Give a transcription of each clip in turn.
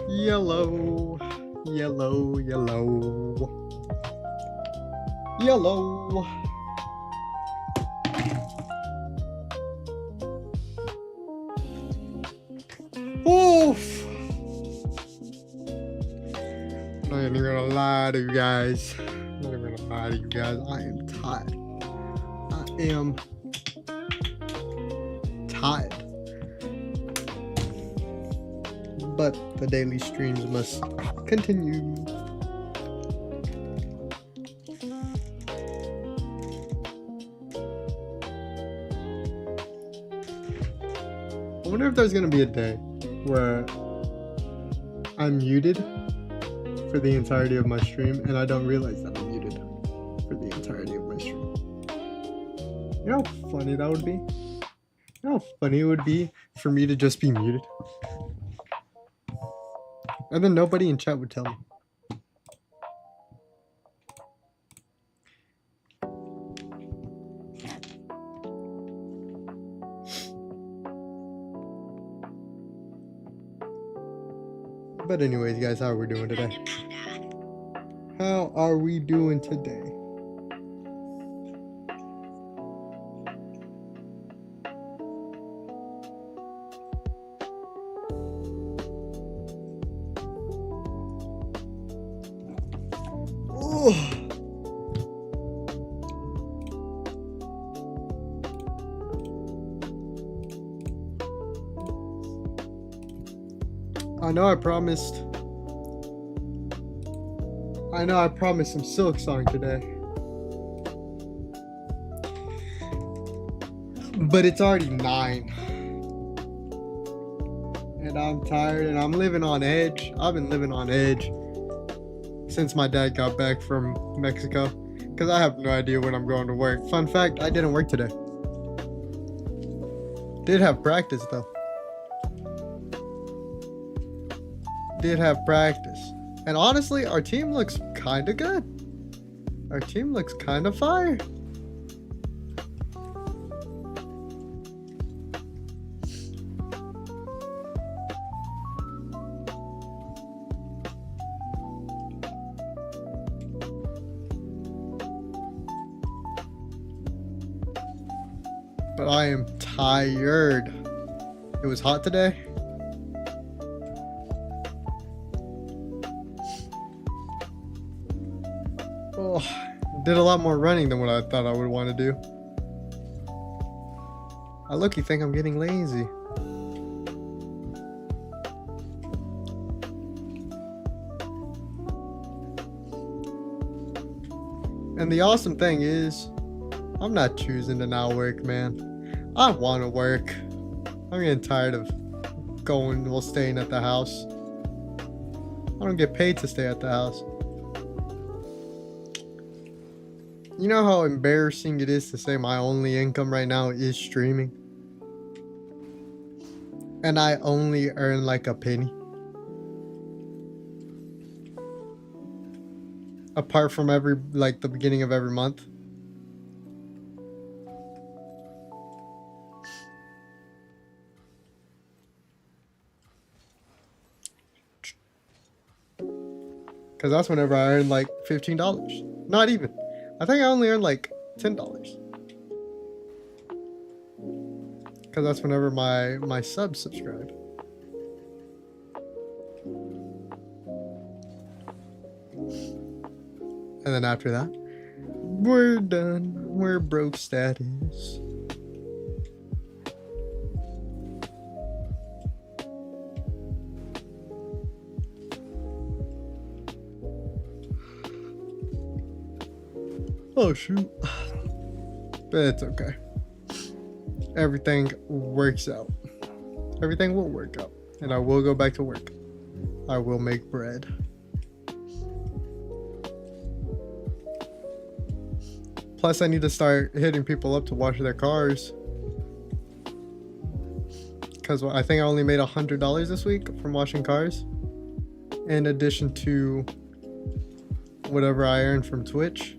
Yellow, yellow, yellow, yellow. Oof. I'm not even gonna lie to you guys. I'm not even gonna lie to you guys. I am tired. I am tired. But the daily streams must continue. I wonder if there's gonna be a day where I'm muted for the entirety of my stream and I don't realize that I'm muted for the entirety of my stream. You know how funny that would be? You know how funny it would be for me to just be muted? And then nobody in chat would tell me. But anyways, guys, how are we doing today? How are we doing today? I know I promised some Silk Song today. But it's already 9. And I'm tired and I'm living on edge. I've been living on edge since my dad got back from Mexico. Because I have no idea when I'm going to work. Fun fact, I didn't work today. Did have practice though. Did have practice. And honestly, our team looks kind of good. Our team looks kind of fire. But I am tired. It was hot today. Oh, did a lot more running than what I thought I would want to do. I look, you think I'm getting lazy. And the awesome thing is, I'm not choosing to not work, man. I want to work. I'm getting tired of staying at the house. I don't get paid to stay at the house. You know how embarrassing it is to say my only income right now is streaming? And I only earn like a penny. Apart from the beginning of every month. Because that's whenever I earn like $15. Not even. I think I only earn like $10. Because that's whenever my subs subscribe. And then after that, we're done. We're broke status. Oh shoot. But it's okay. Everything works out. Everything will work out. And I will go back to work. I will make bread. Plus, I need to start hitting people up to wash their cars. Because I think I only made $100 this week from washing cars. In addition to whatever I earned from Twitch.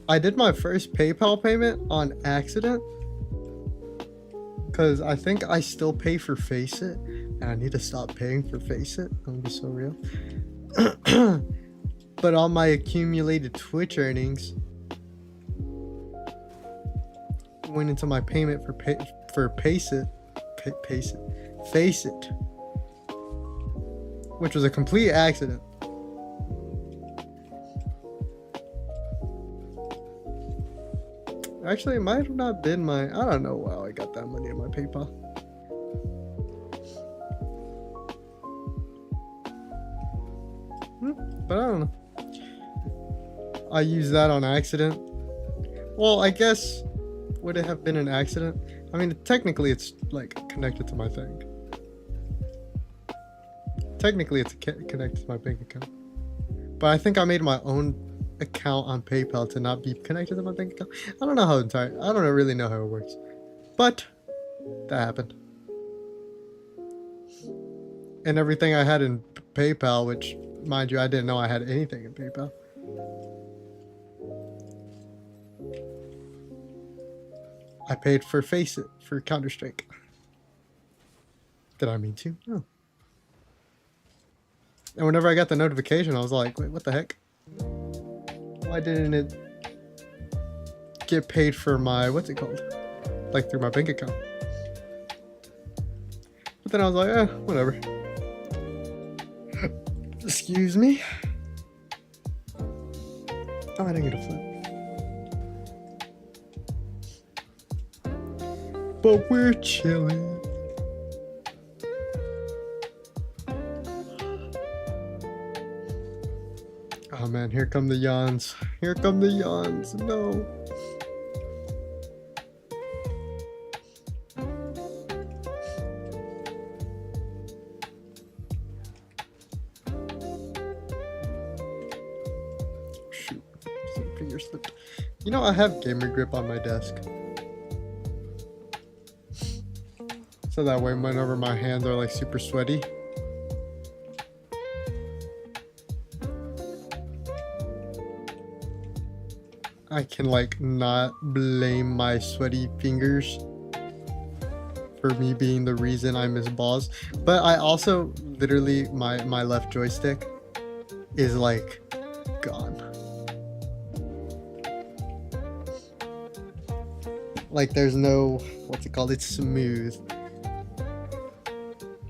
I did my first PayPal payment on accident. Because I think I still pay for Faceit. And I need to stop paying for Faceit. I'm gonna be so real. But all my accumulated Twitch earnings went into my payment for Faceit, which was a complete accident. Actually, it might have not been I don't know how I got that money in my PayPal. But I don't know. I used that on accident. Well, I guess, would it have been an accident? I mean, technically it's like connected to my thing. Technically it's connected to my bank account. But I think I made my own account on PayPal to not be connected to my bank account. I don't know how I don't really know how it works. But that happened. And everything I had in PayPal, which, mind you, I didn't know I had anything in PayPal. I paid for Faceit for Counter-Strike. Did I mean to? No. And whenever I got the notification, I was like, wait, what the heck? Why didn't it get paid for my, what's it called? Like through my bank account. But then I was like, whatever. Excuse me. Oh, I didn't get a flip. But we're chilling. Oh man, here come the yawns. Here come the yawns. No. Shoot. Some finger slipped. You know, I have gamer grip on my desk. So that way, whenever my hands are like super sweaty, I can like not blame my sweaty fingers for me being the reason I miss balls. But I also literally my left joystick is like gone. Like there's no, what's it called? It's smooth.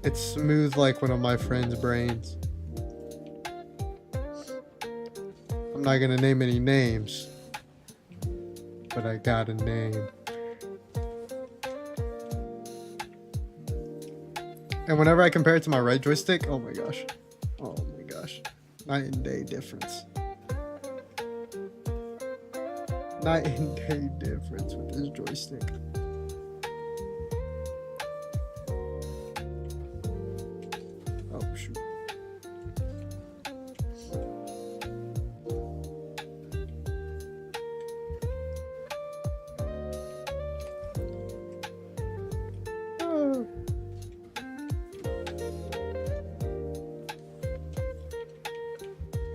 It's smooth like one of my friend's brains. I'm not gonna name any names, but I got a name. And whenever I compare it to my right joystick, oh my gosh. Oh my gosh. Night and day difference. Night and day difference with this joystick. Oh shoot. Oh.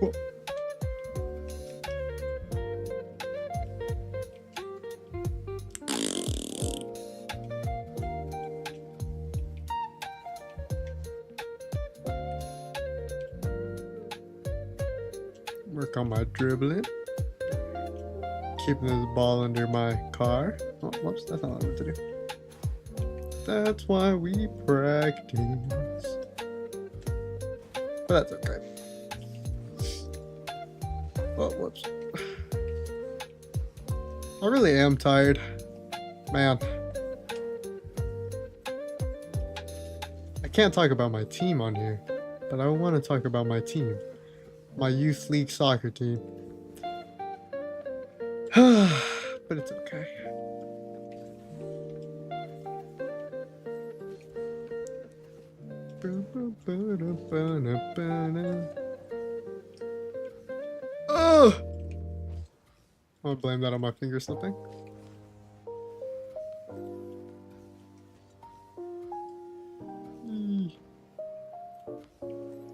Whoa. Work on my dribbling. Keeping this ball under my car. Oh, whoops, that's not what I meant to do. That's why we practice. But that's okay. Oh, whoops. I really am tired. Man. I can't talk about my team on here, but I want to talk about my team. My youth league soccer team. But it's okay. Oh! I'm gonna blame that on my finger slipping.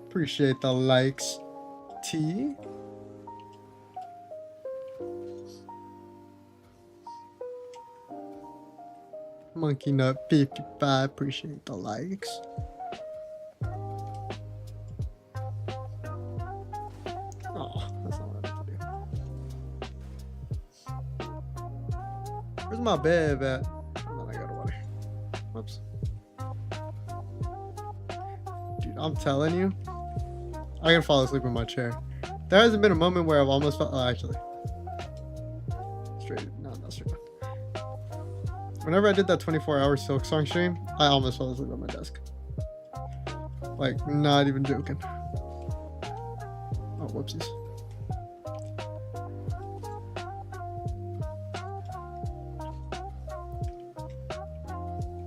Appreciate the likes, T. Monkey Nut 55, appreciate the likes. Oh, that's not what I have to do. Where's my bed at? Oh, I got water. Whoops. Dude, I'm telling you, I can fall asleep in my chair. There hasn't been a moment where I've almost felt. Oh, actually. Straight. No, not straight. Whenever I did that 24-hour Silk Song stream, I almost fell asleep on my desk. Like, not even joking. Oh, whoopsies.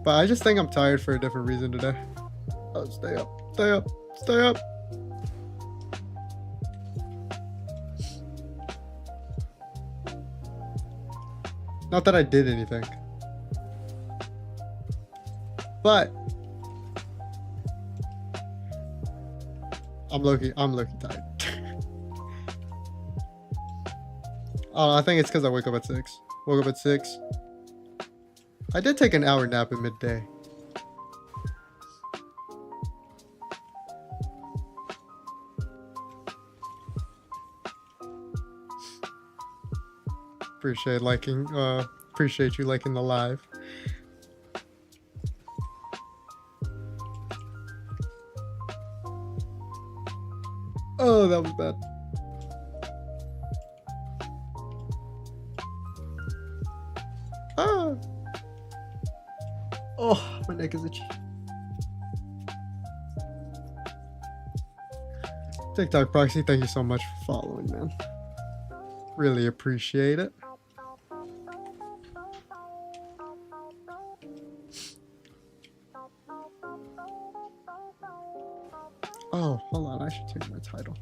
But I just think I'm tired for a different reason today. Oh, stay up. Stay up. Stay up. Not that I did anything. But I'm low-key tired. I think it's because I wake up at 6. Woke up at 6. I did take an hour nap at midday. Appreciate you liking the live. Oh, that was bad. Ah. Oh, my neck is itchy. TikTok Proxy, thank you so much for following, man. Really appreciate it. Oh, hold on, I should change my title.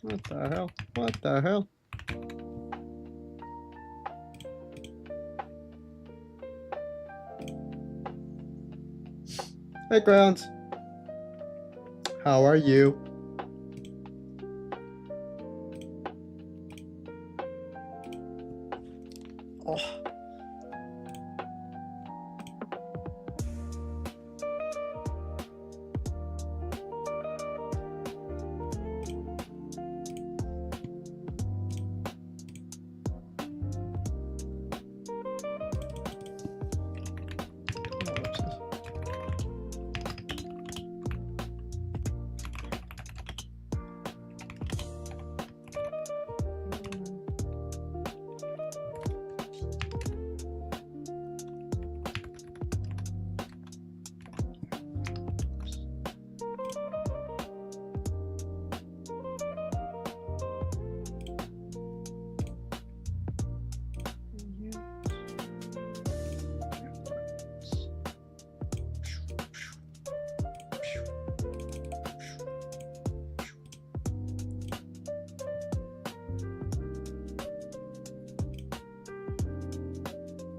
What the hell? What the hell? Hey, Grounds. How are you? Oh.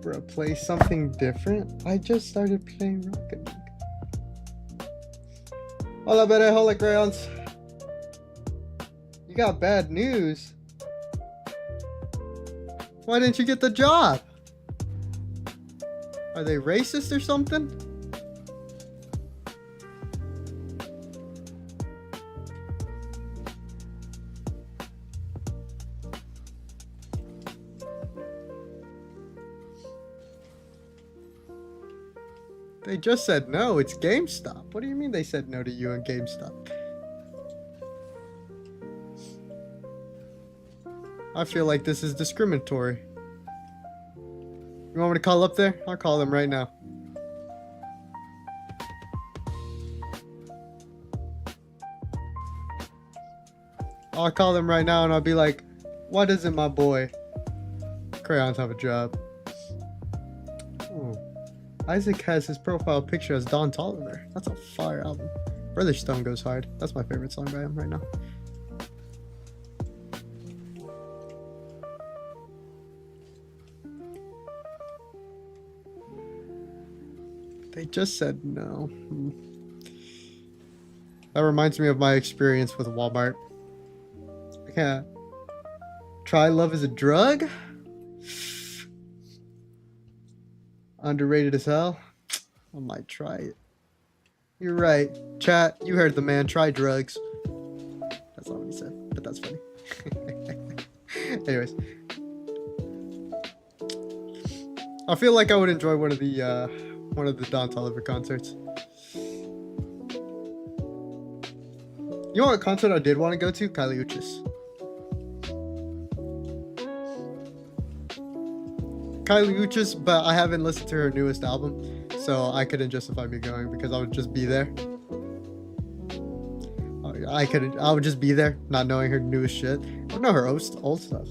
Bro, play something different? I just started playing Rocket League. Hola, Bere, hola, Crayons. You got bad news. Why didn't you get the job? Are they racist or something? They just said no, it's GameStop. What do you mean they said no to you in GameStop? I feel like this is discriminatory. You want me to call up there? I'll call them right now. I'll call them right now and I'll be like, why doesn't my boy Crayons have a job? Oh. Isaac has his profile picture as Don Toliver. That's a fire album. Brother Stone Goes Hard. That's my favorite song by him right now. They just said no. That reminds me of my experience with Walmart. I can't. Try love as a drug? Underrated as hell. I might try it. You're right. Chat, you heard the man. Try drugs. That's not what he said, but that's funny. Anyways. I feel like I would enjoy one of the Don Toliver concerts. You know what concert I did want to go to? Kylie Uchis. Kylie Uchis, but I haven't listened to her newest album, so I couldn't justify me going because I would just be there. I would just be there, not knowing her newest shit. I would know her old stuff.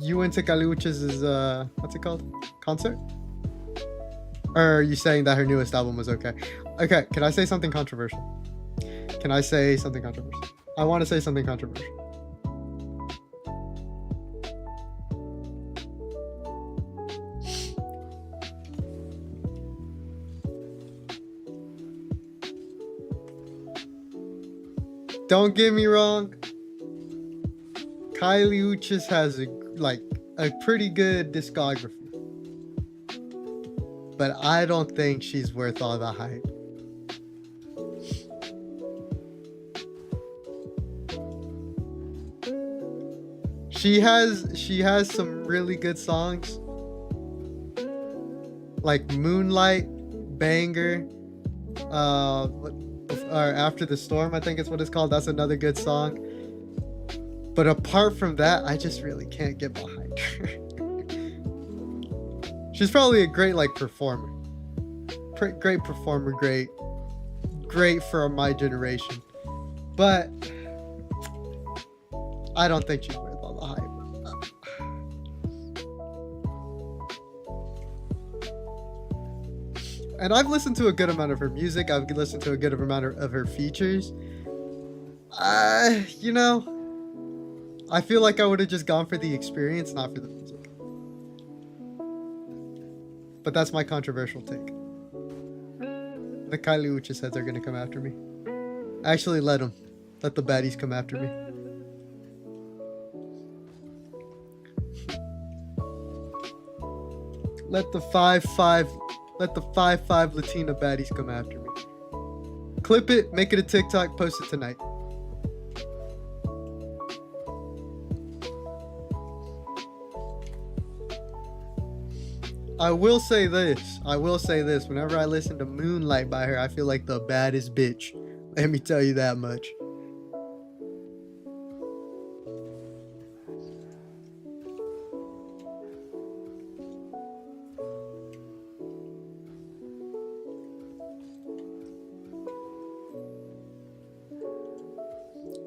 You went to Kylie Uchis' what's it called? Concert? Or are you saying that her newest album was okay? Okay, can I say something controversial? Can I say something controversial? I want to say something controversial. Don't get me wrong. Kylie Uchis has a pretty good discography. But I don't think she's worth all the hype. She has some really good songs. Like Moonlight, Banger, or After the Storm, I think is what it's called. That's another good song. But apart from that, I just really can't get behind her. She's probably a great performer. Great performer, great for my generation. But I don't think she's worth all the hype. And I've listened to a good amount of her music. I've listened to a good amount of her features. You know, I feel like I would have just gone for the experience, not for the music. But that's my controversial take. The Kylie Uchis heads are gonna come after me. Actually, let them. Let the baddies come after me. Let the 5'5" Latina baddies come after me. Clip it, make it a TikTok, post it tonight. I will say this. Whenever I listen to Moonlight by her, I feel like the baddest bitch. Let me tell you that much.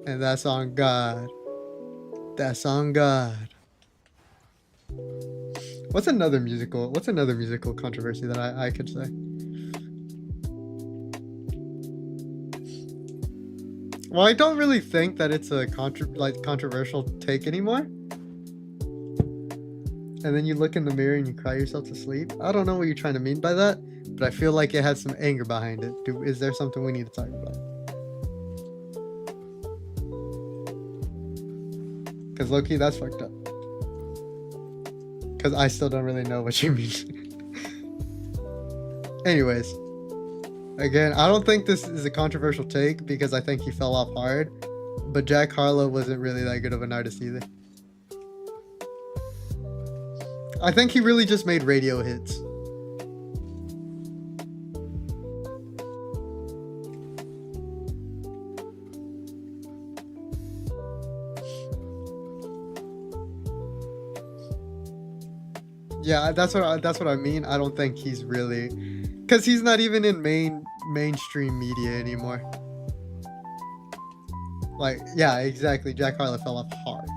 And that's on God. That's on God. What's another musical controversy that I could say? Well, I don't really think that it's a controversial take anymore. And then you look in the mirror and you cry yourself to sleep. I don't know what you're trying to mean by that, but I feel like it has some anger behind it. Is there something we need to talk about? Because low-key, that's fucked up. Because I still don't really know what you mean. Anyways. Again, I don't think this is a controversial take because I think he fell off hard. But Jack Harlow wasn't really that good of an artist either. I think he really just made radio hits. Yeah, that's what I mean. I don't think he's really, because he's not even in mainstream media anymore. Like, yeah, exactly. Jack Harlow fell off hard.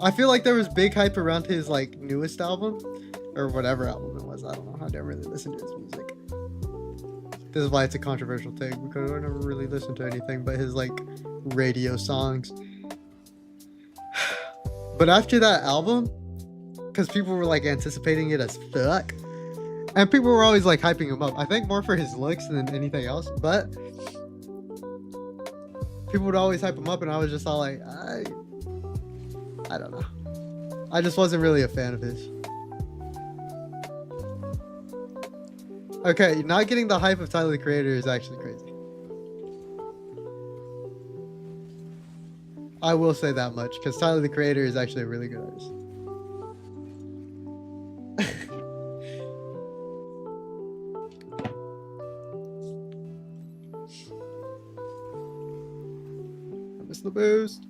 I feel like there was big hype around his like newest album, or whatever album it was. I don't know. I never really listened to his music. This is why it's a controversial take, because I never really listened to anything but his like radio songs. But after that album, because people were like anticipating it as fuck, and people were always like hyping him up. I think more for his looks than anything else, but people would always hype him up, and I was just all like, I don't know. I just wasn't really a fan of his. Okay, not getting the hype of Tyler the Creator is actually crazy. I will say that much, because Tyler the Creator is actually a really good artist. I miss the boost.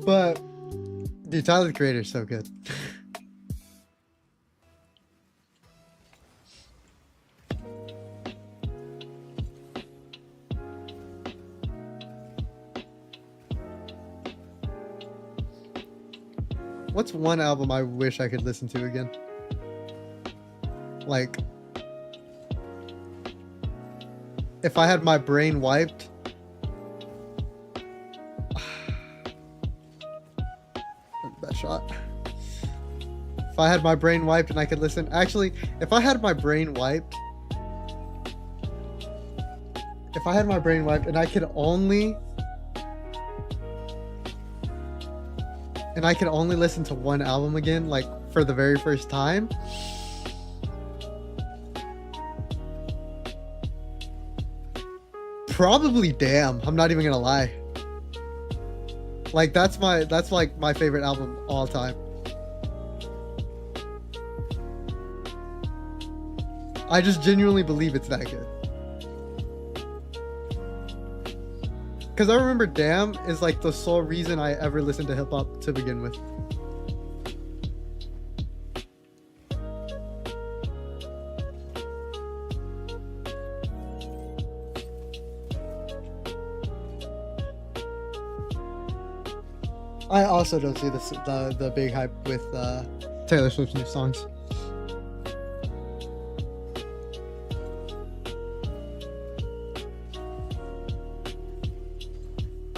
But, dude, Tyler the Creator is so good. What's one album I wish I could listen to again? Like, if I had my brain wiped, shot. If I had my brain wiped and I could listen, actually, if I had my brain wiped and I could only listen to one album again, like for the very first time, probably Damn. I'm not even gonna lie. Like that's like my favorite album all time. I just genuinely believe it's that good. Cause I remember Damn is like the sole reason I ever listened to hip hop to begin with. I also don't see the big hype with Taylor Swift's new songs.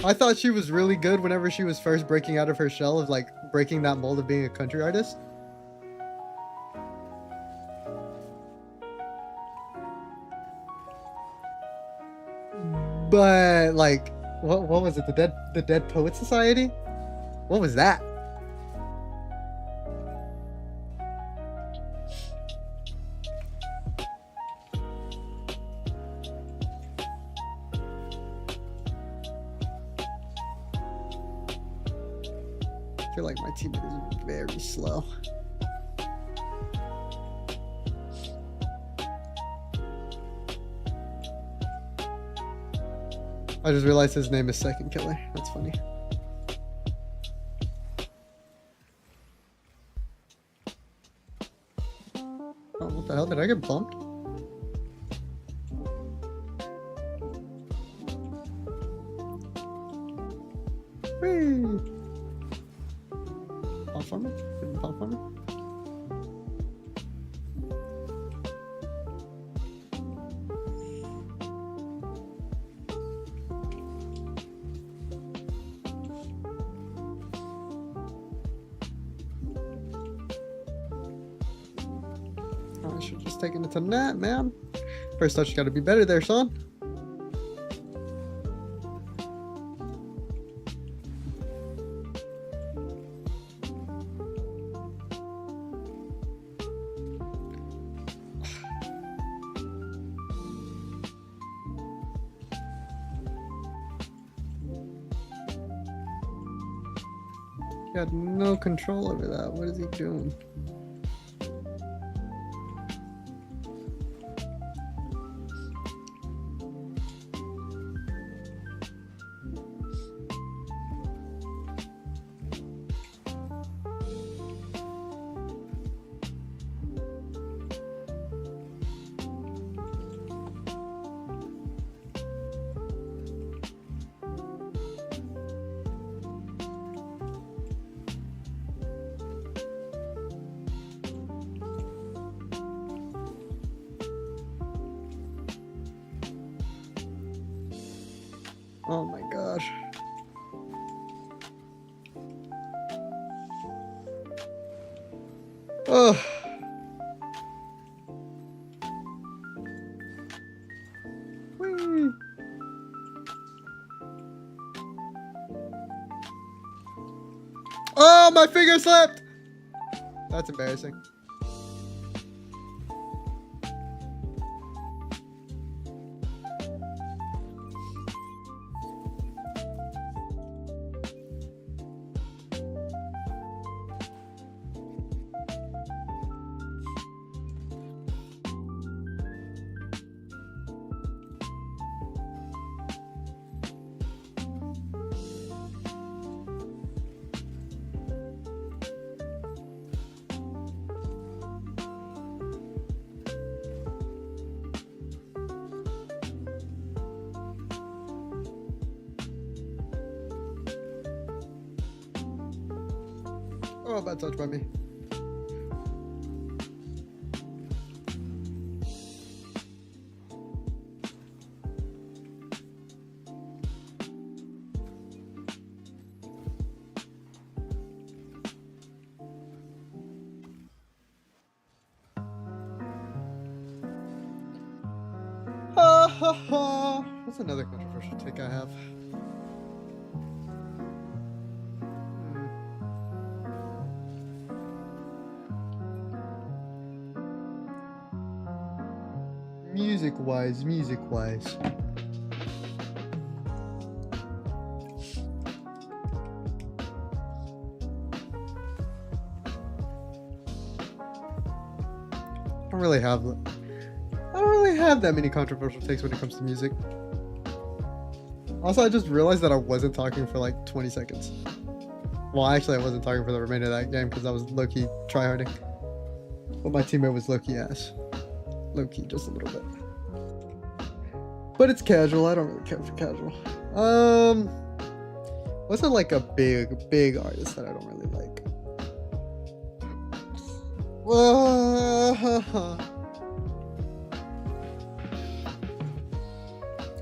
I thought she was really good whenever she was first breaking out of her shell of like breaking that mold of being a country artist. But like, what was it? The Dead Poet Society? What was that? I feel like my teammate is very slow. I just realized his name is Second Killer. That's funny. Oh, what the hell? Did I get bumped? Whee! Pop for me? Didn't pop for me? I should just taken it to net, man. First touch got to be better there, son. Got no control over that. What is he doing? Oh my gosh. Oh. Whee. Oh, my finger slipped. That's embarrassing. Oh, bad touch by me. Ha ha ha. That's another controversial take I have. Music wise. I don't really have that many controversial takes when it comes to music. Also, I just realized that I wasn't talking for like 20 seconds. Well, actually, I wasn't talking for the remainder of that game because I was low-key tryharding. But my teammate was low-key ass. Low-key, just a little bit. But it's casual. I don't really care for casual. Wasn't like a big artist that I don't really like.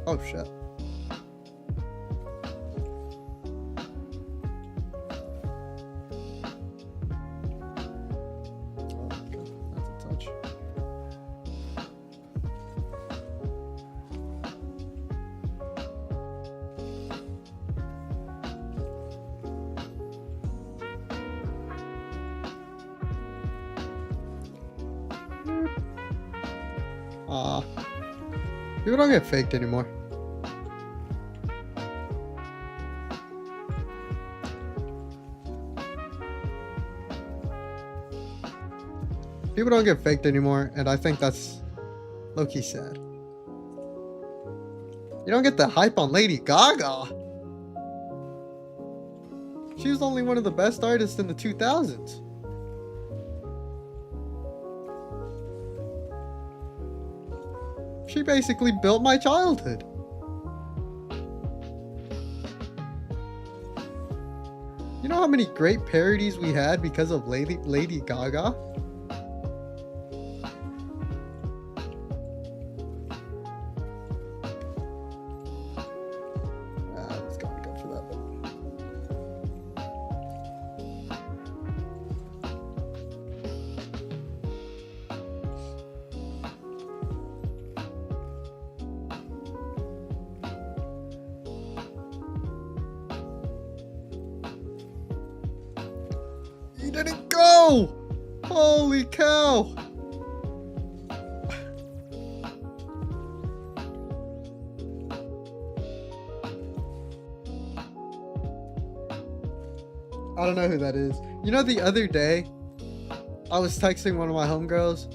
Oh shit. Oh my god, that's a touch. People don't get faked anymore. People don't get faked anymore, and I think that's low-key sad. You don't get the hype on Lady Gaga. She was only one of the best artists in the 2000s. She basically built my childhood. You know how many great parodies we had because of Lady Gaga? I was gonna go for that one. You didn't go! Holy cow! I don't know who that is. You know, the other day, I was texting one of my homegirls,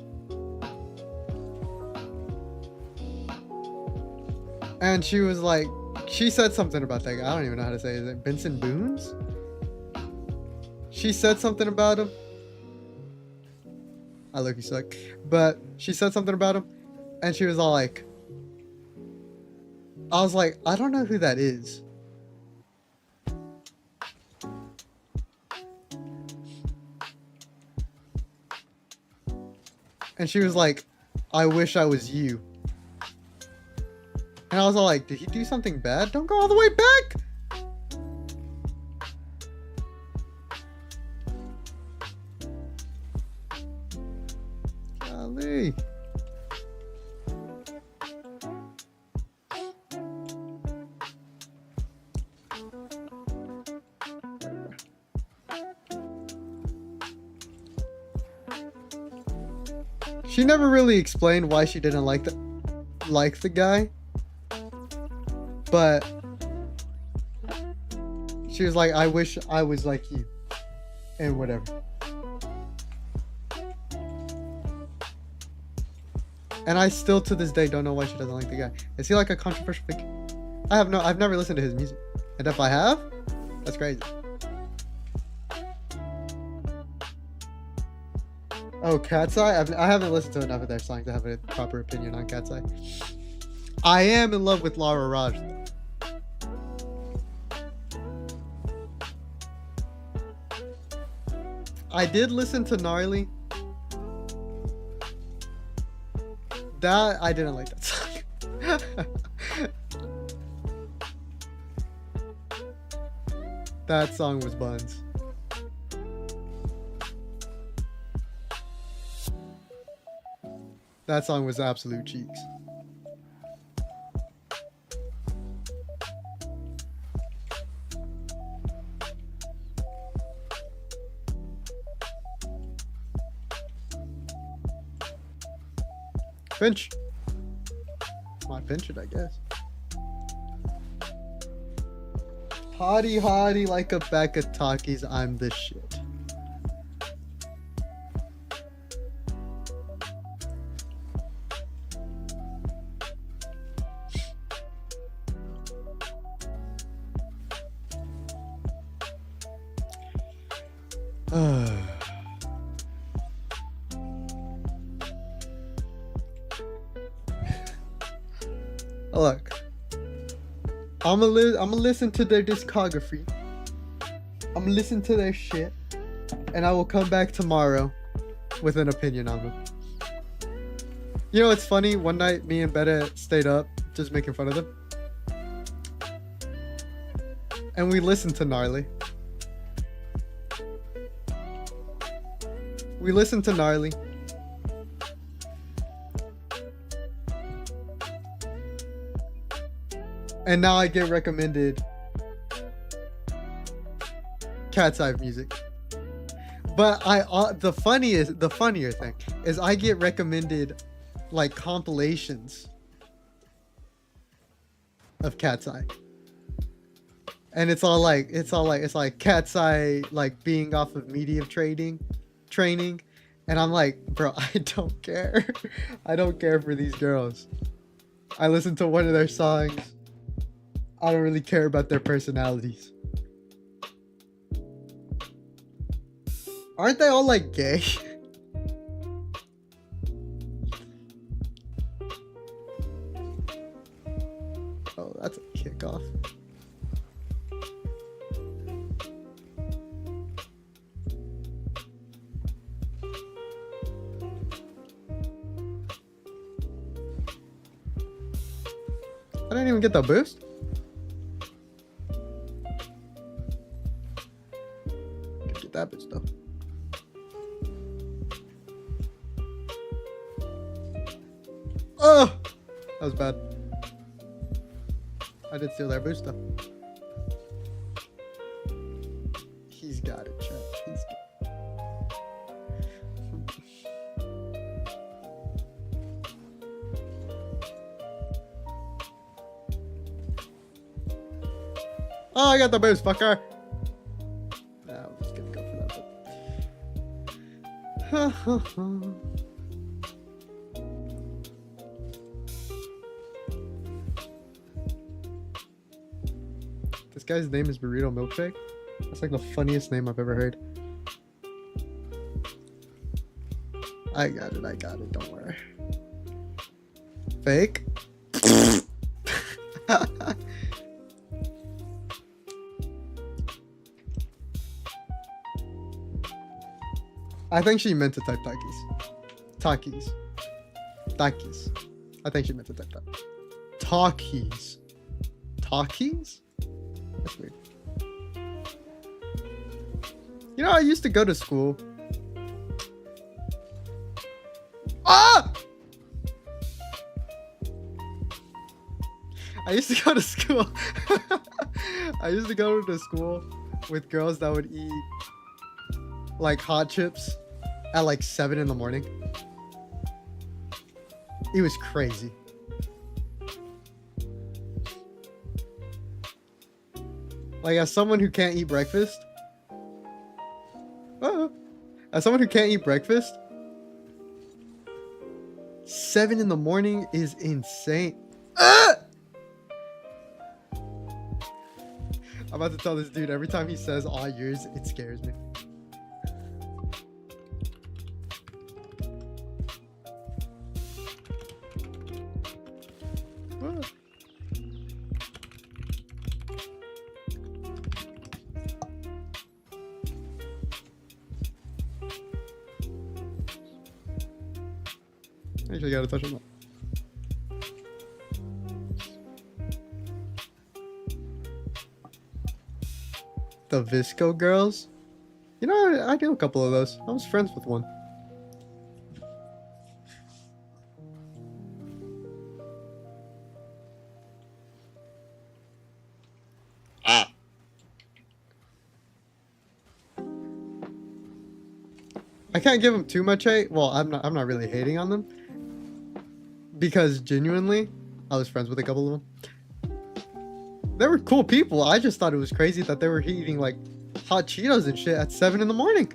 and she was like, she said something about that guy. I don't even know how to say it. Is it Benson Boons? She said something about him. I look, you suck. But she said something about him, and she was all like, I was like, I don't know who that is. And she was like, I wish I was you. And I was all like, did he do something bad? Don't go all the way back! Golly. She never really explained why she didn't like the guy, but she was like, I wish I was like you, and whatever. And I still to this day don't know why she doesn't like the guy. Is he like a controversial figure? I've never listened to his music, and if I have, that's crazy. Oh, Cat's Eye? I haven't listened to enough of their songs to have a proper opinion on Cat's Eye. I am in love with Lara Raj, though. I did listen to Gnarly. That, I didn't like that song. That song was buns. That song was absolute cheeks. Pinch. Might pinch it, I guess. Hottie like a bag of Takis, I'm the shit. Look, I'm gonna listen to their discography, I'm gonna listen to their shit, and I will come back tomorrow with an opinion on them. You know what's funny? One night, me and Betta stayed up just making fun of them, and we listened to Gnarly. We listened to Gnarly. And now I get recommended Cat's Eye music. But the funnier thing is I get recommended like compilations of Cat's Eye. And it's like Cat's Eye like being off of media training. And I'm like, bro, I don't care. I don't care for these girls. I listened to one of their songs. I don't really care about their personalities. Aren't they all like gay? Oh, that's a kickoff. I didn't even get the boost. Get that boost though. Oh, that was bad. I did steal their boost though. He's got it, chat. He's got it. Oh, I got the boost, fucker. Nah, I'm just gonna go for that. This guy's name is Burrito Milkshake. That's like the funniest name I've ever heard. I got it, don't worry. Fake? I think she meant to type Takis. I think she meant to type that. Takis. That's weird. You know, I used to go to school. Ah! I used to go to school. I used to go to school with girls that would eat like hot chips at like 7 in the morning. It was crazy. Like, as someone who can't eat breakfast, as someone who can't eat breakfast, 7 in the morning is insane. I'm about to tell this dude, every time he says "aw yours," it scares me. Actually, gotta touch him up. The Visco girls? You know, I knew a couple of those. I was friends with one. I can't give them too much hate. Well, I'm not really hating on them. Because genuinely, I was friends with a couple of them. They were cool people. I just thought it was crazy that they were eating like hot Cheetos and shit at 7 in the morning.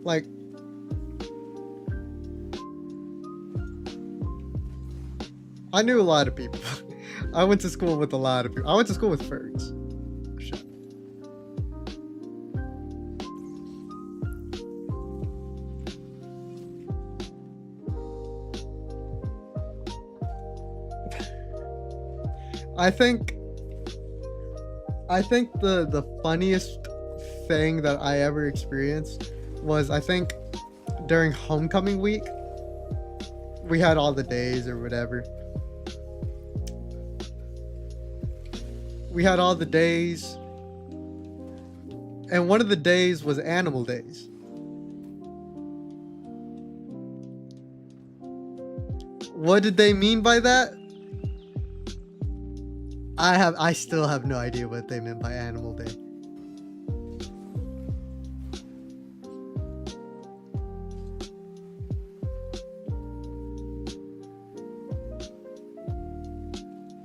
Like, I knew a lot of people. I went to school with a lot of people. I went to school with furries. Shit. I think the funniest thing that I ever experienced was, I think, during homecoming week. We had all the days or whatever. We had all the days, and one of the days was animal days. What did they mean by that? I still have no idea what they meant by animal day.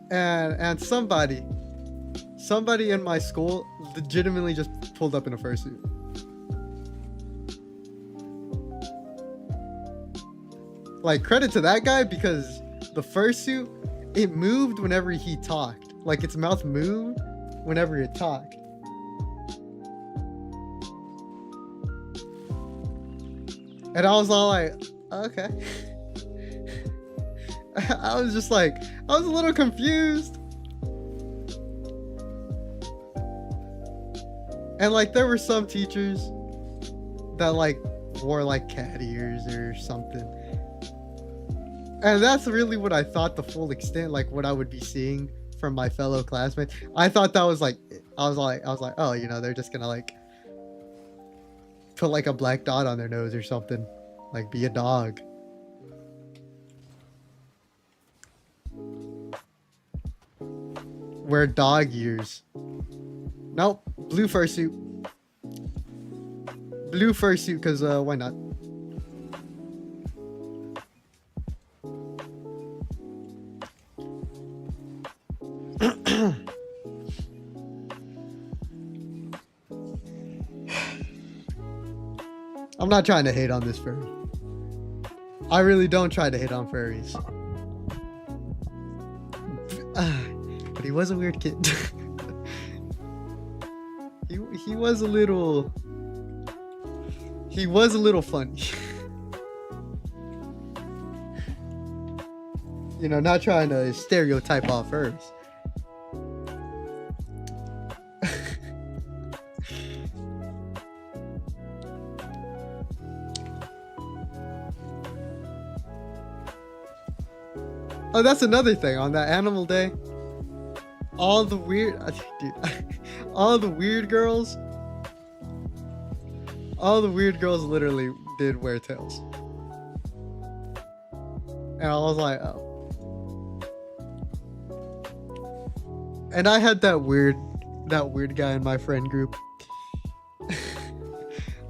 And somebody in my school legitimately just pulled up in a fursuit. Like, credit to that guy, because the fursuit, it moved whenever he talked. Like, its mouth moved whenever it talked. And I was all like, okay. I was just like, I was a little confused. And like, there were some teachers that like wore like cat ears or something. And that's really what I thought the full extent, like what I would be seeing from my fellow classmates. I thought that was like, I was like, oh, you know, they're just gonna like put like a black dot on their nose or something, like be a dog. Wear dog ears. Nope, blue fursuit. Blue fursuit, because why not? I'm not trying to hate on this furry. I really don't try to hate on furries. But he was a weird kid. He was a little funny. You know, not trying to stereotype all furries. Oh, that's another thing. On that animal day, all the weird girls literally did wear tails. And I was like, oh. And I had that weird guy in my friend group.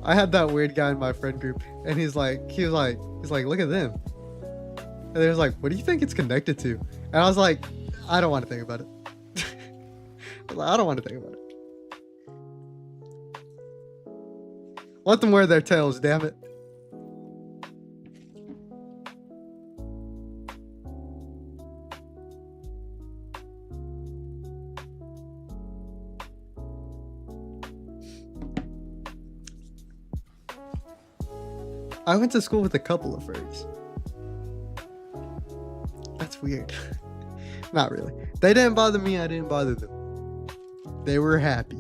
I had that weird guy in my friend group, and he's like, look at them. And they was like, what do you think it's connected to? And I was like, I don't want to think about it. I don't want to think about it. Let them wear their tails, damn it. I went to school with a couple of furries. That's weird. Not really. They didn't bother me, I didn't bother them. They were happy.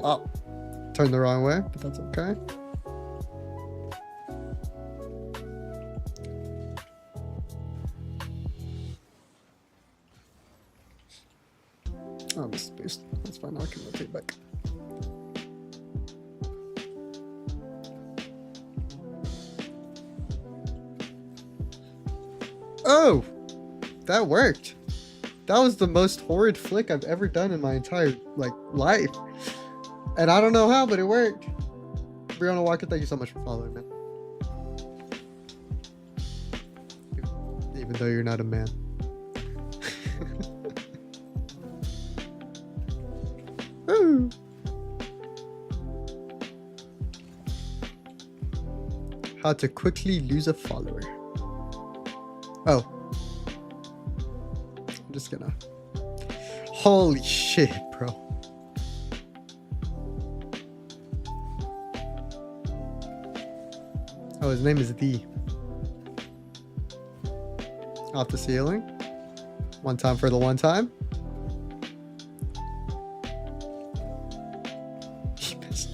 Oh, turned the wrong way, but that's okay. Oh, this is boost. That's fine. I can rotate back. Oh, that worked. That was the most horrid flick I've ever done in my entire life. And I don't know how, but it worked. Brianna Walker, thank you so much for following, man. Even though you're not a man. Ooh. How to quickly lose a follower. Oh. I'm just gonna... Holy shit, bro. Oh, his name is D. Off the ceiling. One time for the one time. He missed.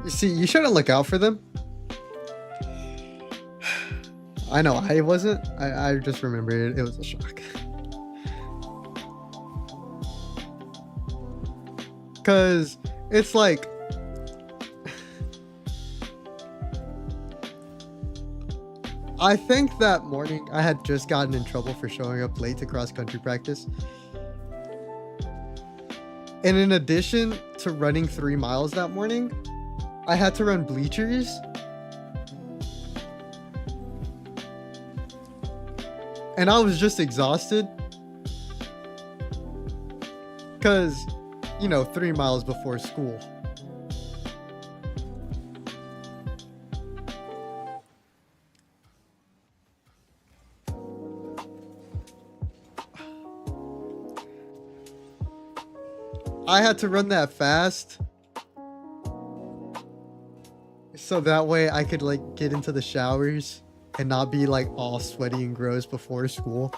You see, you shouldn't look out for them. I know I wasn't. I just remember it was a shock. Because it's like... I think that morning I had just gotten in trouble for showing up late to cross-country practice. And in addition to running 3 miles that morning, I had to run bleachers. And I was just exhausted. Because, 3 miles before school. I had to run that fast. So that way I could get into the showers and not be all sweaty and gross before school.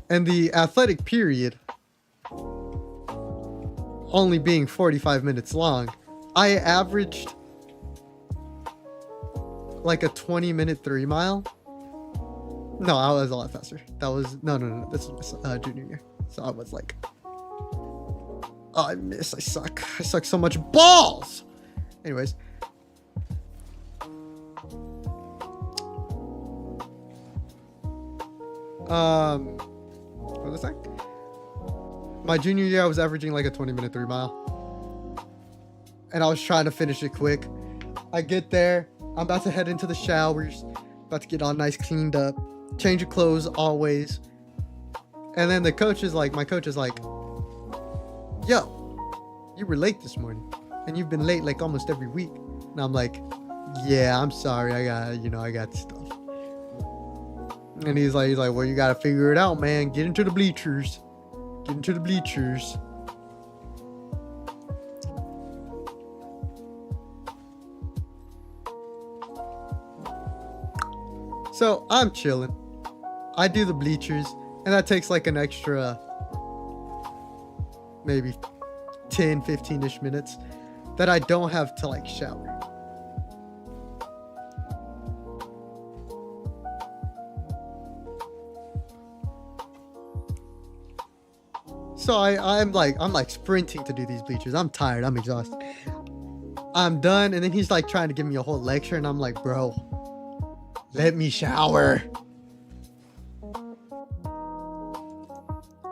And the athletic period only being 45 minutes long, I averaged a 20-minute 3 mile. No, I was a lot faster. That was no. This was junior year. So I was oh, I miss. I suck. I suck so much balls. Anyways. What was that? My junior year, I was averaging a 20-minute 3 mile. And I was trying to finish it quick. I get there. I'm about to head into the showers. About to get all nice, cleaned up. Change of clothes, always. And then my coach is like, yo, you were late this morning. And you've been late almost every week. And I'm like, yeah, I'm sorry. I got stuff. And he's like, well, you got to figure it out, man. Get into the bleachers. Get into the bleachers. So I'm chilling. I do the bleachers. And that takes an extra maybe 10, 15-ish minutes that I don't have to shower. So I'm sprinting to do these bleachers. I'm tired. I'm exhausted. I'm done. And then he's trying to give me a whole lecture. And I'm like, bro, let me shower.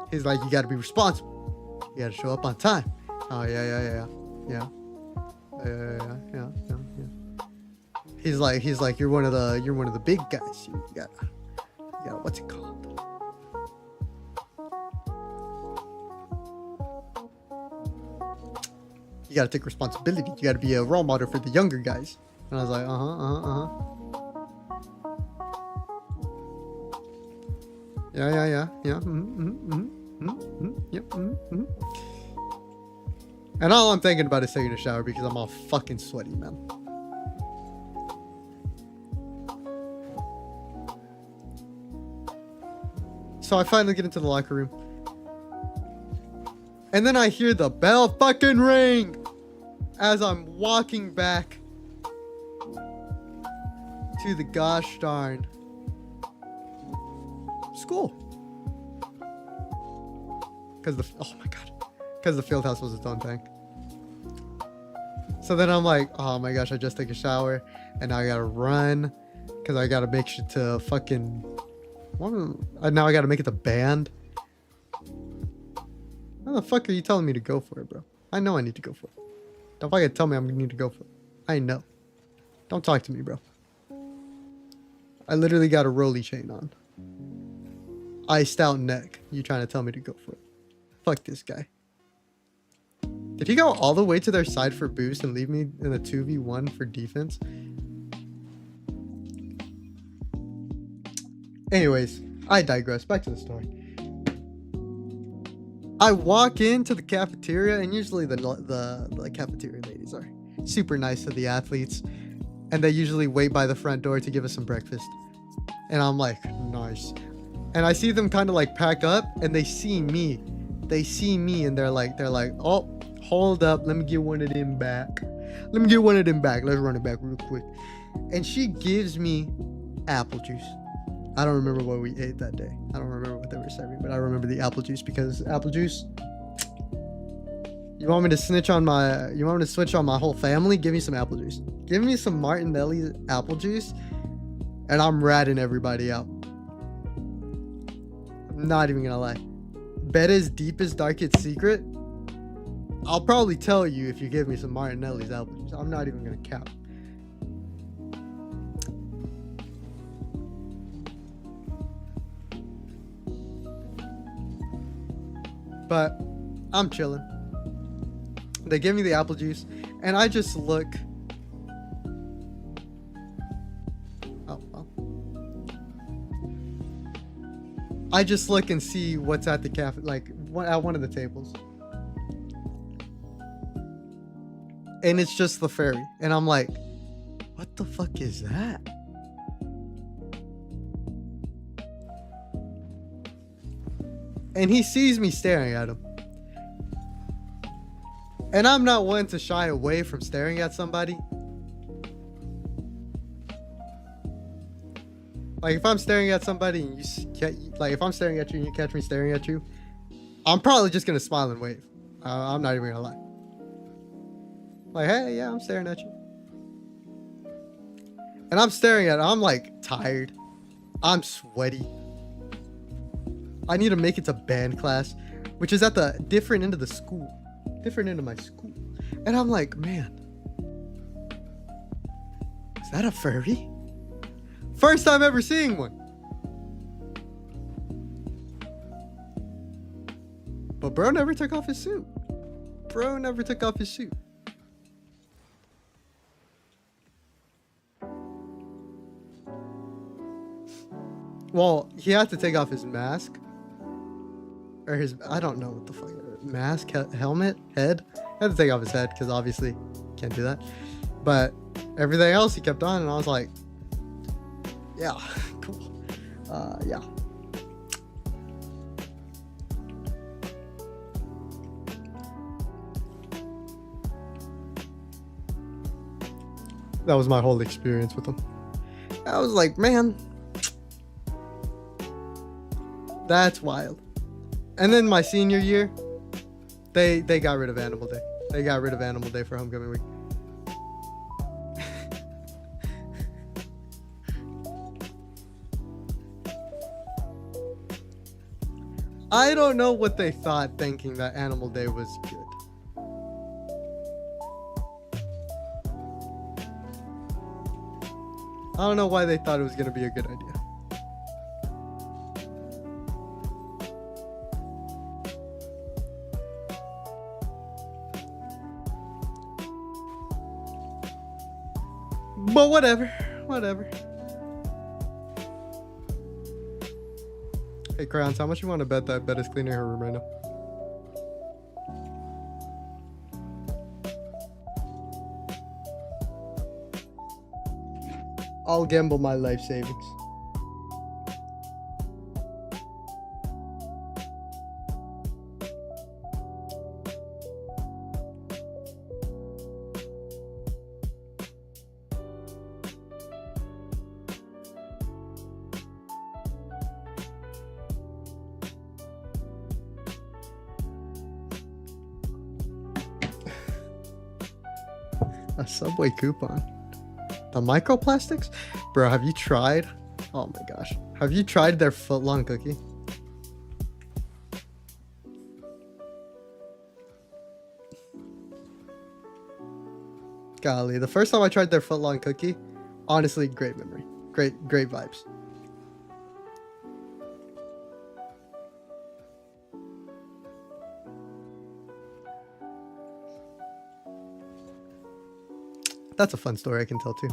He's like, you got to be responsible. You got to show up on time. Oh, yeah. He's like, you're one of the big guys. You got what's it called? You got to take responsibility. You got to be a role model for the younger guys. And I was like, Yeah. And all I'm thinking about is taking a shower because I'm all fucking sweaty, man. So I finally get into the locker room. And then I hear the bell fucking ring as I'm walking back to the gosh darn school. Because the field house was its own thing. So then I'm like, oh my gosh, I just took a shower and now I gotta run because I gotta make sure to fucking. Now I gotta make it the band. How the fuck are you telling me to go for it, bro? I know I need to go for it. Don't fucking tell me I'm gonna need to go for it. I know. Don't talk to me, bro. I literally got a rolly chain on. Iced out neck. You trying to tell me to go for it? Fuck this guy. Did he go all the way to their side for boost and leave me in a 2v1 for defense? Anyways, I digress. Back to the story. I walk into the cafeteria, and usually the cafeteria ladies are super nice to the athletes, and they usually wait by the front door to give us some breakfast. And I'm like, nice. And I see them kind of like pack up, and they see me. They see me, and they're like, oh, hold up, let me get one of them back. Let's run it back real quick. And she gives me apple juice. I don't remember what we ate that day. I don't remember what they were serving, but I remember the apple juice because apple juice. You want me to switch on my whole family? Give me some apple juice. Give me some Martinelli's apple juice, and I'm ratting everybody out. I'm not even gonna lie. Betta's deepest, darkest secret. I'll probably tell you if you give me some Martinelli's apple juice. I'm not even gonna cap. But I'm chilling. They give me the apple juice, and I just look. Oh, well. I just look and see what's at the cafe, like at one of the tables. And it's just the fairy. And I'm like, what the fuck is that? And he sees me staring at him. And I'm not one to shy away from staring at somebody. Like, if I'm staring at somebody and if I'm staring at you and you catch me staring at you, I'm probably just gonna smile and wave. I'm not even gonna lie. Like, hey, yeah, I'm staring at you. And I'm staring at it. I'm like tired. I'm sweaty. I need to make it to band class, which is at the different end of the school. Different end of my school. And I'm like, man, is that a furry? First time ever seeing one. But bro never took off his suit. Well, he had to take off his mask. Or his, I don't know what the fuck, mask, helmet, head. He had to take off his head because obviously can't do that. But everything else he kept on, and I was like, yeah, cool. Yeah. That was my whole experience with him. I was like, man, that's wild. And then my senior year, they got rid of Animal Day. They got rid of Animal Day for homecoming week. I don't know what they thought thinking that Animal Day was good. I don't know why they thought it was going to be a good idea. But whatever. Hey, Crowns, how much you want to bet that Betta's cleaning her room right now? I'll gamble my life savings. A Subway coupon. The microplastics? Bro, have you tried? Oh my gosh. Have you tried their footlong cookie? Golly, the first time I tried their footlong cookie, honestly, great memory. Great vibes. That's a fun story I can tell too.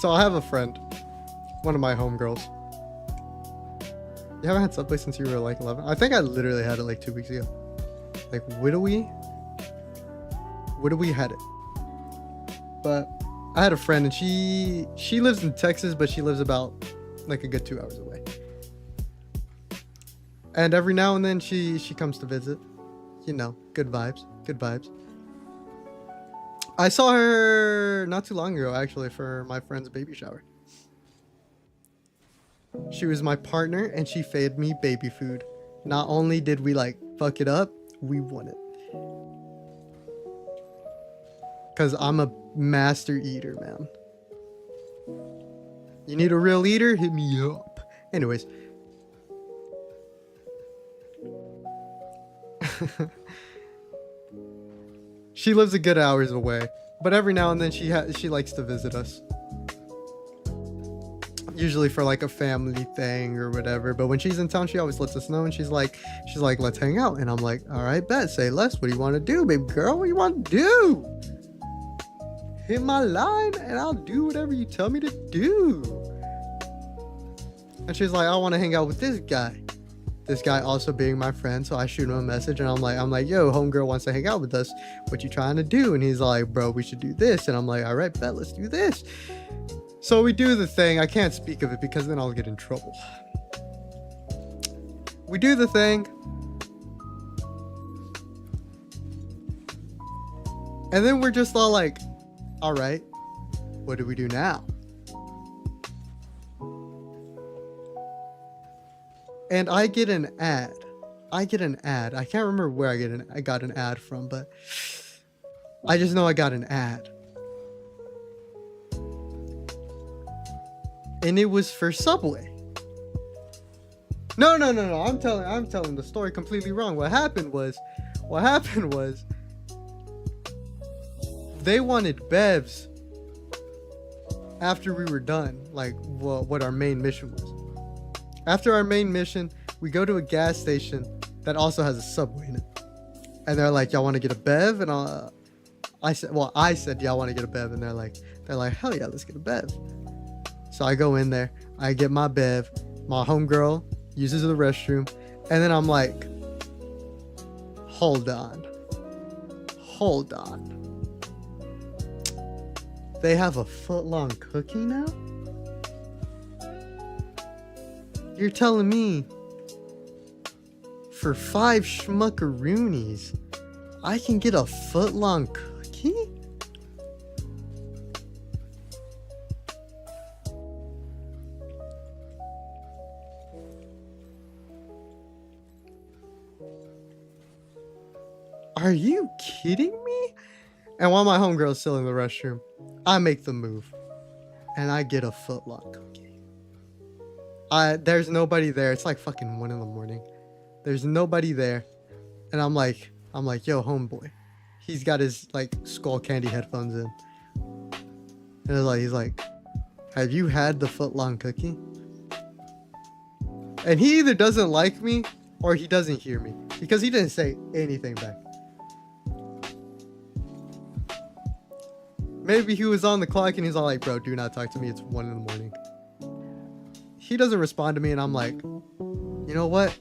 So I have a friend, one of my homegirls. You haven't had Subway since you were like 11? I think I literally had it like 2 weeks ago. Like Widowy had it. But I had a friend and she lives in Texas, but she lives about like a good 2 hours away. And every now and then she comes to visit. You know, good vibes. I saw her not too long ago, actually, for my friend's baby shower. She was my partner, and she fed me baby food. Not only did we, like, fuck it up, we won it. Because I'm a master eater, man. You need a real eater? Hit me up. Anyways. She lives a good hours away, but every now and then she likes to visit us. Usually for like a family thing or whatever. But when she's in town, she always lets us know, and she's like, let's hang out. And I'm like, all right, bet. Say less. What do you want to do, baby girl? What do you want to do? Hit my line, and I'll do whatever you tell me to do. And she's like, I want to hang out with this guy. This guy also being my friend, so I shoot him a message, and I'm like, yo, homegirl wants to hang out with us. What you trying to do? And he's like, bro, we should do this. And I'm like, all right, bet, let's do this. So we do the thing. I can't speak of it because then I'll get in trouble. We do the thing. And then we're just all like, all right, what do we do now? And I get an ad. I can't remember where I got an ad from, but I just know I got an ad. And it was for Subway. No. I'm telling the story completely wrong. What happened was they wanted bevs after we were done, like what our main mission was. After our main mission, we go to a gas station that also has a Subway in it. And they're like, y'all want to get a bev? And I said, y'all want to get a bev? And they're like, hell yeah, let's get a bev. So I go in there, I get my bev, my homegirl uses the restroom, and then I'm like, hold on. They have a footlong cookie now? You're telling me for 5 schmuckaroonies, I can get a footlong cookie? Are you kidding me? And while my homegirl's still in the restroom, I make the move and I get a footlong cookie. There's nobody there. It's like fucking 1 a.m. There's nobody there. And I'm like, yo, homeboy. He's got his like skull candy headphones in. And he's like, have you had the footlong cookie? And he either doesn't like me or he doesn't hear me because he didn't say anything back. Maybe he was on the clock and he's all like, bro, do not talk to me. It's 1 a.m. He doesn't respond to me, and I'm like, you know what?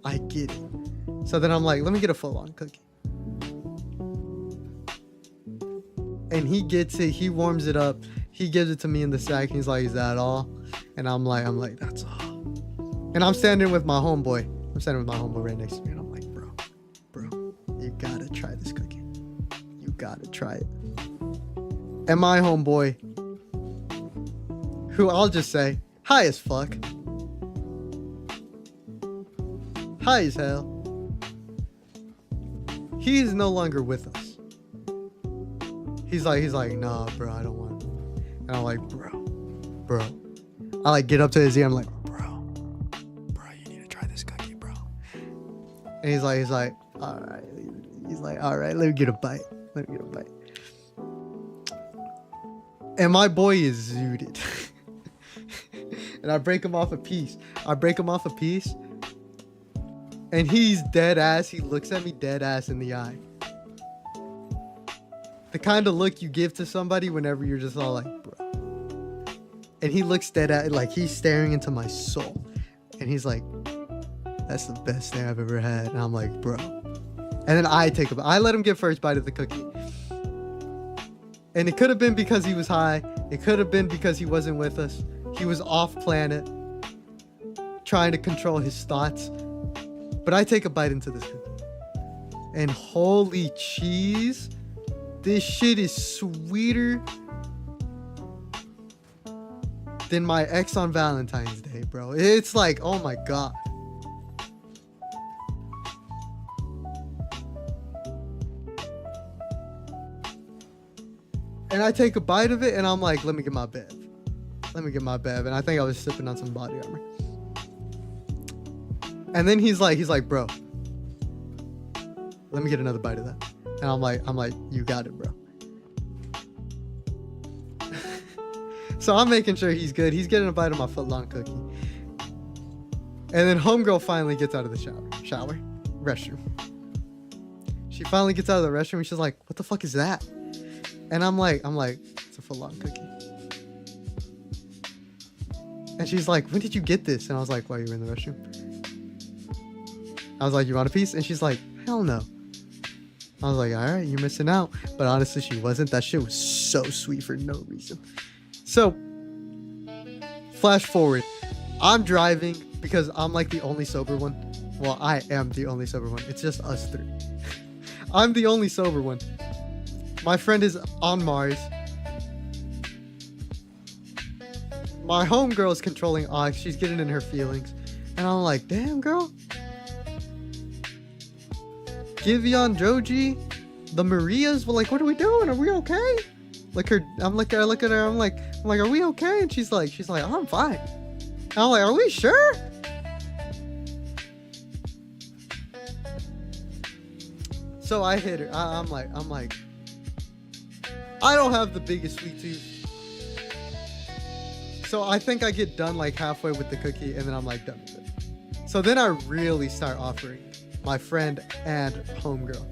I get it. So then I'm like, let me get a footlong cookie. And he gets it. He warms it up. He gives it to me in the sack. And he's like, is that all? And I'm like, that's all. And I'm standing with my homeboy. Right next to me. And I'm like, bro, you gotta try this cookie. You gotta try it. And my homeboy, who I'll just say, high as fuck. High as hell. He is no longer with us. He's like, nah, bro, I don't want it. And I'm like, bro. I like get up to his ear. I'm like, bro, you need to try this cookie, bro. And he's like, all right. He's like, all right, let me get a bite. And my boy is zooted. And I break him off a piece. And he's dead ass. He looks at me dead ass in the eye. The kind of look you give to somebody whenever you're just all like, bro. And he looks dead at, like he's staring into my soul. And he's like, that's the best thing I've ever had. And I'm like, bro. And then I let him get first bite of the cookie. And it could have been because he was high. It could have been because he wasn't with us. He was off planet, trying to control his thoughts. But I take a bite into this cookie. And holy cheese, this shit is sweeter than my ex on Valentine's Day, bro. It's like, oh my God. And I take a bite of it and I'm like, let me get my bev. And I think I was sipping on some body armor. And then he's like, bro, let me get another bite of that. And I'm like, you got it, bro. So I'm making sure he's good. He's getting a bite of my footlong cookie. And then homegirl finally gets out of the restroom. She finally gets out of the restroom and she's like, what the fuck is that? And I'm like, it's a footlong cookie. And she's like, when did you get this? And I was like, while you were in the restroom. I was like, you want a piece? And she's like, hell no. I was like, all right, you're missing out. But honestly, she wasn't. That shit was so sweet for no reason. So, flash forward. I'm driving because I'm like the only sober one. Well, I am the only sober one. It's just us three. I'm the only sober one. My friend is on Mars. My homegirl is controlling Ox. She's getting in her feelings. And I'm like, damn, girl. Giveon, Joji, the Marias were like, what are we doing? Are we okay? I look at her, I'm like, are we okay? And she's like, oh, I'm fine. And I'm like, are we sure? So I hit her. I'm like, I don't have the biggest sweet tooth. So I think I get done like halfway with the cookie and then I'm like done with it. So then I really start offering my friend and homegirl.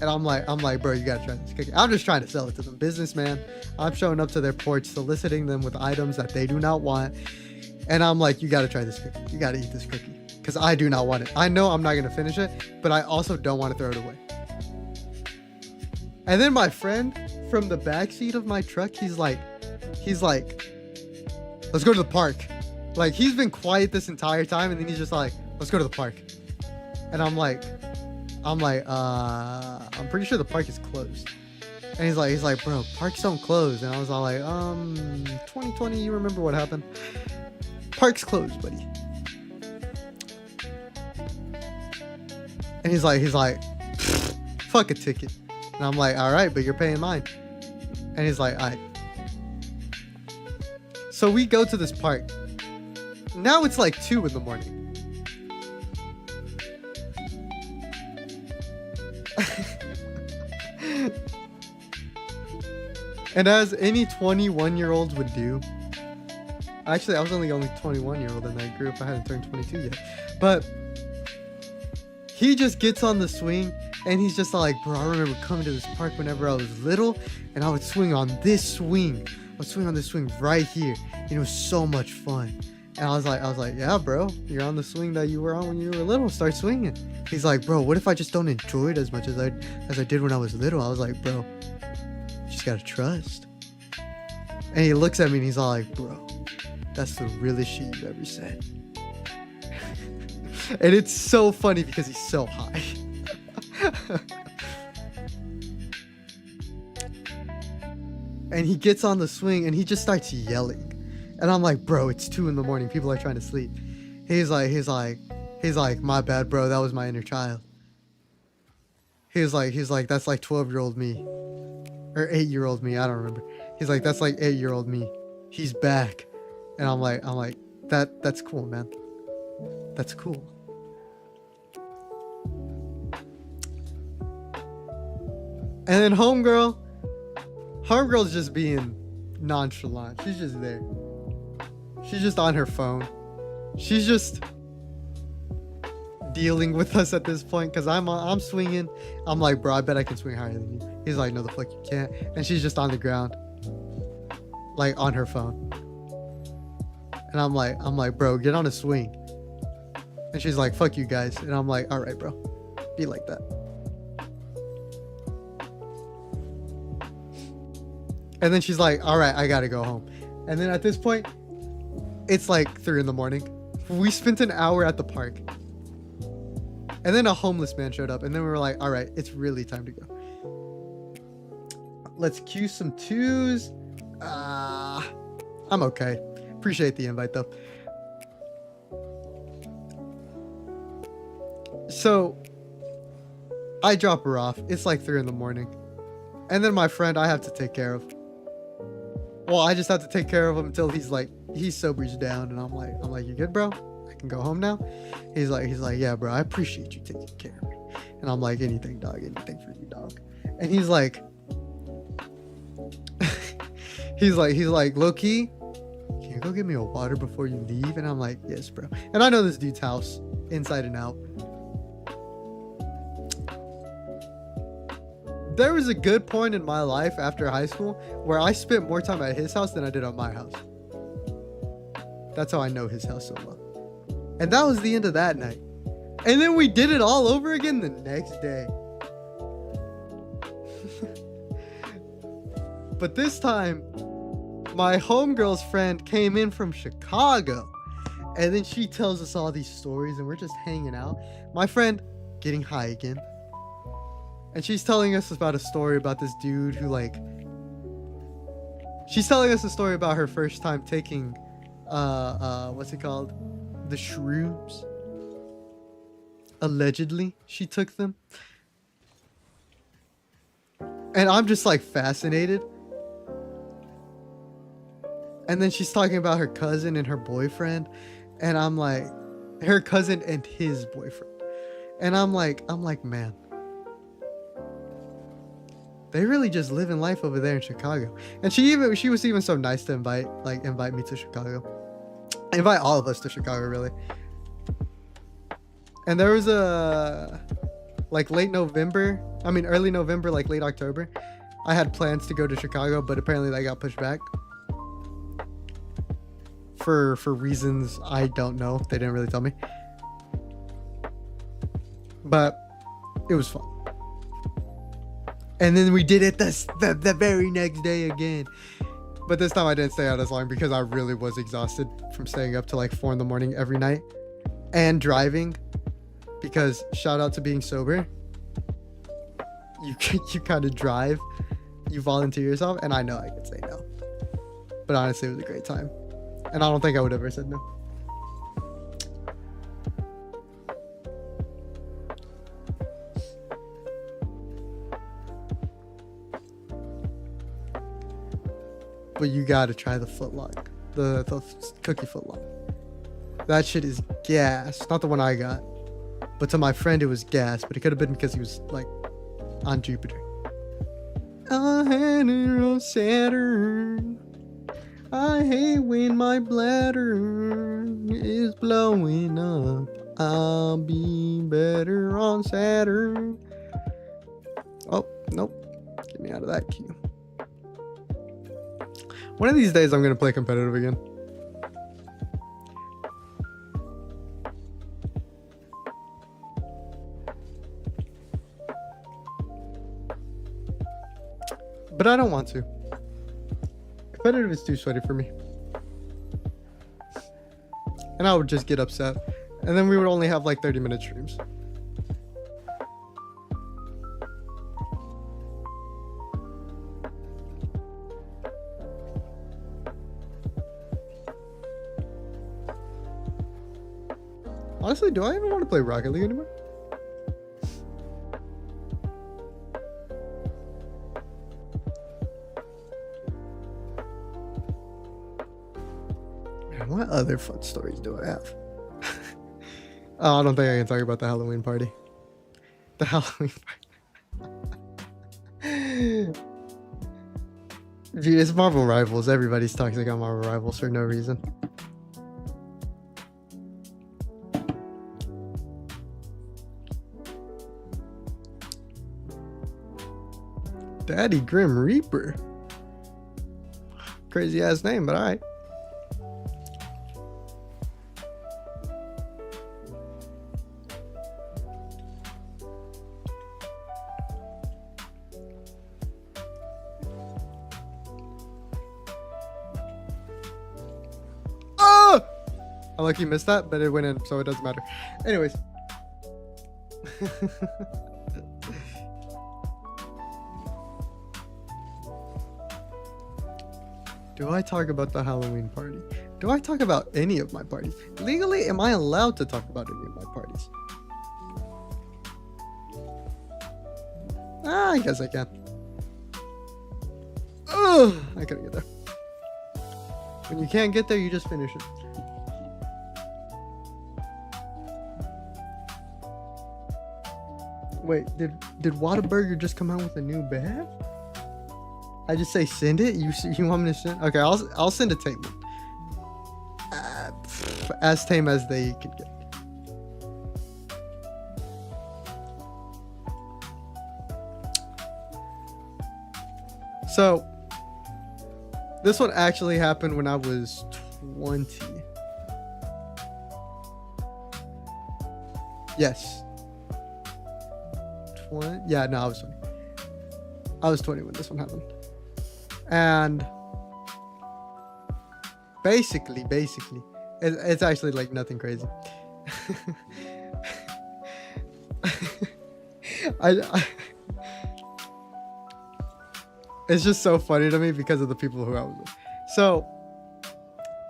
And I'm like, bro, you gotta try this cookie. I'm just trying to sell it to them. Businessman. I'm showing up to their porch, soliciting them with items that they do not want. And I'm like, you gotta try this cookie. You gotta eat this cookie. Because I do not want it. I know I'm not gonna finish it, but I also don't want to throw it away. And then my friend from the backseat of my truck, he's like, let's go to the park. Like, he's been quiet this entire time, and then he's just like, let's go to the park. And I'm like, I'm pretty sure the park is closed. And he's like, bro, parks don't close. And I was all like, 2020, you remember what happened? Park's closed, buddy. And he's like, fuck a ticket. And I'm like, all right, but you're paying mine. And he's like, all right. So we go to this park. Now it's like 2 in the morning. And as any 21-year-old would do, actually I was only 21-year-old in that group. I hadn't turned 22 yet. But he just gets on the swing and he's just like, bro, I remember coming to this park whenever I was little and I would swing on this swing. I would swing on this swing right here. And it was so much fun. And I was like, yeah, bro, you're on the swing that you were on when you were little. Start swinging. He's like, bro, what if I just don't enjoy it as much as I did when I was little? I was like, bro, you just gotta trust. And he looks at me and he's all like, bro, that's the realest shit you've ever said. And it's so funny because he's so high. And he gets on the swing and he just starts yelling. And I'm like, bro, it's 2 in the morning. People are trying to sleep. He's like, my bad, bro. That was my inner child. he's like, that's like 12-year-old me. Or 8-year-old me, I don't remember. He's like, that's like 8-year-old me. He's back. And I'm like, that's cool, man. That's cool. And then homegirl's just being nonchalant. She's just there. She's just on her phone. She's just dealing with us at this point because I'm swinging. I'm like, bro, I bet I can swing higher than you. He's like, no, the fuck you can't. And she's just on the ground, like on her phone. And I'm like, bro, get on a swing. And she's like, fuck you guys. And I'm like, all right, bro, be like that. And then she's like, all right, I gotta go home. And then at this point, it's like 3 a.m. We spent an hour at the park. And then a homeless man showed up. And then we were like, all right, it's really time to go. Let's cue some twos. I'm okay. Appreciate the invite though. So I drop her off. It's like 3 a.m. And then my friend I have to take care of. Well, I just have to take care of him until he sobers down. And I'm like, you good, bro? I can go home now? He's like, yeah, bro, I appreciate you taking care of me. And I'm like, anything, dog, anything for you, dog. And he's like, he's like, low key, can you go get me a water before you leave? And I'm like, yes, bro. And I know this dude's house inside and out. There was a good point in my life after high school where I spent more time at his house than I did at my house. That's how I know his house so well. And that was the end of that night. And then we did it all over again the next day. But this time, my homegirl's friend came in from Chicago. And then she tells us all these stories and we're just hanging out. My friend getting high again. And she's telling us about a story about this dude who she's telling us a story about her first time taking what's it called? The shrooms. Allegedly, she took them. And I'm just like fascinated. And then she's talking about her cousin and her boyfriend. And I'm like, her cousin and his boyfriend. And I'm like, man. They really just living life over there in Chicago. And she was even so nice to invite me to Chicago. Invite all of us to Chicago, really. And there was early November, like late October. I had plans to go to Chicago, but apparently that got pushed back. For reasons I don't know. They didn't really tell me. But it was fun. And then we did it the very next day again. But this time I didn't stay out as long because I really was exhausted from staying up to like 4 a.m. every night. And driving. Because shout out to being sober. You kind of drive. You volunteer yourself. And I know I could say no. But honestly, it was a great time. And I don't think I would have ever said no. But you gotta try the footlock. The cookie footlock. That shit is gas. Not the one I got. But to my friend it was gas. But it could have been because he was like on Jupiter. I had it on Saturn. I hate when my bladder is blowing up. I'll be better on Saturn. Oh, nope. Get me out of that queue. One of these days I'm going to play competitive again. But I don't want to. Competitive is too sweaty for me. And I would just get upset. And then we would only have like 30-minute streams. Honestly, do I even want to play Rocket League anymore? other fun stories do I have? Oh, I don't think I can talk about the Halloween party. The Halloween party. Dude, it's Marvel Rivals. Everybody's toxic on Marvel Rivals for no reason. Daddy Grim Reaper. Crazy ass name, but alright. I lucky missed that, but it went in, so it doesn't matter. Anyways. Do I talk about the Halloween party? Do I talk about any of my parties? Legally, am I allowed to talk about any of my parties? I guess I can. Ugh, I couldn't get there. When you can't get there, you just finish it. Wait, did Whataburger just come out with a new bag? I just say send it. You want me to send? Okay, I'll send a tame one. As tame as they could get. So this one actually happened when I was 20. Yes. 20? Yeah, no, I was 20. I was 20 when this one happened. And basically, it's actually like nothing crazy. It's just so funny to me because of the people who I was with. So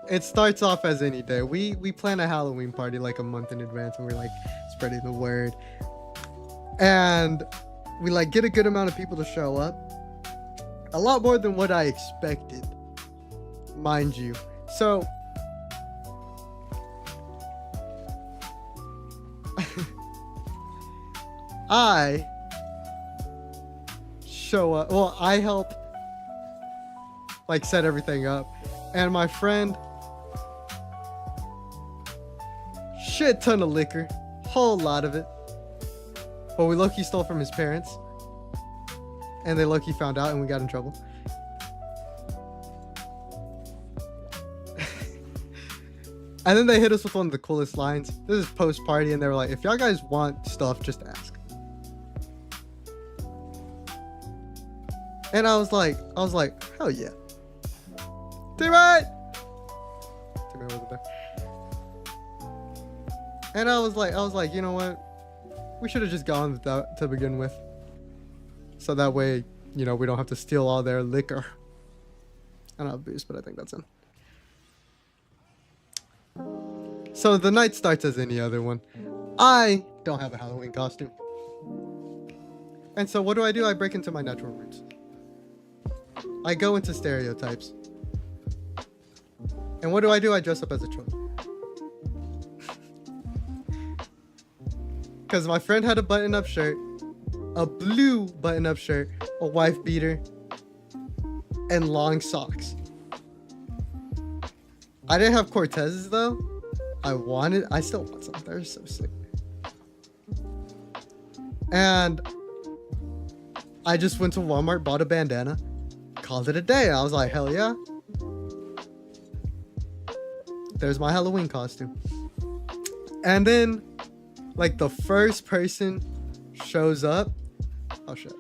it starts off as any day. We plan a Halloween party like a month in advance, and we're like spreading the word. And we like get a good amount of people to show up. A lot more than what I expected, mind you. So I show up. Well, I help like set everything up, and my friend, shit ton of liquor, whole lot of it. But we low-key stole from his parents, and they low-key found out, and we got in trouble. And then they hit us with one of the coolest lines. This is post-party, and they were like, if y'all guys want stuff, just ask. And I was like, hell yeah. T-Right! T-Right wasn't there. And I was like, you know what? We should have just gone with that to begin with. So that way, you know, we don't have to steal all their liquor. I don't have booze, but I think that's in. So the night starts as any other one. I don't have a Halloween costume. And so what do? I break into my natural roots. I go into stereotypes. And what do? I dress up as a troll. Because my friend had a button-up shirt, a blue button-up shirt, a wife beater, and long socks. I didn't have Cortezes though. I still want some. They're so sick. And I just went to Walmart, bought a bandana, called it a day. I was like, hell yeah. There's my Halloween costume. And then, like, the first person shows up. Oh shit.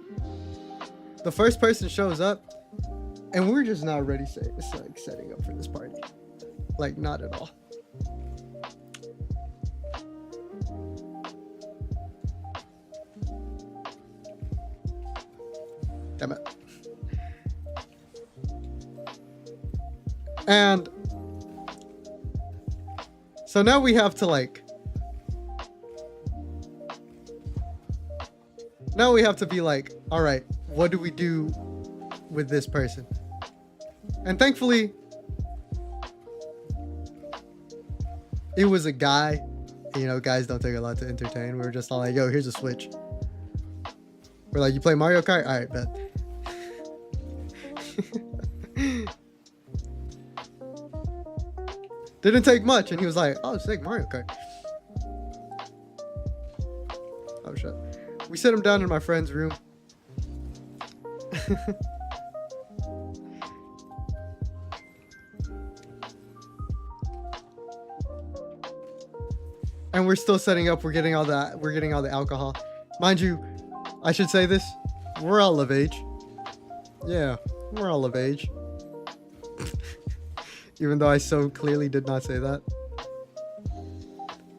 The first person shows up, and we're just not ready setting up for this party. Like, not at all. Damn it. And so now we have to be like, all right, what do we do with this person? And thankfully, It was a guy. You know, guys don't take a lot to entertain. We were just all like, yo, here's a Switch. We're like, you play Mario Kart? All right, bet. Didn't take much. And he was like, oh, sick, Mario Kart. Oh, shit. We sit him down in my friend's room. And we're still setting up. We're getting all the alcohol. Mind you, I should say this. We're all of age. Yeah, we're all of age. Even though I so clearly did not say that.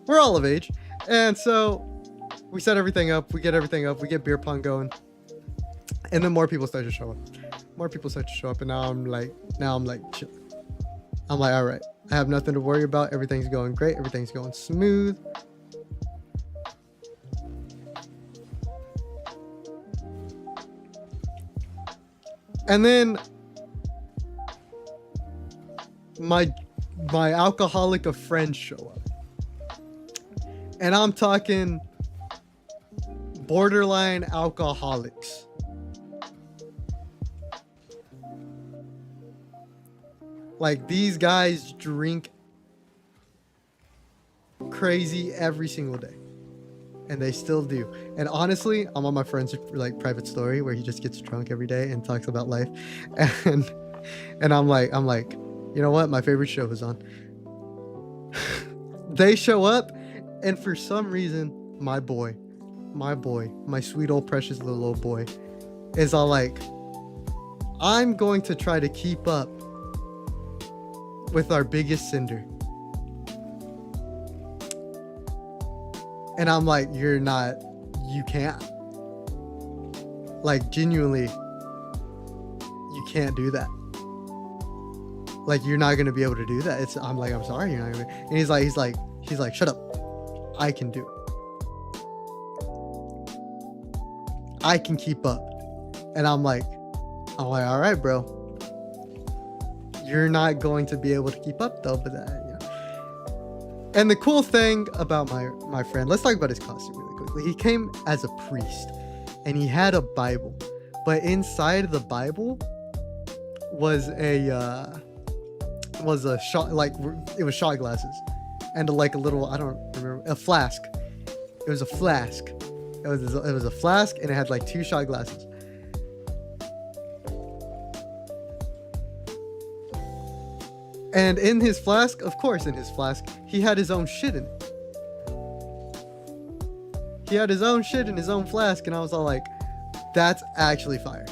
We're all of age. And so we set everything up. We get everything up. We get beer pong going. And then more people start to show up. More people start to show up. And now I'm like chill. I'm like, all right. I have nothing to worry about. Everything's going great. Everything's going smooth. And then my alcoholic of friends show up. And I'm talking borderline alcoholics. Like, these guys drink crazy every single day. And they still do. And honestly, I'm on my friend's like private story where he just gets drunk every day and talks about life. And I'm like, you know what? My favorite show is on. They show up, and for some reason, my sweet old precious little old boy, is all like, I'm going to try to keep up with our biggest sender. And I'm like, you can't. Like, genuinely, you can't do that. Like, you're not gonna be able to do that. I'm like, I'm sorry, you're not gonna. And he's like, shut up. I can do it. I can keep up. And I'm like, all right, bro. You're not going to be able to keep up though, but And the cool thing about my friend, let's talk about his costume really quickly. He came as a priest, and he had a Bible, but inside the Bible was a shot, like, it was shot glasses, and like a little, I don't remember, a flask. It was a flask. It was a flask, and it had like 2 shot glasses. And in his flask, of course, he had his own shit in it. He had his own shit in his own flask, and I was all like, that's actually fire.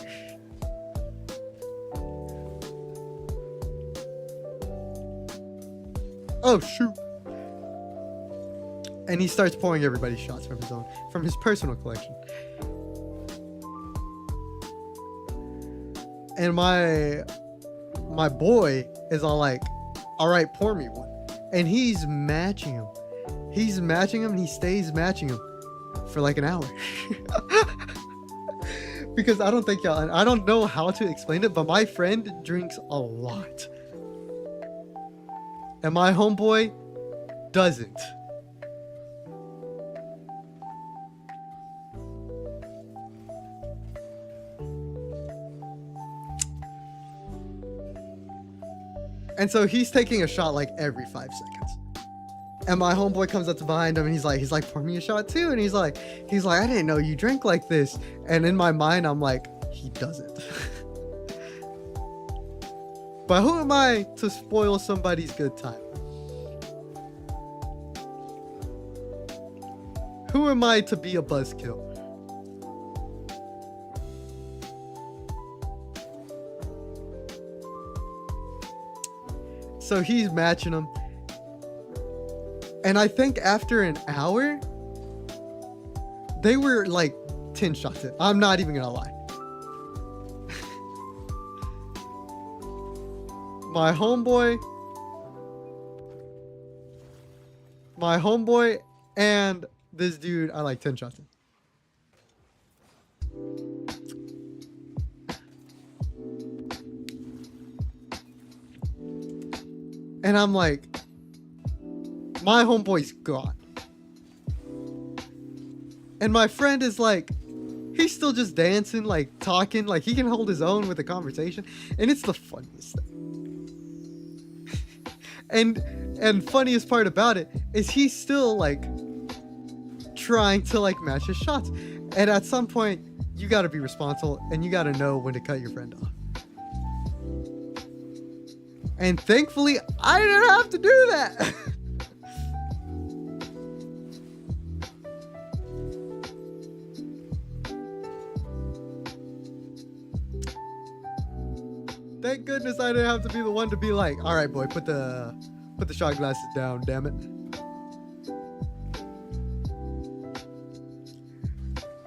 Oh, shoot. And he starts pouring everybody shots from his personal collection. And my boy is all like, all right, pour me one. And he's matching him. And he stays matching him for like an hour. Because I don't know how to explain it, but my friend drinks a lot. And my homeboy doesn't. And so he's taking a shot like every 5 seconds. And my homeboy comes up to behind him, and he's like, pour me a shot too. And he's like, I didn't know you drank like this. And in my mind, I'm like, he doesn't. But who am I to spoil somebody's good time? Who am I to be a buzzkill? So he's matching them. And I think after an hour, they were like 10 shots in. I'm not even gonna lie. My homeboy and this dude are like 10 shots in. And I'm like, My homeboy's gone. And my friend is like, he's still just dancing, like talking, like he can hold his own with a conversation. And it's the funniest thing. and funniest part about it is he's still like trying to like match his shots. And at some point, you got to be responsible and you got to know when to cut your friend off. And thankfully, I didn't have to do that. Thank goodness I didn't have to be the one to be like, all right, boy, put the shot glasses down, damn it.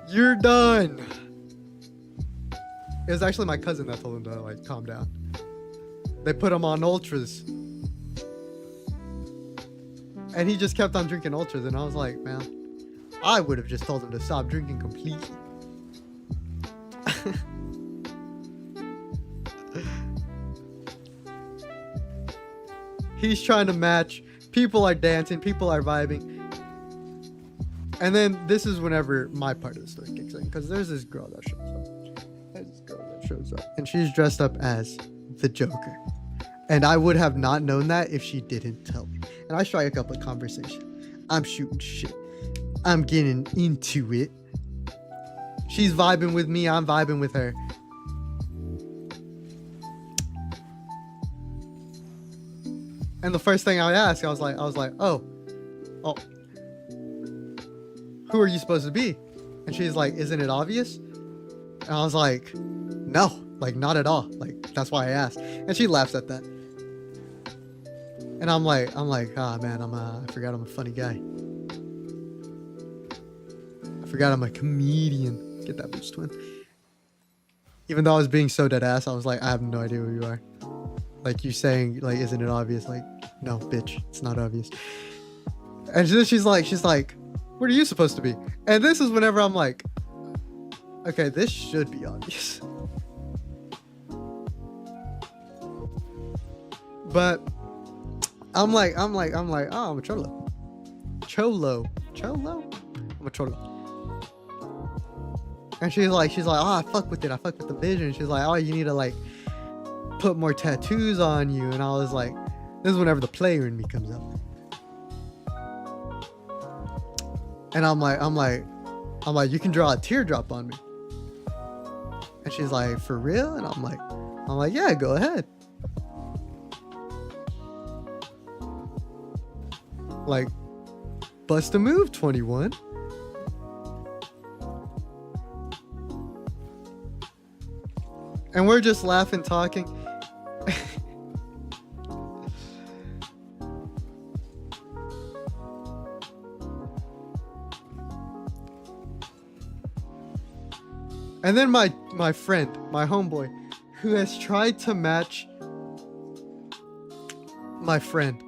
You're done. It was actually my cousin that told him to like calm down. They put him on ultras. And he just kept on drinking ultras. And I was like, man, I would have just told him to stop drinking completely. He's trying to match. People are dancing. People are vibing. And then this is whenever my part of the story kicks in. Because there's this girl that shows up. And she's dressed up as the Joker. And I would have not known that if she didn't tell me. And I strike up a conversation. I'm shooting shit. I'm getting into it. She's vibing with me. I'm vibing with her. And the first thing I asked, I was like, oh, who are you supposed to be? And she's like, isn't it obvious? And I was like, no, like not at all. Like, that's why I asked. And she laughs at that. And I'm like, ah, man, I forgot I'm a funny guy. I forgot I'm a comedian. Get that bitch, twin. Even though I was being so dead ass, I was like, I have no idea who you are. Like, you saying, like, isn't it obvious? Like, no, bitch, it's not obvious. And then she's like, what are you supposed to be? And this is whenever I'm like, okay, this should be obvious. But I'm like, oh, I'm a cholo. Cholo? I'm a cholo. And she's like, oh, I fuck with it. I fuck with the vision. She's like, oh, you need to like put more tattoos on you. And I was like, this is whenever the player in me comes up. And I'm like, you can draw a teardrop on me. And she's like, for real? And I'm like, yeah, go ahead. Like, bust a move, 21. And we're just laughing, talking. And then my friend, my homeboy, who has tried to match my friend,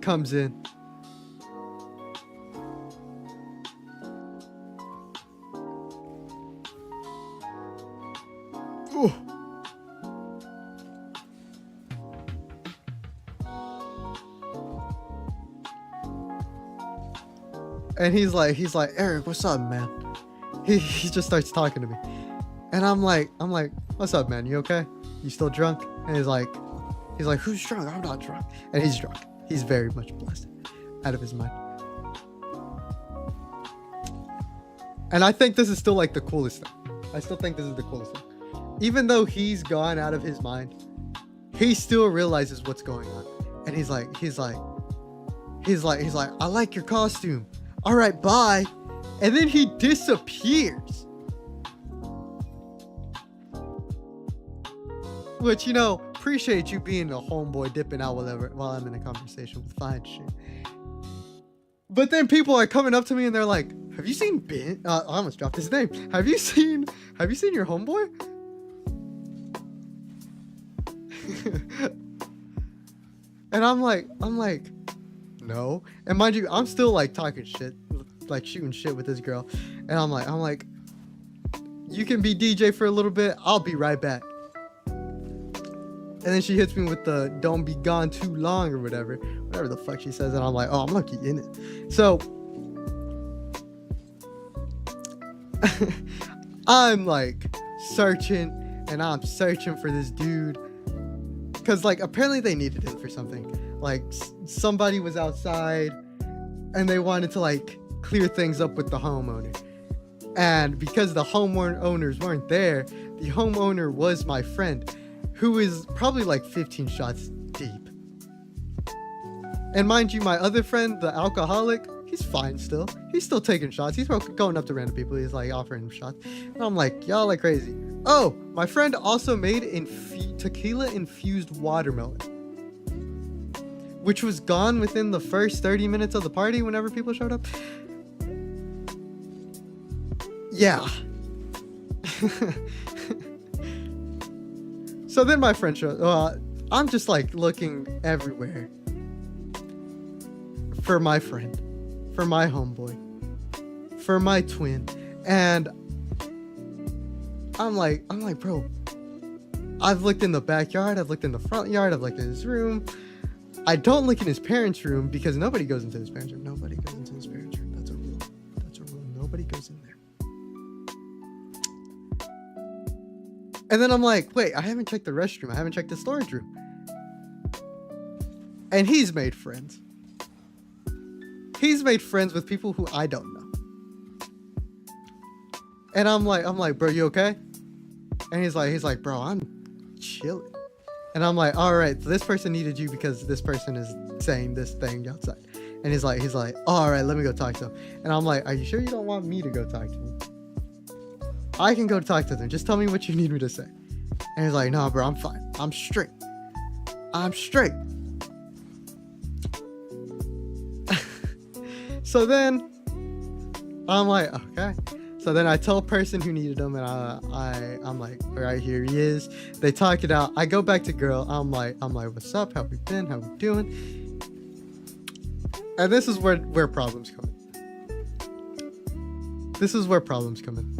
comes in. Ooh. And he's like, Eric, what's up, man? He just starts talking to me. And I'm like, what's up, man? You okay? You still drunk? And he's like, who's drunk? I'm not drunk. And he's drunk. He's very much blasted, out of his mind. And I think this is still like the coolest thing. I still think this is the coolest thing. Even though he's gone out of his mind, he still realizes what's going on. And he's like, I like your costume. All right, bye. And then he disappears. Which, you know, appreciate you being a homeboy dipping out while I'm in a conversation with fine shit. But then people are coming up to me and they're like, have you seen Ben? I almost dropped his name. Have you seen your homeboy? And I'm like, no. And mind you, I'm still like talking shit, like shooting shit with this girl. And I'm like, you can be DJ for a little bit. I'll be right back. And then she hits me with the "don't be gone too long" or whatever the fuck she says, and I'm like, oh, I'm lucky in it. So I'm like searching, and I'm searching for this dude, because like apparently they needed him for something. Like somebody was outside, and they wanted to like clear things up with the homeowner. And because the homeowners weren't there, the homeowner was my friend, who is probably like 15 shots deep. And mind you, my other friend, the alcoholic, he's fine still. He's still taking shots. He's going up to random people. He's like offering them shots. And I'm like, y'all like crazy. Oh, my friend also made tequila infused watermelon, which was gone within the first 30 minutes of the party whenever people showed up. Yeah. So then my friend shows. I'm just like looking everywhere for my friend, for my homeboy, for my twin, and I'm like, bro, I've looked in the backyard, I've looked in the front yard, I've looked in his room. I don't look in his parents' room because nobody goes into his parents' room. Nobody goes into his parents' room. That's a rule. That's a rule. Nobody goes in there. And then I'm like, wait, I haven't checked the restroom. I haven't checked the storage room. And he's made friends. He's made friends with people who I don't know. And I'm like, bro, you okay? And he's like, bro, I'm chilling. And I'm like, all right, so this person needed you because this person is saying this thing outside. And he's like, oh, all right, let me go talk to him. And I'm like, are you sure you don't want me to go talk to him? I can go talk to them. Just tell me what you need me to say. And he's like, no, bro, I'm fine. I'm straight. So then I'm like, okay. So then I tell person who needed him, and I'm like, all right, here he is. They talk it out. I go back to girl. I'm like, what's up? How we been? How we doing? And this is where problems come in. This is where problems come in.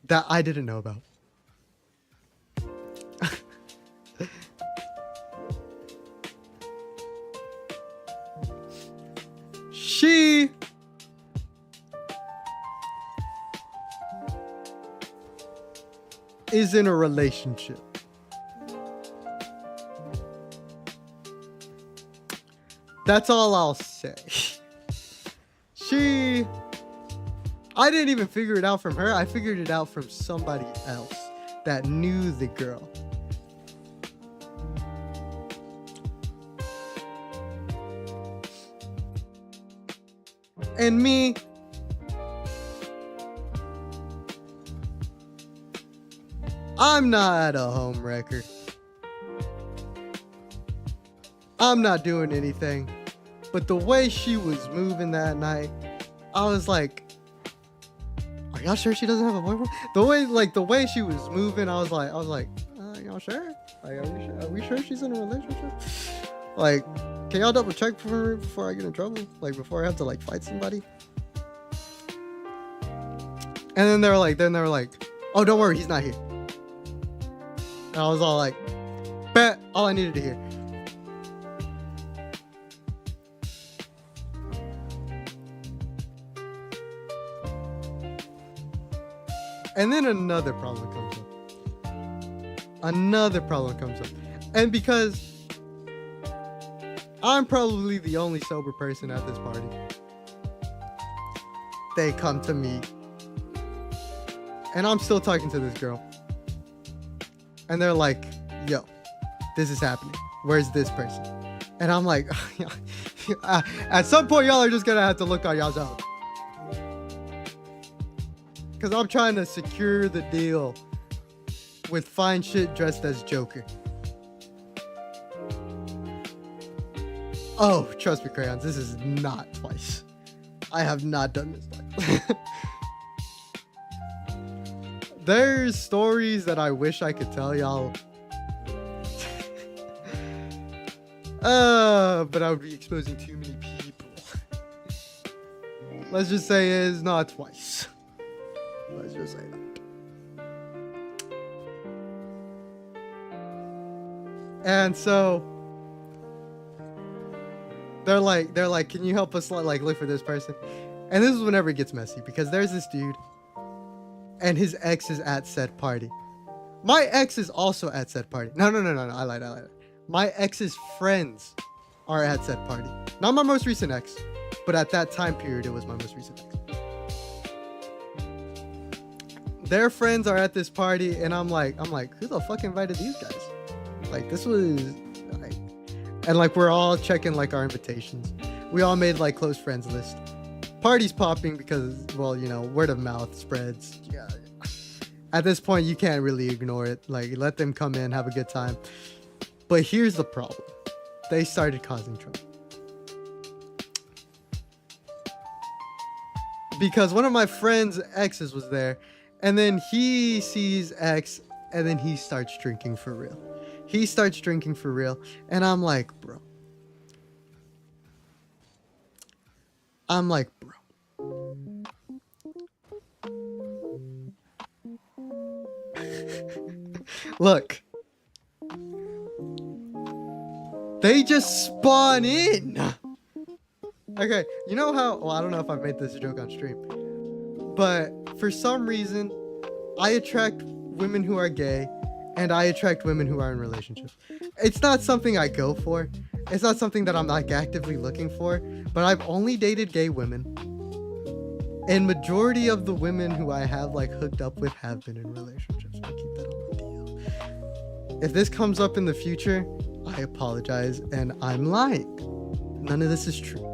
That I didn't know about. She is in a relationship. That's all I'll say. I didn't even figure it out from her. I figured it out from somebody else that knew the girl. And me, I'm not a home wrecker. I'm not doing anything. But the way she was moving that night, I was like, are y'all sure she doesn't have a boyfriend? The way she was moving, I was like, y'all sure? Like, are we sure she's in a relationship? Like, can y'all double check for her before I get in trouble? Like, before I have to like fight somebody? And then they were like, oh, don't worry, he's not here. And I was all like, bet, all I needed to hear. And then another problem comes up. And because I'm probably the only sober person at this party, they come to me. And I'm still talking to this girl. And they're like, yo, this is happening. Where's this person? And I'm like, at some point, y'all are just going to have to look on y'all's own. Because I'm trying to secure the deal with fine shit dressed as Joker. Oh, trust me, crayons, this is not twice. I have not done this twice. There's stories that I wish I could tell y'all. But I would be exposing too many people. Let's just say it's not twice. Let's just say that. And so they're like, can you help us like look for this person? And this is whenever it gets messy, because there's this dude and his ex is at said party. My ex is also at said party. No, I lied. My ex's friends are at said party. Not my most recent ex, but at that time period, it was my most recent ex. Their friends are at this party, and I'm like, who the fuck invited these guys? Like, this was like, and like, we're all checking like our invitations. We all made like close friends list. Party's popping because, well, you know, word of mouth spreads. Yeah. At this point, you can't really ignore it. Like, let them come in, have a good time. But here's the problem. They started causing trouble. Because one of my friend's exes was there, and then he sees X, and then he starts drinking for real. And I'm like, bro. Look. They just spawn in. Okay, you know how, well, I don't know if I've made this joke on stream, but for some reason, I attract women who are gay, and I attract women who are in relationships. It's not something I go for. It's not something that I'm like actively looking for, but I've only dated gay women. And majority of the women who I have like hooked up with have been in relationships. I keep that on the DL. If this comes up in the future, I apologize, and I'm lying. None of this is true.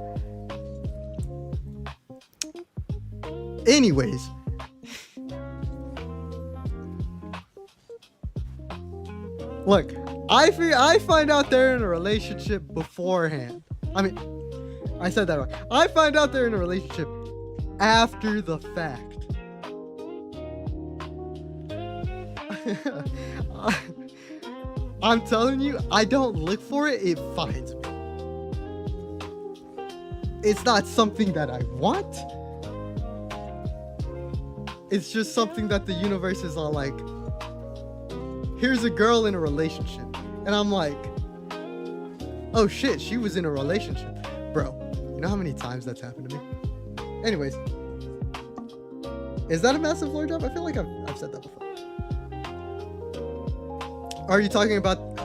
Anyways. Look, I find out they're in a relationship beforehand. I mean, I said that wrong. I find out they're in a relationship after the fact. I'm telling you, I don't look for it, it finds me. It's not something that I want. It's just something that the universe is all like, here's a girl in a relationship. And I'm like, oh shit, she was in a relationship. Bro, you know how many times that's happened to me? Anyways. Is that a massive floor job? I feel like I've said that before. Are you talking about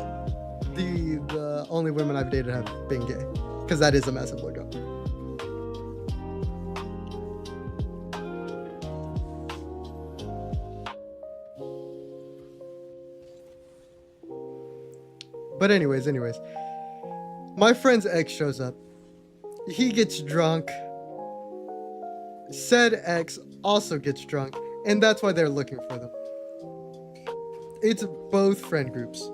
the only women I've dated have been gay? Because that is a massive floor job. But anyways, my friend's ex shows up. He gets drunk. Said ex also gets drunk, and that's why they're looking for them. It's both friend groups.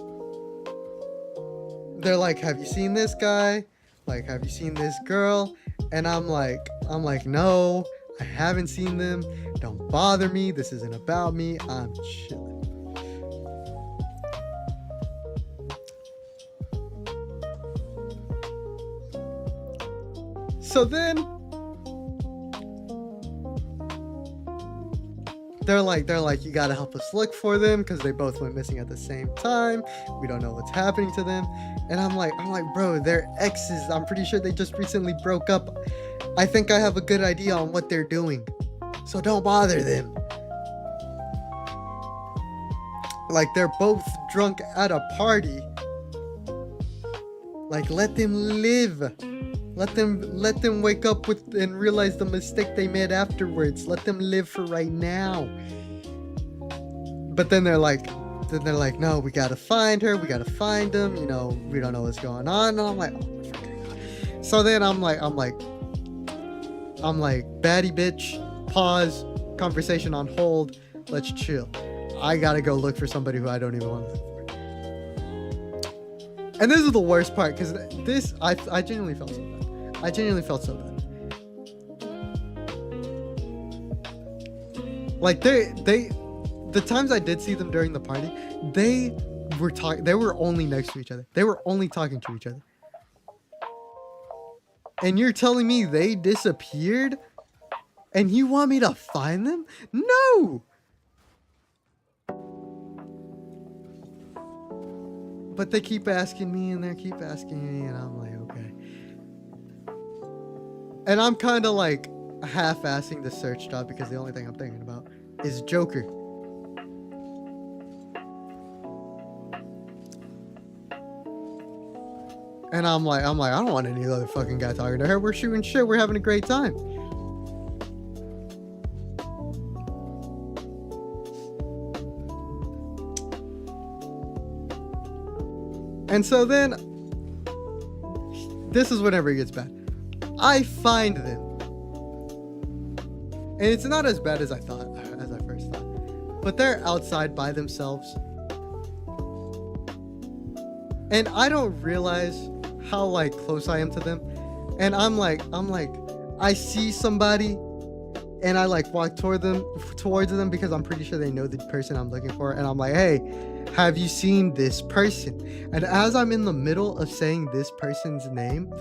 They're like, have you seen this guy? Like, have you seen this girl? And I'm like, no, I haven't seen them. Don't bother me. This isn't about me. I'm chilling. So then they're like, you gotta help us look for them because they both went missing at the same time. We don't know what's happening to them. And I'm like, bro, they're exes. I'm pretty sure they just recently broke up. I think I have a good idea on what they're doing. So don't bother them. Like, they're both drunk at a party. Like, let them live. Let them wake up with and realize the mistake they made afterwards. Let them live for right now. But then they're like, no, we gotta find her. We gotta find him. You know, we don't know what's going on. And I'm like, oh, so then I'm like, baddie bitch, pause, conversation on hold. Let's chill. I gotta go look for somebody who I don't even want to look for. And this is the worst part, because this, I genuinely felt so bad. I genuinely felt so bad. Like, the times I did see them during the party, they were only next to each other. They were only talking to each other. And you're telling me they disappeared? And you want me to find them? No! but they keep asking me and they keep asking me, and I'm like, okay. And I'm kind of like half-assing the search job because the only thing I'm thinking about is Joker. And I'm like, I don't want any other fucking guy talking to her. We're shooting shit. We're having a great time. And so then, this is whenever it gets bad. I find them. And it's not as bad as I first thought. But they're outside by themselves. And I don't realize how like close I am to them. And I'm like, I see somebody and I like walk towards them because I'm pretty sure they know the person I'm looking for. And I'm like, hey, have you seen this person? And as I'm in the middle of saying this person's name,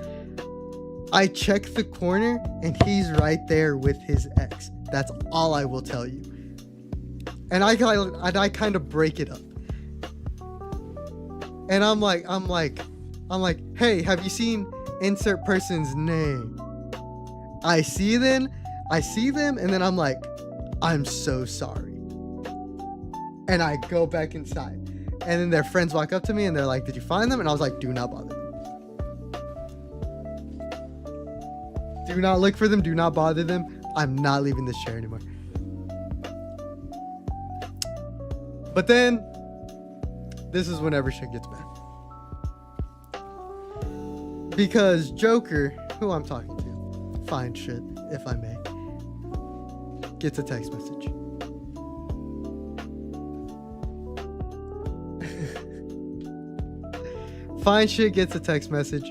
I check the corner and he's right there with his ex. That's all I will tell you. And I kind of break it up. And I'm like, hey, have you seen insert person's name? I see them, and then I'm like, I'm so sorry. And I go back inside. And then their friends walk up to me and they're like, did you find them? And I was like, do not bother them. Do not look for them. Do not bother them. I'm not leaving this chair anymore. But then, this is whenever shit gets bad. Because Joker, who I'm talking to, fine shit, if I may, gets a text message. Fine shit gets a text message.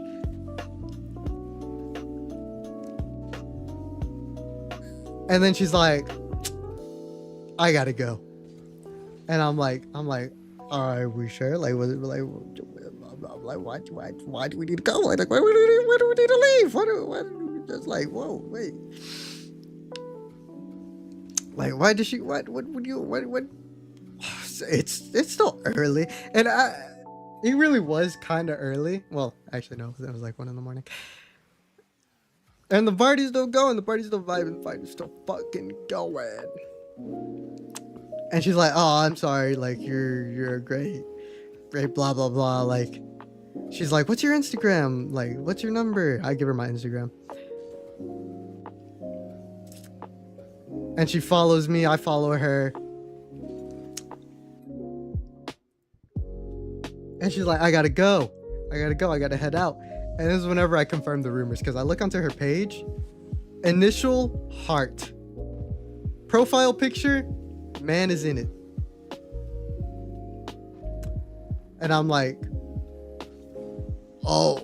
And then she's like, I gotta go. And I'm like, are we sure? Like, was it like, I'm like, why do we need to go? Like, why do we need to leave? What just like, whoa, wait. Like, why did she, what? It's still early. And it really was kind of early. Well, actually, no, it was like 1 a.m. And the party's still going. The party's still vibing. The party's still fucking going. And she's like, oh, I'm sorry. Like, you're great blah, blah, blah. Like, she's like, what's your Instagram? Like, what's your number? I give her my Instagram. And she follows me. I follow her. And she's like, I gotta go. I gotta head out. And this is whenever I confirm the rumors, because I look onto her page. Initial heart. Profile picture, man is in it. And I'm like, oh.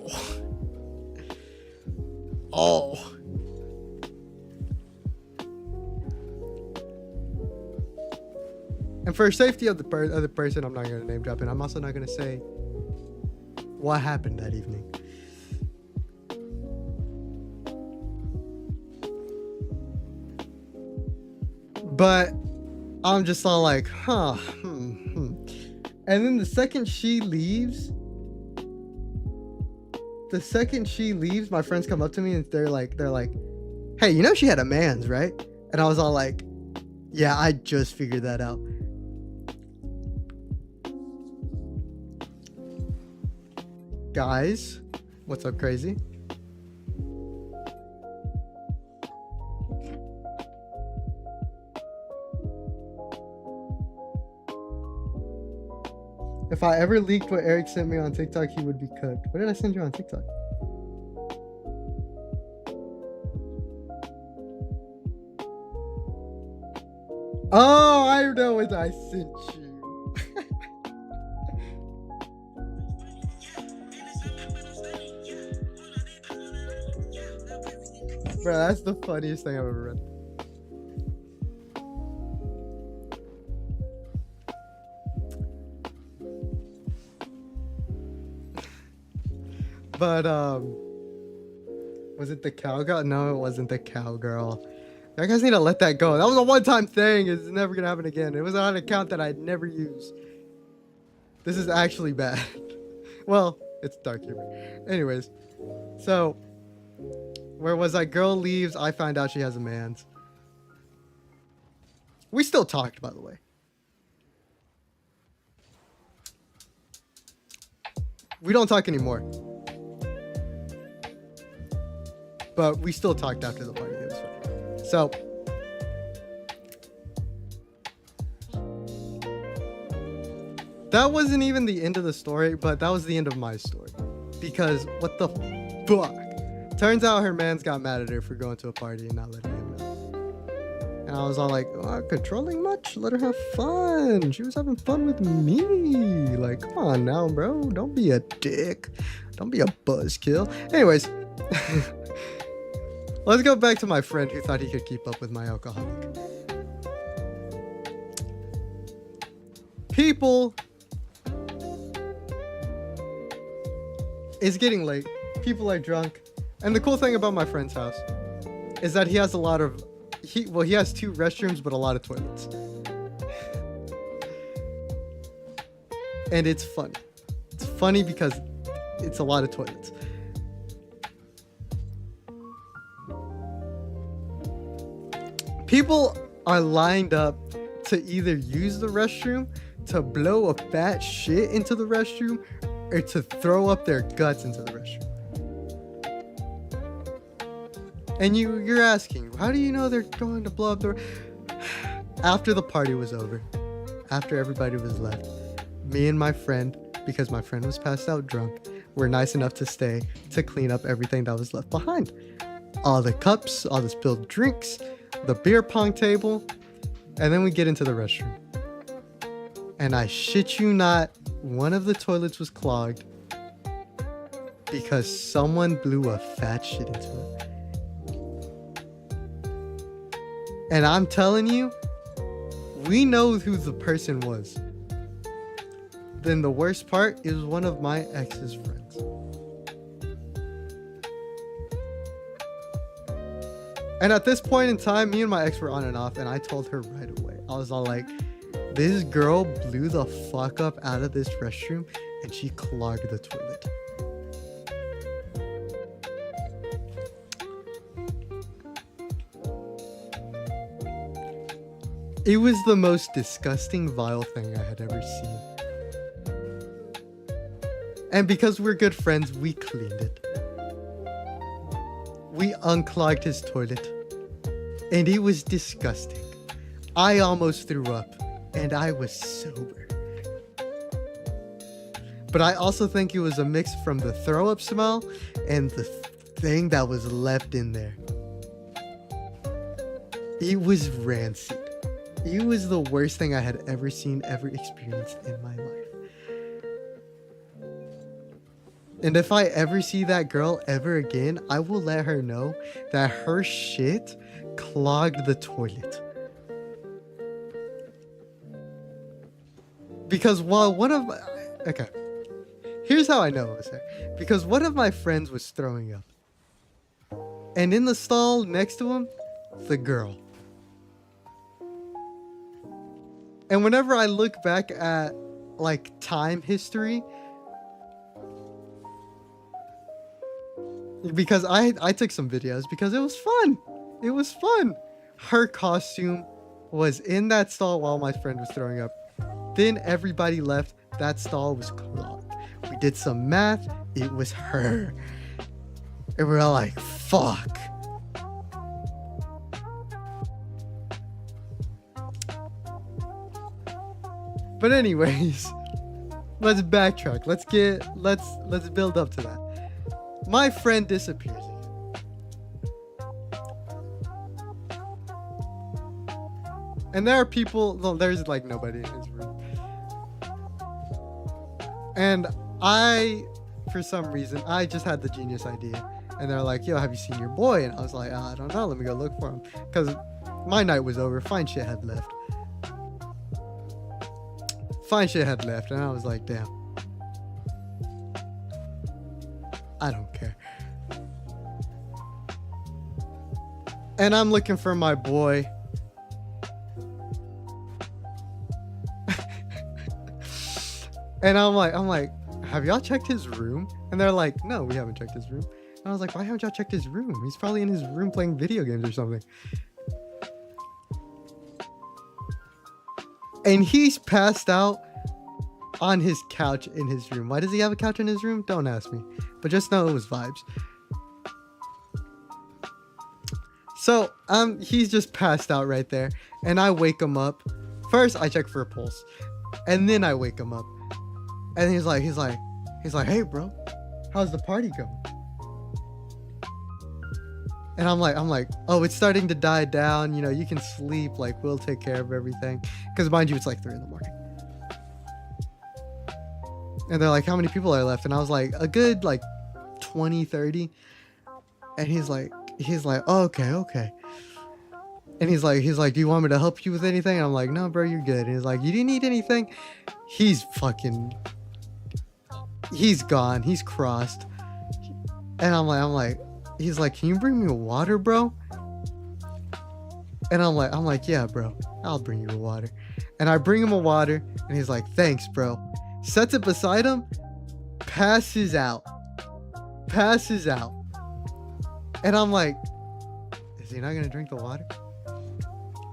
And for safety of the other person, I'm not going to name drop, and I'm also not going to say what happened that evening. But I'm just all like, huh. And then the second she leaves, my friends come up to me and they're like, hey, you know she had a man's, right? And I was all like, yeah, I just figured that out. Guys, what's up, crazy? If I ever leaked what Eric sent me on TikTok, he would be cooked. What did I send you on TikTok? Oh, I know what I sent you. Bro, that's the funniest thing I've ever read. But, was it the cowgirl? No, it wasn't the cowgirl. You guys need to let that go. That was a one-time thing. It's never gonna happen again. It was on an account that I'd never use. This is actually bad. Well, it's dark humor. Anyways, so where was I? Girl leaves. I find out she has a man's. We still talked, by the way. We don't talk anymore. But we still talked after the party. It was fun. So that wasn't even the end of the story, but that was the end of my story. Because what the fuck? Turns out her man's got mad at her for going to a party and not letting him know. And I was all like, controlling much? Let her have fun. She was having fun with me. Like, come on now, bro. Don't be a dick. Don't be a buzzkill. Anyways, let's go back to my friend who thought he could keep up with my alcoholic. People... It's getting late. People are drunk. And the cool thing about my friend's house is that he has a lot of... He has 2 restrooms, but a lot of toilets. And it's funny. It's funny because it's a lot of toilets. People are lined up to either use the restroom, to blow a fat shit into the restroom, or to throw up their guts into the restroom. And you're asking, how do you know they're going to blow up the... After the party was over, after everybody was left, me and my friend, because my friend was passed out drunk, were nice enough to stay to clean up everything that was left behind. All the cups, all the spilled drinks, the beer pong table, and then we get into the restroom. And I shit you not, one of the toilets was clogged because someone blew a fat shit into it. And I'm telling you, we know who the person was. Then the worst part is one of my ex's friends. And at this point in time, me and my ex were on and off, and I told her right away. I was all like, this girl blew the fuck up out of this restroom and she clogged the toilet. It was the most disgusting, vile thing I had ever seen. And because we're good friends, we cleaned it. We unclogged his toilet. And it was disgusting. I almost threw up. And I was sober. But I also think it was a mix from the throw up smell and the thing that was left in there. It was rancid. It was the worst thing I had ever seen, ever experienced in my life. And if I ever see that girl ever again, I will let her know that her shit clogged the toilet. Because while one of my... Okay. Here's how I know it was her. Because one of my friends was throwing up. And in the stall next to him, the girl. And whenever I look back at, like, time history... Because I took some videos because it was fun. It was fun. Her costume was in that stall while my friend was throwing up. Then everybody left. That stall was clogged. We did some math. It was her. And we're all like, fuck. But anyways, let's backtrack. Let's build up to that. My friend disappears. And there are people, well, there's like nobody in his room. And for some reason, I just had the genius idea. And they're like, yo, have you seen your boy? And I was like, I don't know, let me go look for him. Because my night was over, fine shit had left. And I was like, damn. I don't care. And I'm looking for my boy. And I'm like, have y'all checked his room? And they're like, no, we haven't checked his room. And I was like, why haven't y'all checked his room? He's probably in his room playing video games or something. And he's passed out on his couch in his room. Why does he have a couch in his room? Don't ask me. But just know it was vibes. So he's just passed out right there. And I wake him up. First, I check for a pulse. And then I wake him up. And he's like, hey, bro, how's the party going? And I'm like, oh, it's starting to die down. You know, you can sleep. Like, we'll take care of everything. Because mind you, it's like 3 in the morning. And they're like, how many people are left? And I was like, a good like 20, 30. And he's like, oh, okay. And he's like, do you want me to help you with anything? And I'm like, no, bro, you're good. And he's like, you didn't need anything? He's gone. He's crossed. And I'm like, he's like, can you bring me a water, bro? And I'm like, yeah, bro, I'll bring you a water. And I bring him a water, and he's like, thanks, bro. Sets it beside him, passes out. And I'm like, is he not gonna drink the water?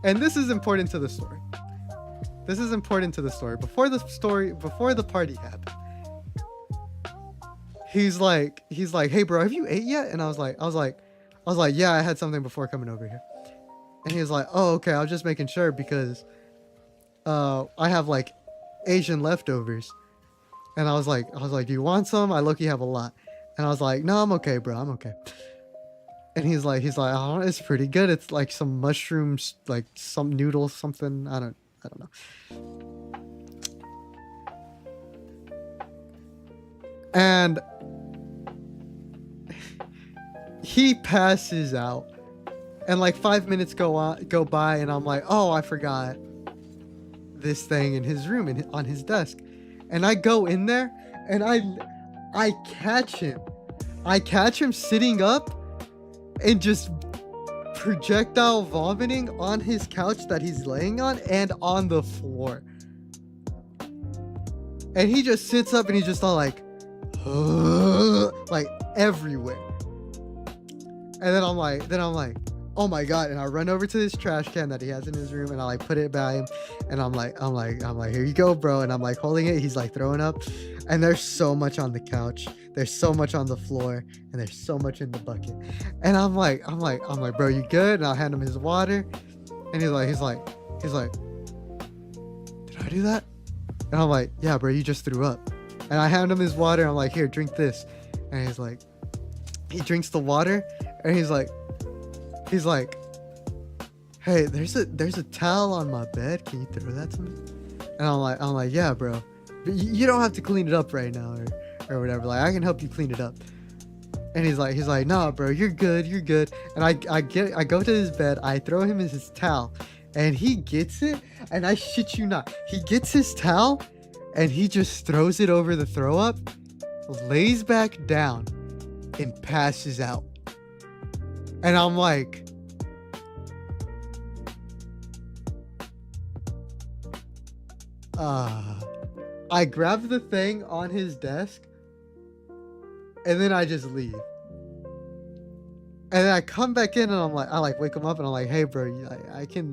And this is important to the story. Before the party happened, he's like, hey, bro, have you ate yet? And I was like, yeah, I had something before coming over here. And he was like, oh, okay, I was just making sure because I have like Asian leftovers. And I was like, do you want some? I low-key have a lot. And I was like, no, I'm okay, bro, I'm okay. And he's like, oh, it's pretty good. It's like some mushrooms, like some noodles, something. I don't know. And he passes out. And like 5 minutes go by, and I'm like, oh, I forgot this thing in his room on his desk. And I go in there, and I catch him. I catch him sitting up and just projectile vomiting on his couch that he's laying on and on the floor. And he just sits up and he's just all like everywhere. And then I'm like, oh my god. And I run over to this trash can that he has in his room, and I like put it by him, and I'm like, here you go, bro. And I'm like holding it. He's like throwing up, and there's so much on the couch, there's so much on the floor, and there's so much in the bucket. And I'm like, bro, you good? And I'll hand him his water, and he's like, did I do that? And I'm like, yeah, bro, you just threw up. And I hand him his water. I'm like, here, drink this. And he's like, he drinks the water, and he's like, hey, there's a towel on my bed. Can you throw that to me? And I'm like, yeah, bro. But you don't have to clean it up right now or whatever. Like, I can help you clean it up. And he's like, nah, bro, you're good. And I go to his bed. I throw him his towel, and he gets it. And I shit you not, he gets his towel, and he just throws it over the throw up, lays back down, and passes out. And I'm like, I grab the thing on his desk, and then I just leave. And then I come back in, and I wake him up, and I'm like, hey, bro, I can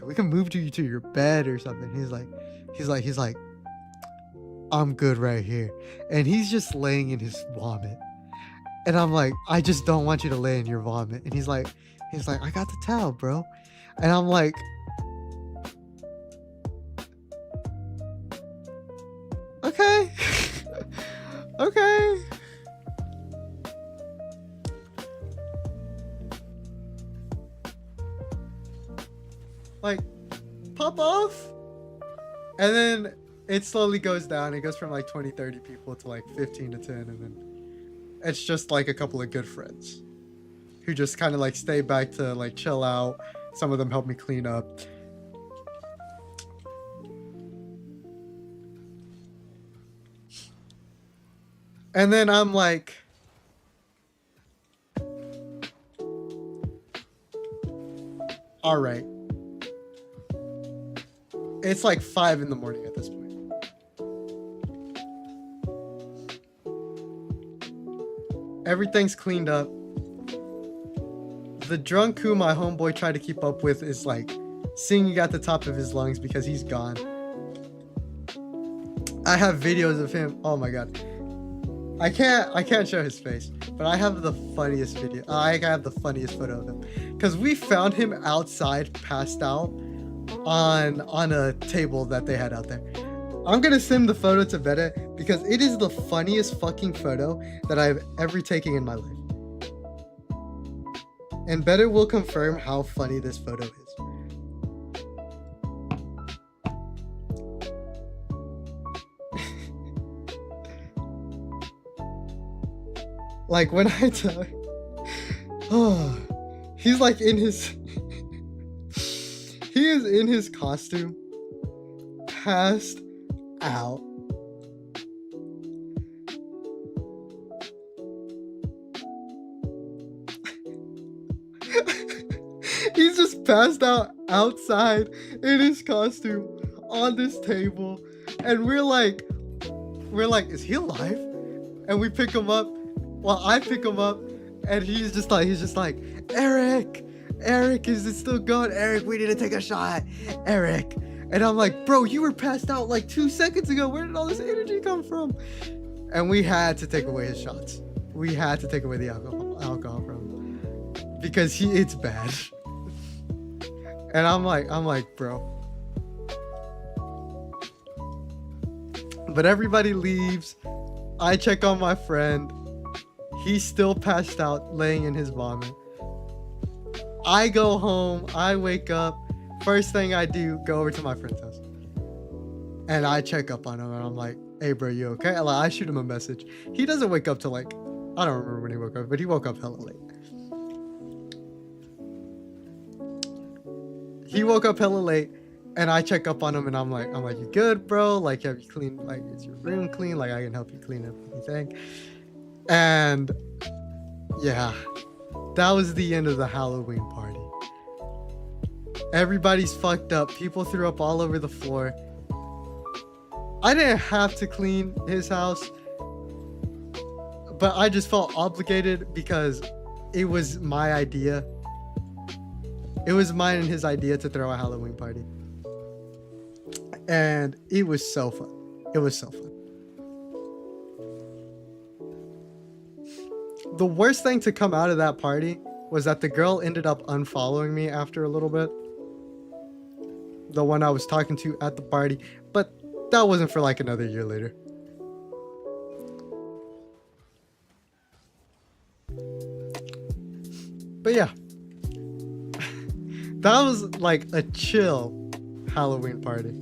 we can move you to your bed or something. He's like, I'm good right here. And he's just laying in his vomit. And I'm like, I just don't want you to lay in your vomit. And he's like, I got the towel, bro. And I'm like, okay. Okay. Like, pop off. And then it slowly goes down. It goes from like 20, 30 people to like 15 to 10. And then it's just like a couple of good friends who just kind of like stay back to like chill out. Some of them help me clean up. And then I'm like, all right. It's like 5 in the morning at this point. Everything's cleaned up. The drunk who my homeboy tried to keep up with is like singing at the top of his lungs because he's gone. I have videos of him. Oh my god. I can't show his face, but I have the funniest video. I have the funniest photo of him. Cause we found him outside, passed out on a table that they had out there. I'm gonna send the photo to Beta because it is the funniest fucking photo that I've ever taken in my life. And Beta will confirm how funny this photo is. Like when I tell oh, he's like in his he is in his costume, passed out. He's just passed out outside in his costume on this table, and we're like, is he alive? And we pick him up. Well, I pick him up, and he's just like, Eric, is it still going? Eric, we need to take a shot, Eric. And I'm like, bro, you were passed out like 2 seconds ago. Where did all this energy come from? And we had to take away his shots. We had to take away the alcohol from him because it's bad. And I'm like, bro. But everybody leaves. I check on my friend. He's still passed out, laying in his vomit. I go home. I wake up. First thing I do, go over to my friend's house. And I check up on him. And I'm like, hey, bro, you okay? I shoot him a message. He doesn't wake up till like, I don't remember when he woke up, but he woke up hella late. He woke up hella late. And I check up on him. And I'm like, you good, bro? Like, have you cleaned? Like, is your room clean? Like, I can help you clean up anything. And yeah, that was the end of the Halloween party. Everybody's fucked up. People threw up all over the floor. I didn't have to clean his house, but I just felt obligated because it was my idea. It was mine and his idea to throw a Halloween party. And it was so fun. It was so fun. The worst thing to come out of that party was that the girl ended up unfollowing me after a little bit. The one I was talking to at the party. But that wasn't for like another year later. But yeah. That was like a chill Halloween party.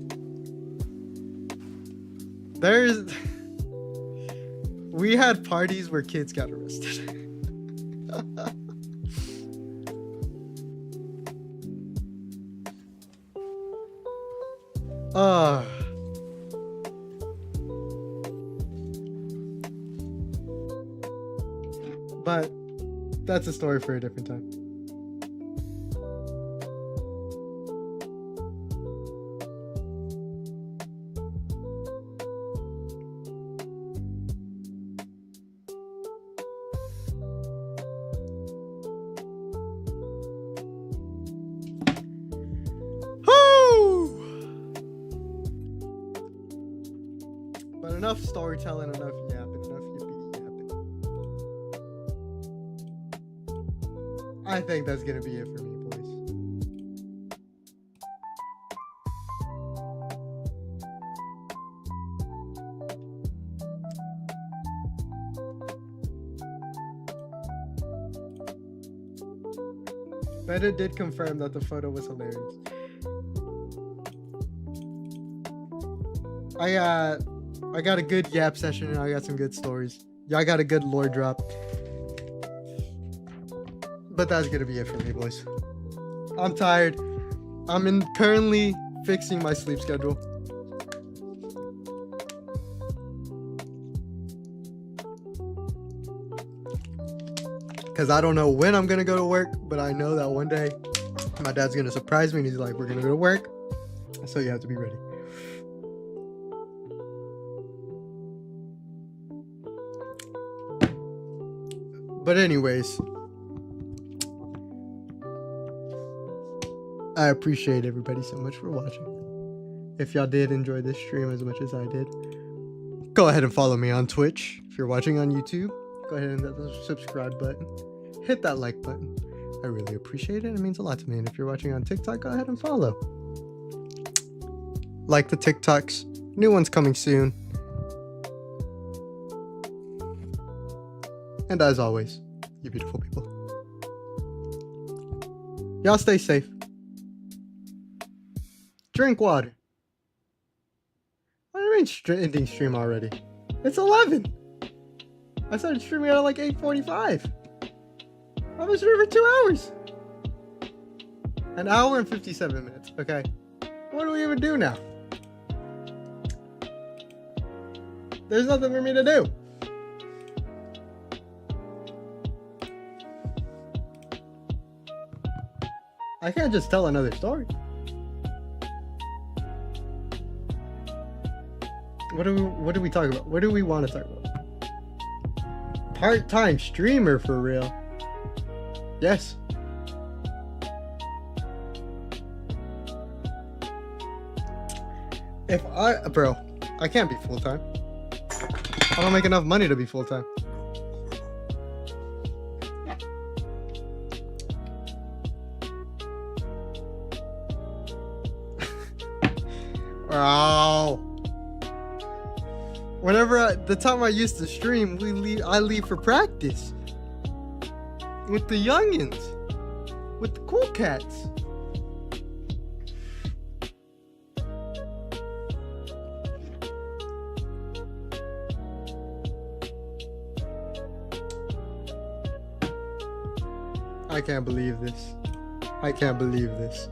We had parties where kids got arrested. But that's a story for a different time. But enough storytelling, enough yapping, enough yippee yapping. I think that's gonna be it for me, boys. Beta did confirm that the photo was hilarious. I got a good yap session and I got some good stories. Y'all got a good lore drop. But that's gonna be it for me, boys. I'm tired. I'm currently fixing my sleep schedule. Because I don't know when I'm gonna go to work, but I know that one day my dad's gonna surprise me and he's like, we're gonna go to work. So you have to be ready. But anyways, I appreciate everybody so much for watching. If y'all did enjoy this stream as much as I did, go ahead and follow me on Twitch. If you're watching on YouTube, go ahead and hit the subscribe button. Hit that like button. I really appreciate it. It means a lot to me. And if you're watching on TikTok, go ahead and follow. Like the TikToks. New ones coming soon. And as always, you beautiful people, y'all stay safe. Drink water. What do you mean ending stream already? It's 11. I started streaming at like 8:45. I've been streaming for 2 hours. An hour and 57 minutes. Okay. What do we even do now? There's nothing for me to do. I can't just tell another story. What do we talk about? What do we want to talk about? Part-time streamer for real. Yes. Bro, I can't be full-time. I don't make enough money to be full-time. Oh. Whenever the time I used to stream, I leave for practice with the youngins, with the cool cats. I can't believe this. I can't believe this.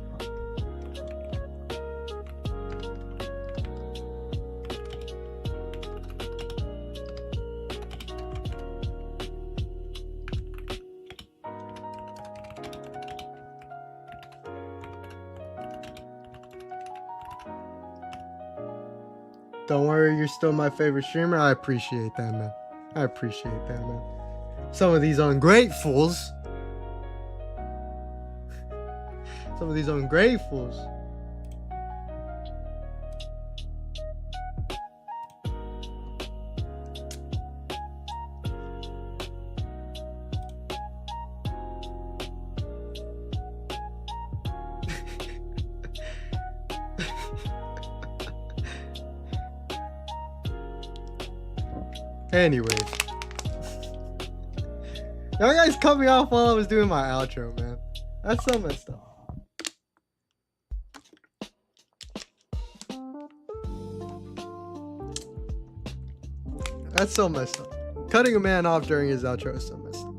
Don't worry, you're still my favorite streamer. I appreciate that, man. I appreciate that, man. Some of these ungratefuls. Some of these ungratefuls. Anyways. Y'all guys cut me off while I was doing my outro, man. That's so messed up. That's so messed up. Cutting a man off during his outro is so messed up.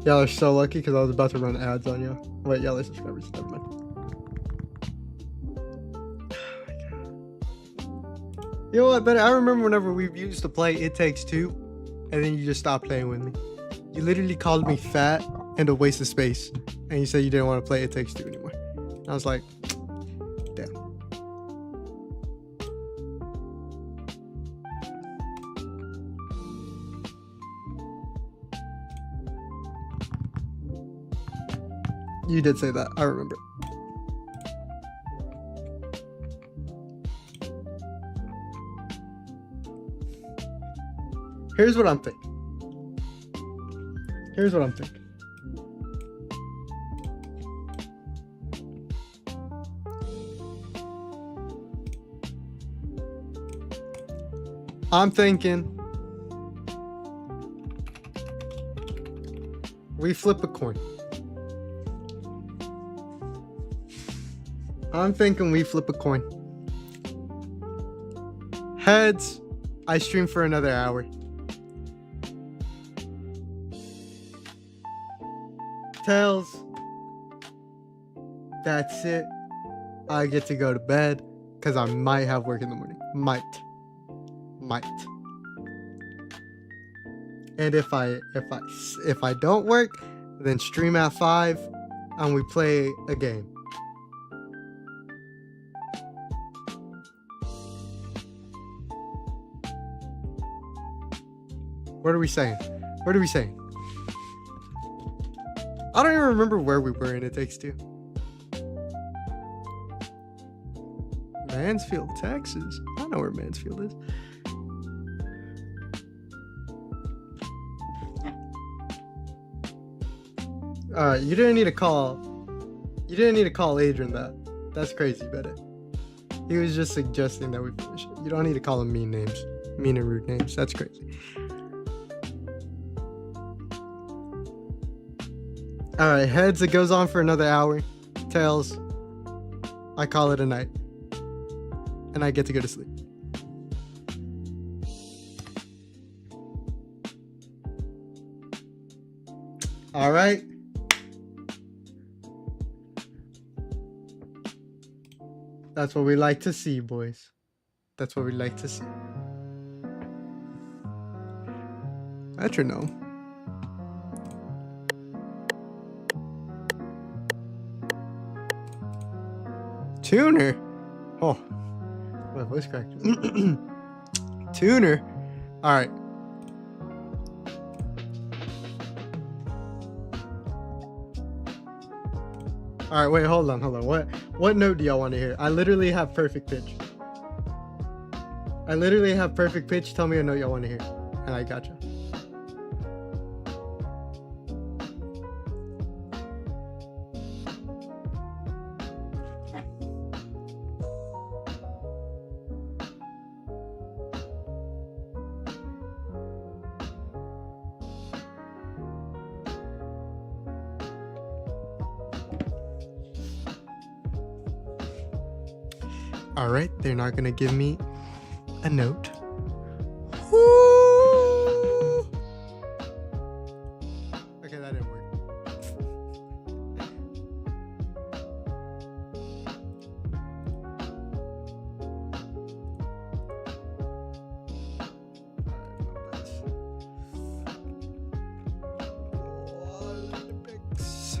Y'all are so lucky because I was about to run ads on y'all. Wait, y'all are subscribers. Never mind. You know what, better? I remember whenever we used to play It Takes Two, and then you just stopped playing with me. You literally called me fat and a waste of space, and you said you didn't want to play It Takes Two anymore. And I was like, damn. You did say that. I remember. Here's what I'm thinking. Here's what I'm thinking. I'm thinking we flip a coin. I'm thinking we flip a coin. Heads, I stream for another hour. Tails, that's it. I get to go to bed because I might have work in the morning. Might. And if I don't work, then stream at 5, and we play a game. What are we saying? What are we saying? I don't even remember where we were in It Takes Two. Mansfield, Texas. I know where Mansfield is. Alright, you didn't need to call. You didn't need to call Adrian that. That's crazy, but he was just suggesting that we finish it. You don't need to call him mean names. Mean and rude names. That's crazy. Alright, heads, it goes on for another hour. Tails, I call it a night. And I get to go to sleep. Alright. That's what we like to see, boys. That's what we like to see. Metronome. Tuner. Oh, my voice cracked. Tuner. All right. All right, wait, hold on. What note do y'all want to hear? I literally have perfect pitch. Tell me a note y'all want to hear, and I gotcha. All right, they're not gonna give me a note. Woo! Okay, that didn't work. Olympics.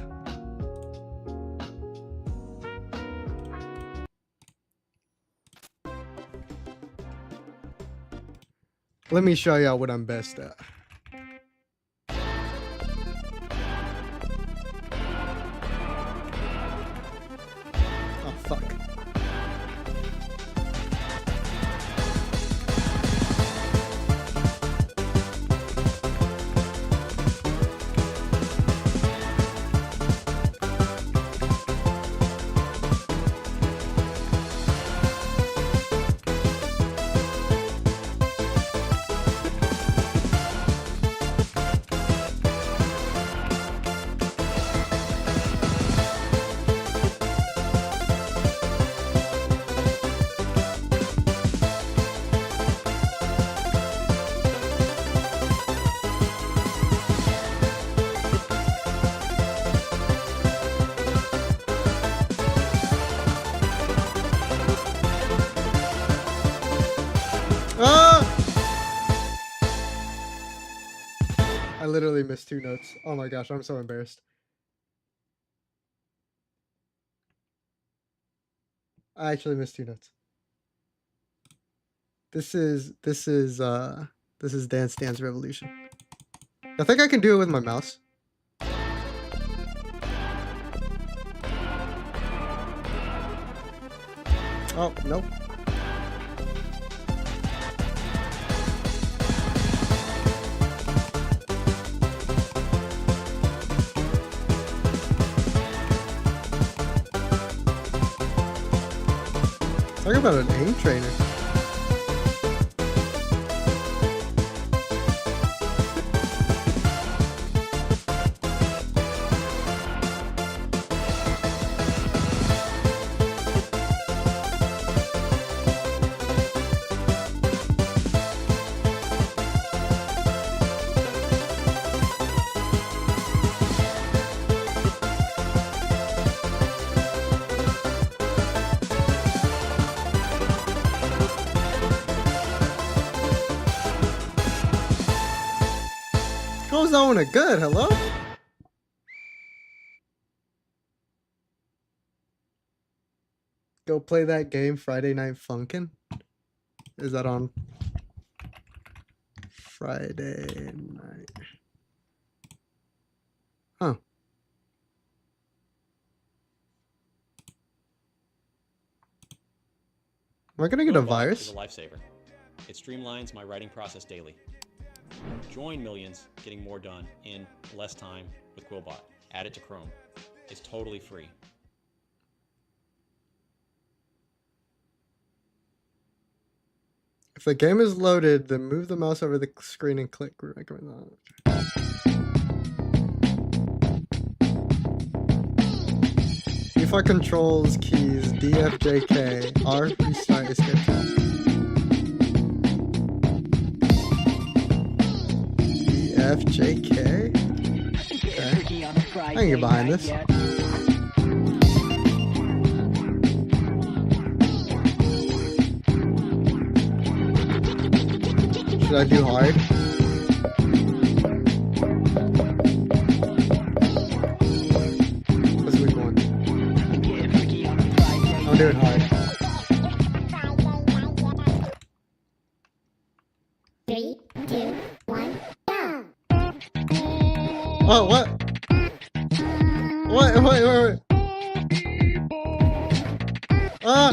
Let me show y'all what I'm best at. Oh, fuck. I literally missed 2 notes. Oh my gosh, I'm so embarrassed. I actually missed 2 notes. This is Dance Dance Revolution. I think I can do it with my mouse. Oh, nope. Talk about an aim trainer. Goes on a good, hello? go play that game Friday Night Funkin'? Is that on Friday night? Huh. Am I gonna get a virus? Is a lifesaver. It streamlines my writing process daily. Join millions getting more done in less time with Quillbot. Add it to Chrome. It's totally free. If the game is loaded, then move the mouse over the screen and click recommend. Default controls keys D, F, J, K, R, restart, escape. D, F, J, K? Okay. I can get behind this. Should I do hard? What's week one? I'm doing hard. 3, 2, 1, go! Oh, what? Wait. Ah!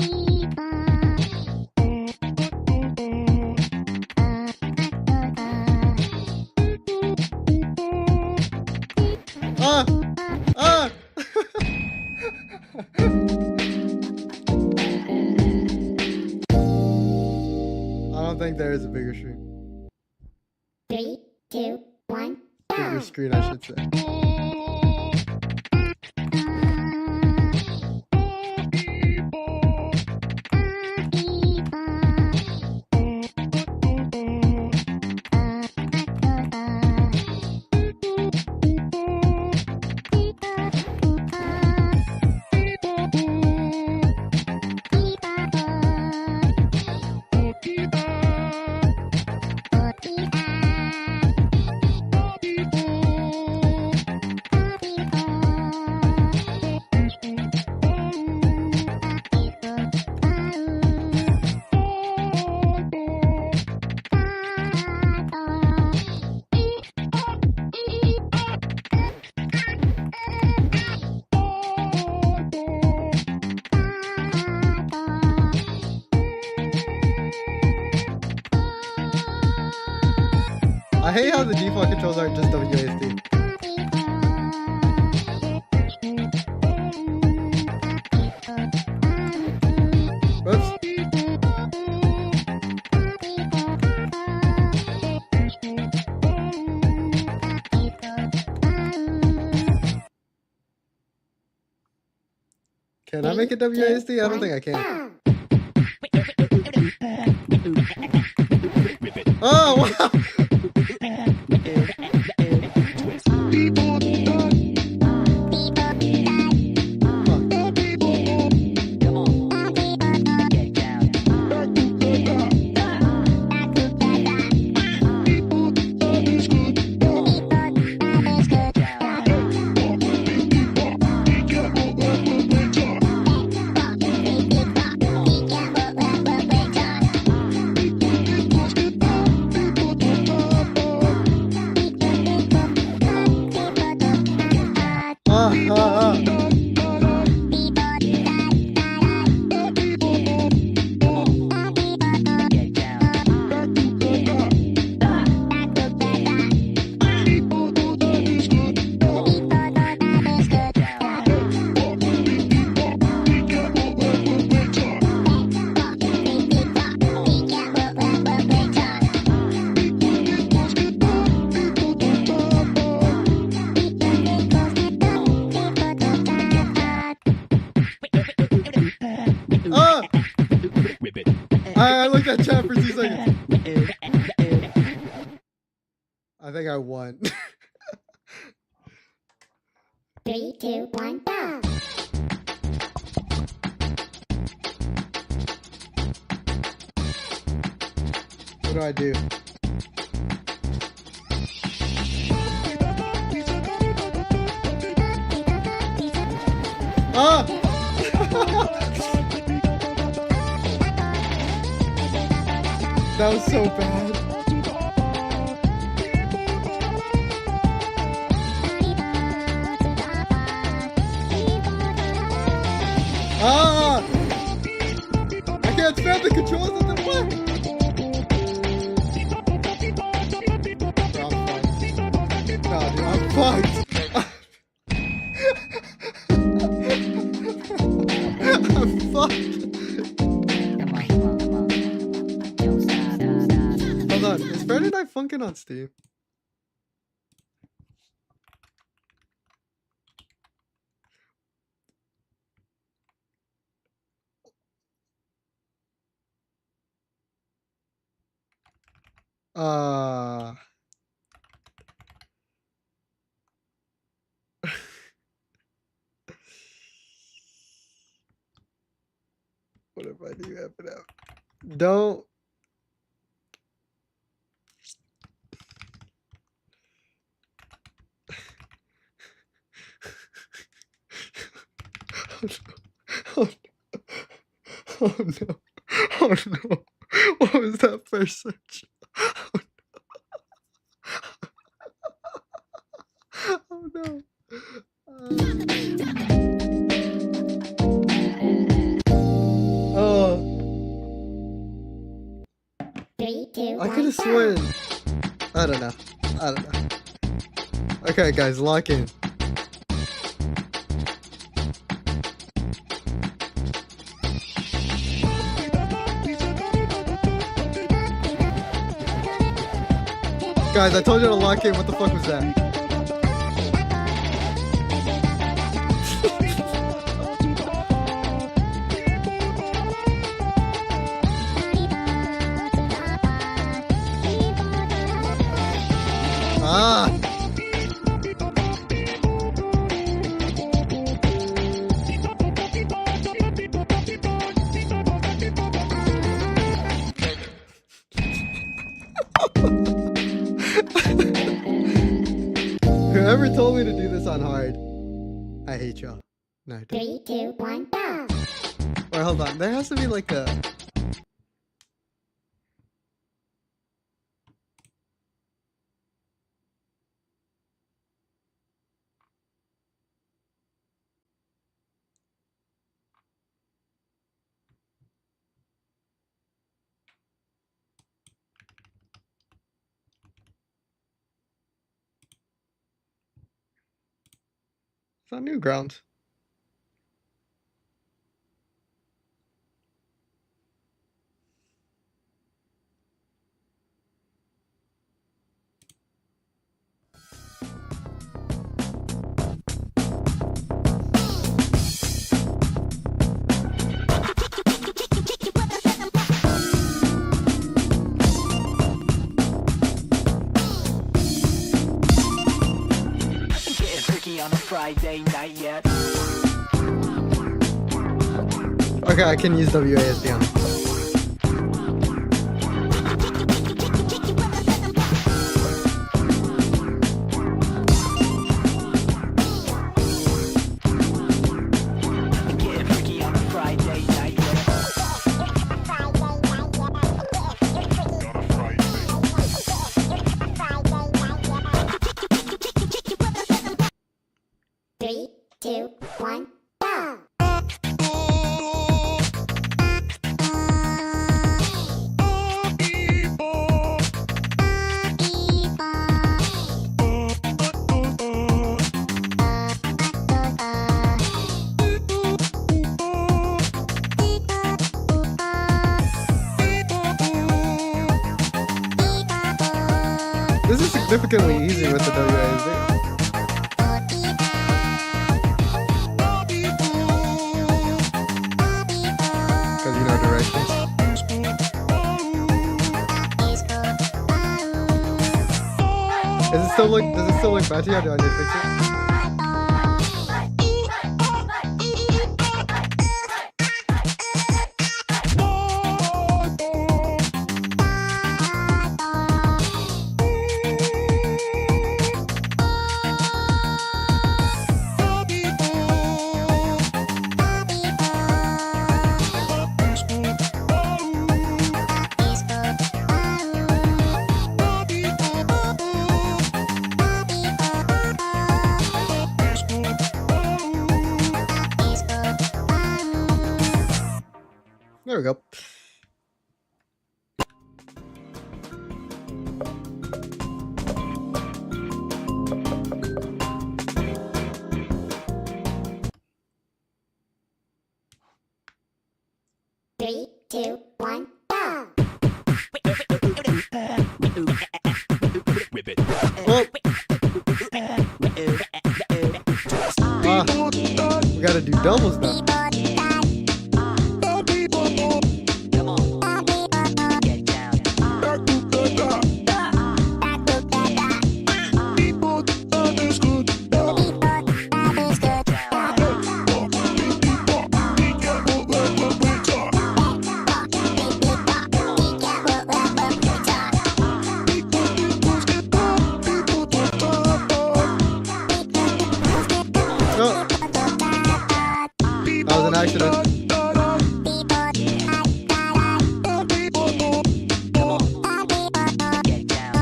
I don't think there is a bigger screen. 3, 2, 1, Bigger go! screen, I should say. I hate how the default controls aren't just WASD. Whoops. Can I make it WASD? I don't think I can. Oh, wow! I looked at chat for 2 seconds. I think I won. 3, 2, 1, go! What do I do? Ah! That was so bad. Ah! I can't spam the controls of the what? Bro, I'm fucked. No, dude, I'm fucked. Hold on, is Friday Night Funkin' on Steam? What if I do have it out? Don't. Oh no. Oh no. Oh no. What was that first search? Oh no. Oh. 3, 2, I 1, could have go. sworn. I don't know. I don't know. Okay, guys, lock in. Guys, I told you to lock in. What the fuck was that? Ah! Whoever told me to do this on hard, I hate y'all. No, I don't. 3, 2, 1, go. Wait, hold on. There has to be like a. It's on Newgrounds. Getting freaky on a Friday night yet. Okay, I can use WASD on it. Getting freaky on a Friday night yet. 3, 2, 1, go. This is significantly easier with the WASD. Because you know directions. Does it still look bad to you, or do I need to fix it? There we go. Three, two, one, go. Oh. We gotta do doubles now. Come on, get down. Oh. That was an accident. Get down.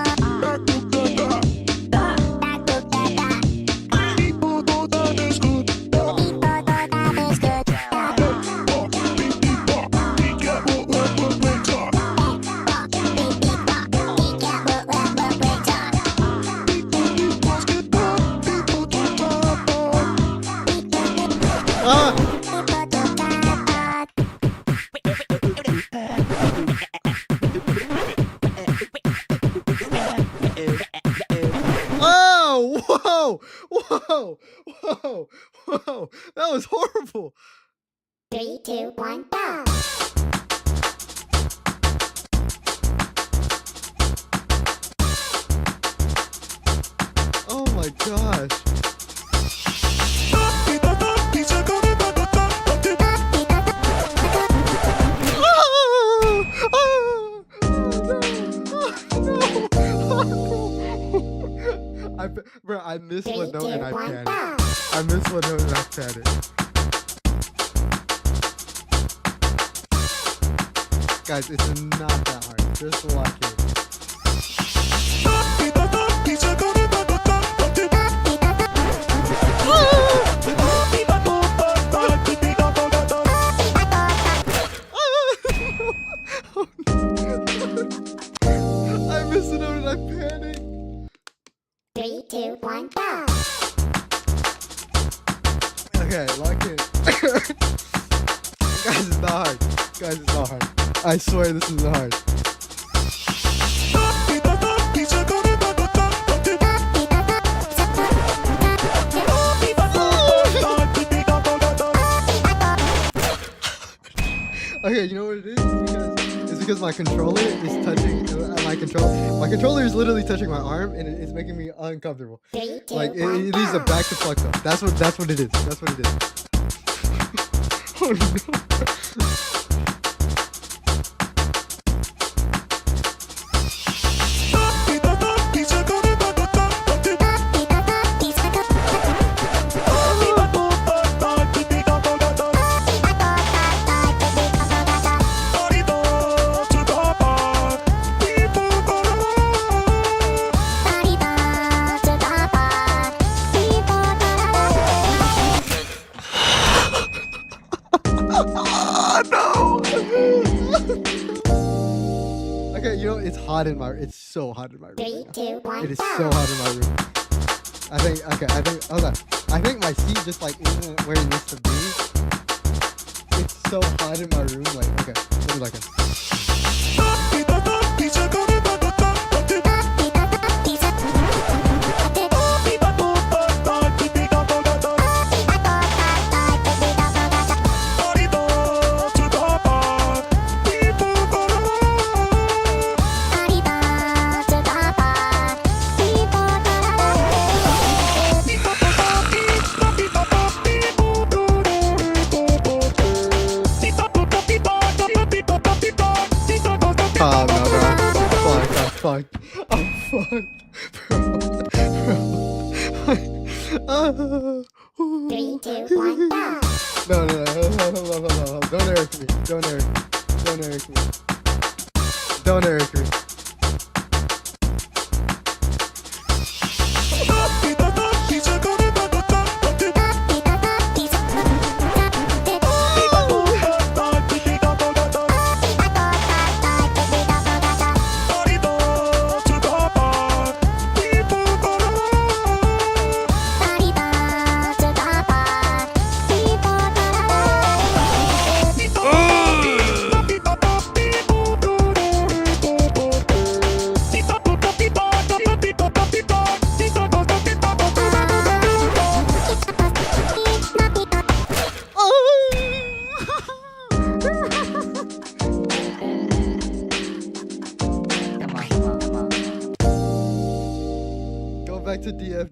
Ah! Oh! Whoa! Whoa! Whoa! Whoa! That was horrible. Three, two, one, go. Oh my gosh. Bro, I missed Three, one note and I two, one, panicked. go. I missed one note and I panicked. Guys, it's not that hard. Just like it. I missed a note and I panicked. Three, two, one, go. Okay, lock in. Guys, it's not hard. Guys, it's not hard. I swear this is not hard. Okay, you know what it is? It's because my controller is touching my controller is literally touching my arm and it's making me uncomfortable. Three, two, Like it one, needs to go. back the fuck up. That's what it is. That's what it is. Oh no. Okay, you know it's hot in my. It's so hot in my room. Three, Right now. two, one, It is go. so hot in my room. I think. Okay, I think. Hold on. I think my seat just like isn't where it needs to be. It's so hot in my room. Like, okay, let me like it. Oh no, bro. I'm fucked. I'm fucked. Three, two, one, go. No. Don't Eric me. Don't Eric me. Don't Eric me. Don't Eric me.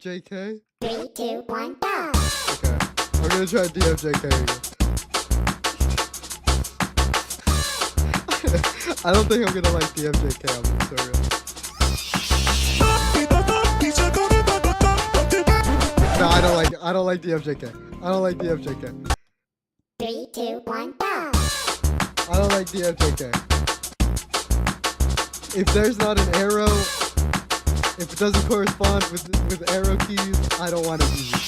DFJK? 3, 2, 1, go! Okay. I'm gonna try DFJK again. I don't think I'm gonna like DFJK. I'm gonna be so real. No, I don't like DFJK. I don't like DFJK. 3, 2, 1, go! I don't like DFJK. If there's not an arrow, if it doesn't correspond with arrow keys, I don't want to use it.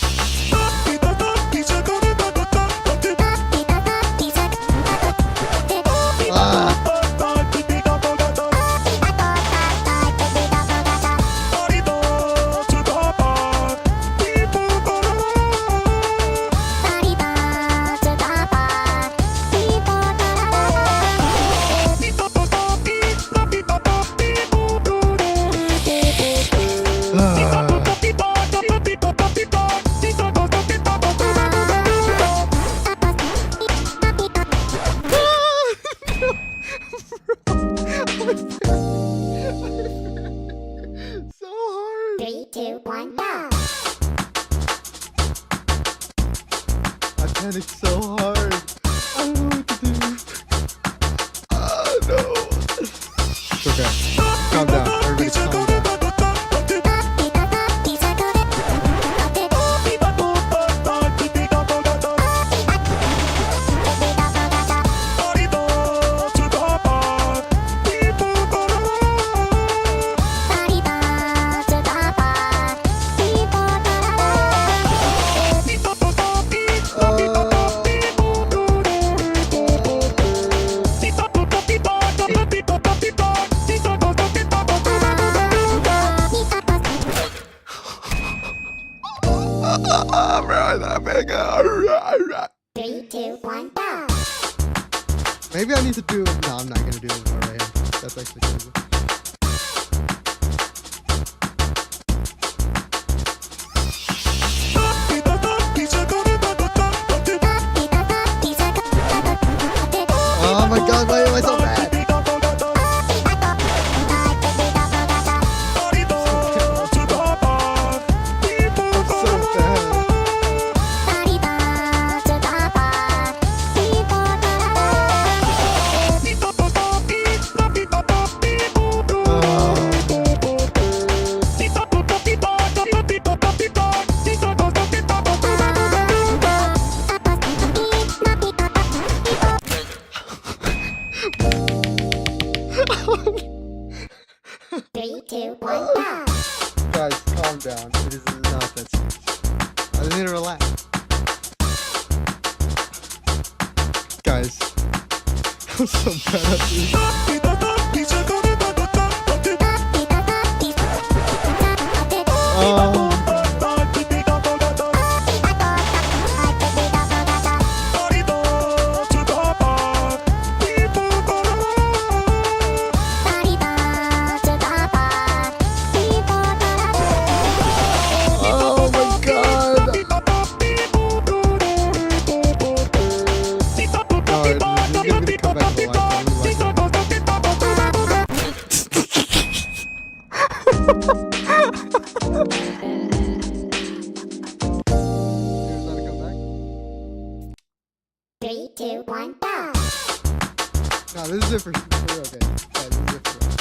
Ah. So hard. 3, 2, 1, go! I panicked so hard. I don't know what to do. No. It's okay. Calm down. Everybody calm down. Three, two, one, go! Maybe I need to do. No, I'm not gonna do it more right here. That's actually crazy. Oh my god, why am I so bad? Three, two, one, go! Guys, calm down. It is not that serious. I just need to relax. Guys, I'm so bad at this. Oh. Three, two, one, go! No, this is it for real, guys. Guys, this is it for real.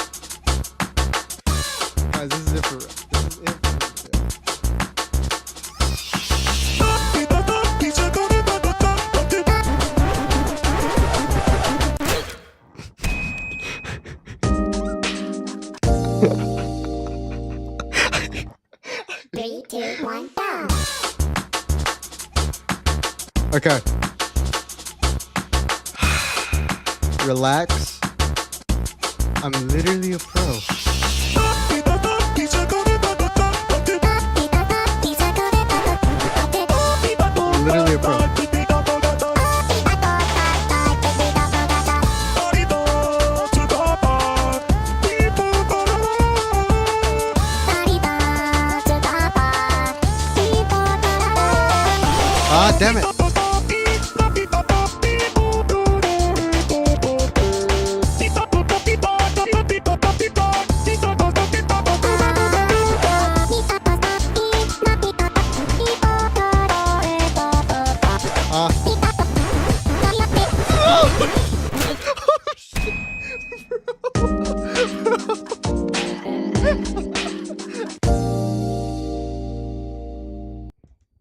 Guys, this is it for real. This is it for real. Three, two, one, go! Okay. Relax. I'm literally a pro. I'm literally a pro. Ah, damn it.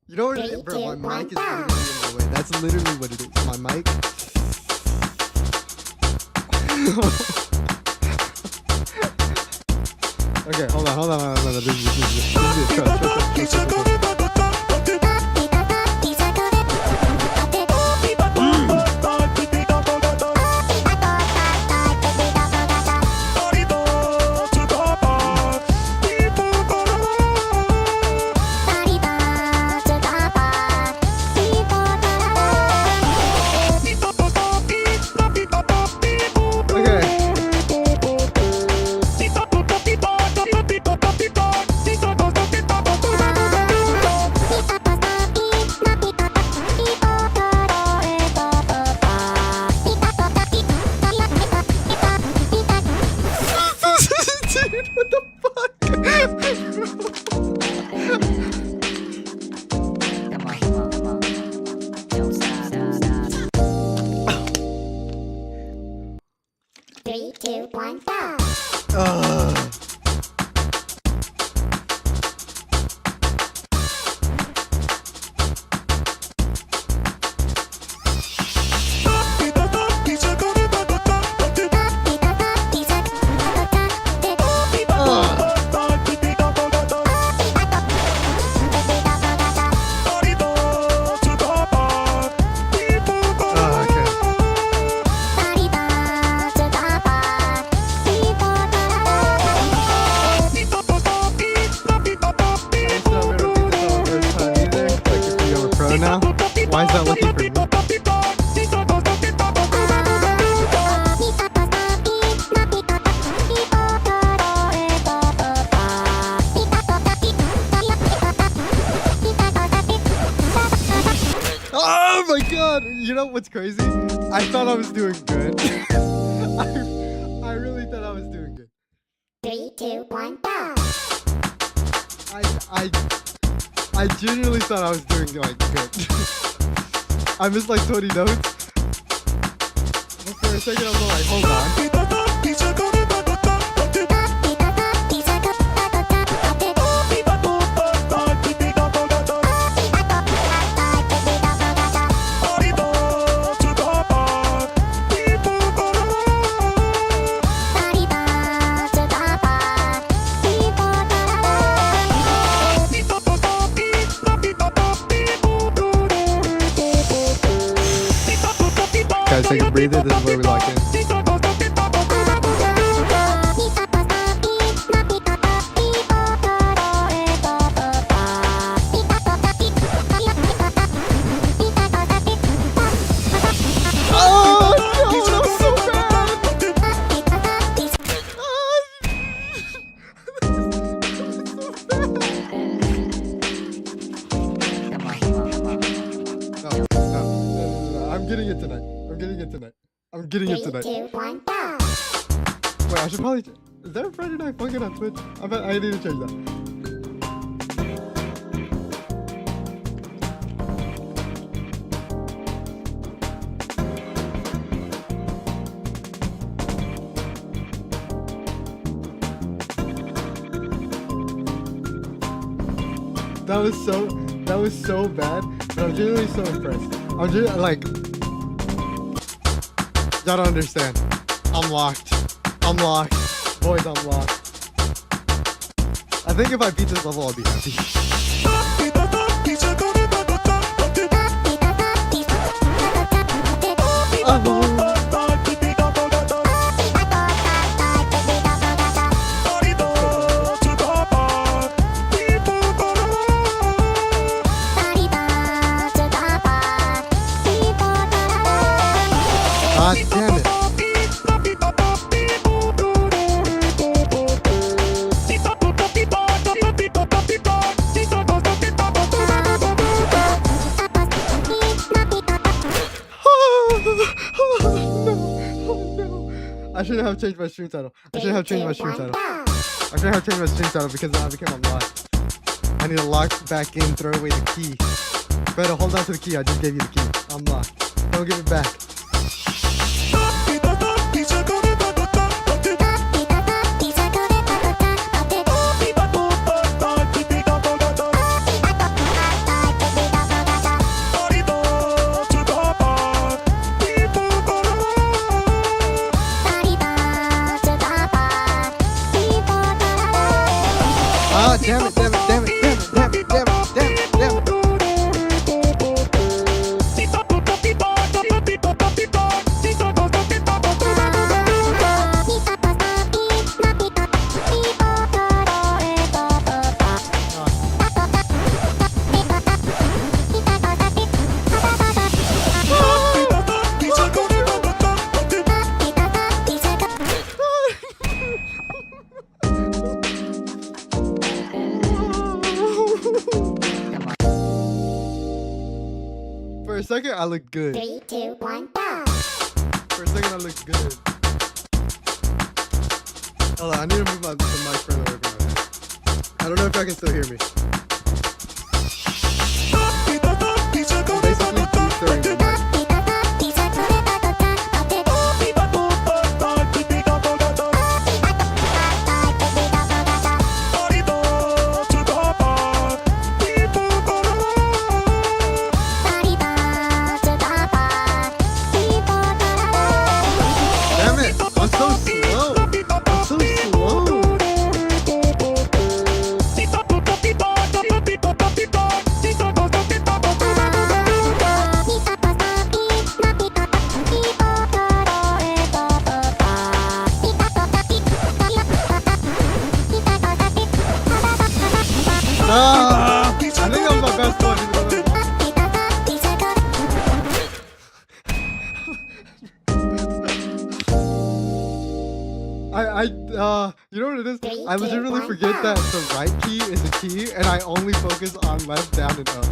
You know what? Bro, my mic is literally in the way. That's literally what it is. My mic. Okay, hold on. This is it. Trust. Dude, what the fuck? Three, two, one, go. Now? Why is that looking for me? Oh my god! You know what's crazy? I thought I was doing good. I really thought I was doing good. 3, 2, 1, go. I genuinely thought I was doing like good. I missed like 20 notes. But for a second I was like, hold on. Guys, take a breather. This is where we lock in. Oh no, that was so bad. No. I'm getting it tonight. I'm getting it tonight. 3, 2, 1, go. Wait, I should probably. Is there a Friday Night Funkin' on Twitch? I need to change that. That was so bad, but I'm genuinely so impressed. I'm just like. Y'all don't understand. I'm locked. Boys, I'm locked. I think if I beat this level, I'll be happy. God damn it. I shouldn't have changed my stream title. I shouldn't have changed my stream title because now I became unlocked. I need to lock back in, throw away the key. Better hold on to the key. I just gave you the key. I'm locked. Don't give it back. For a second, I looked good. 3, 2, 1, go! For a second, I looked good. Hold on, I need to move the mic further away from my head. I don't know if I can still hear me. I'm basically deep-throwing the mic. Damn it! I'm so slow! I'm so slow! Ah! I think that was my best one. You know what it is? I legitimately forget that the right key is a key, and I only focus on left, down, and up.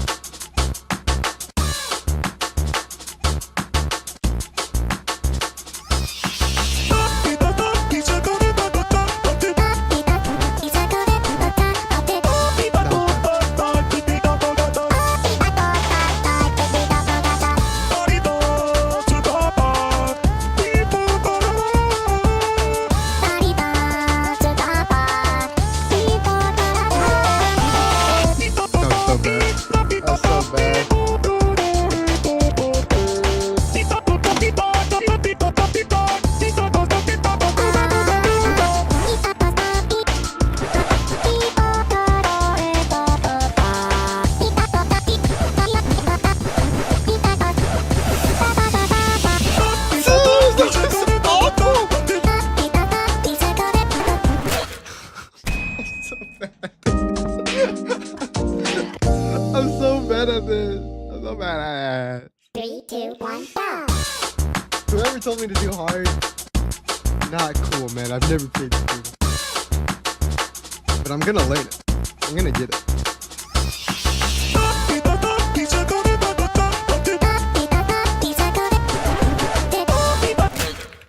That's so bad. I'm so bad at this. I'm so bad at it. 3, 2, 1, go! Whoever told me to do hard, not cool, man. I've never played this game. But I'm gonna learn it. I'm gonna get it.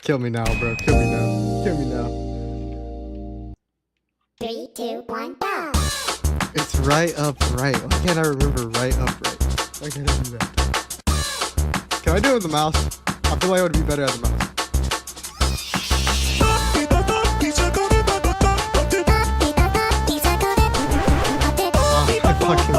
Kill me now, bro. Kill me now. Kill me now. 3, 2, 1, go! It's right up right. Why can't I remember right up right? Why can't I do that? Can I do it with the mouse? I feel like I would be better at the mouse. I fucking...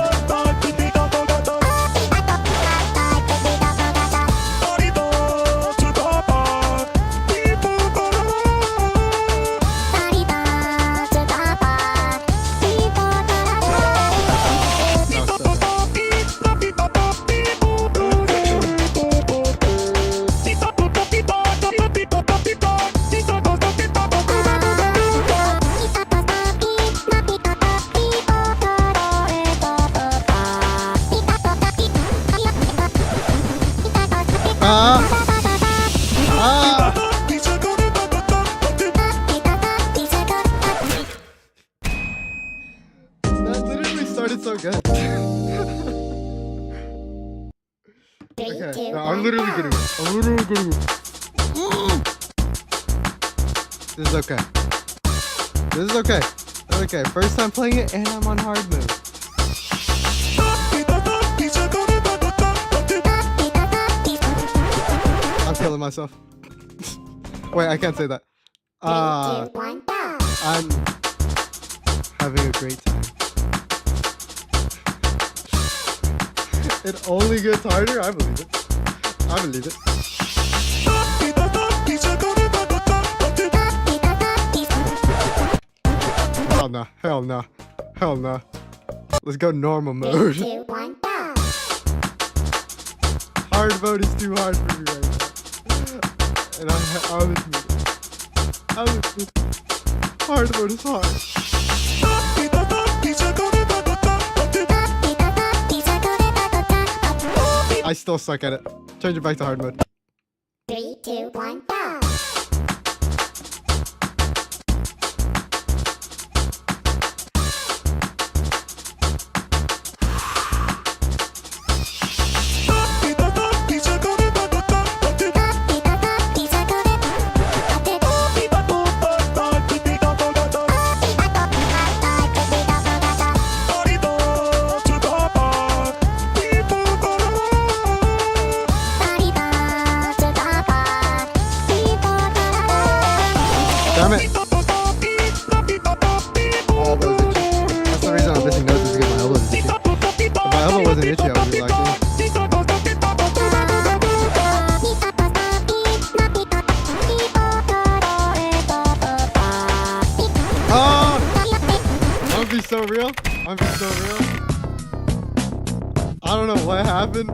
That literally started so good. Okay, no, I'm literally getting it. I'm literally getting it. This is okay. This is okay. Okay, first time playing it and I'm on hard mode. I'm killing myself. Wait, I can't say that. 3, 2, 1, go! I'm having a great time. It only gets harder? I believe it. I believe it. Hell no. Hell no. Hell no. Let's go normal 3, mode. 2, 1, go! Hard mode is too hard for me right now. And I'm with me. I'm with me. Hard mode is hard. I still suck at it. Change it back to hard mode. 3, 2, 1, go! I'm being so real. I don't know what happened.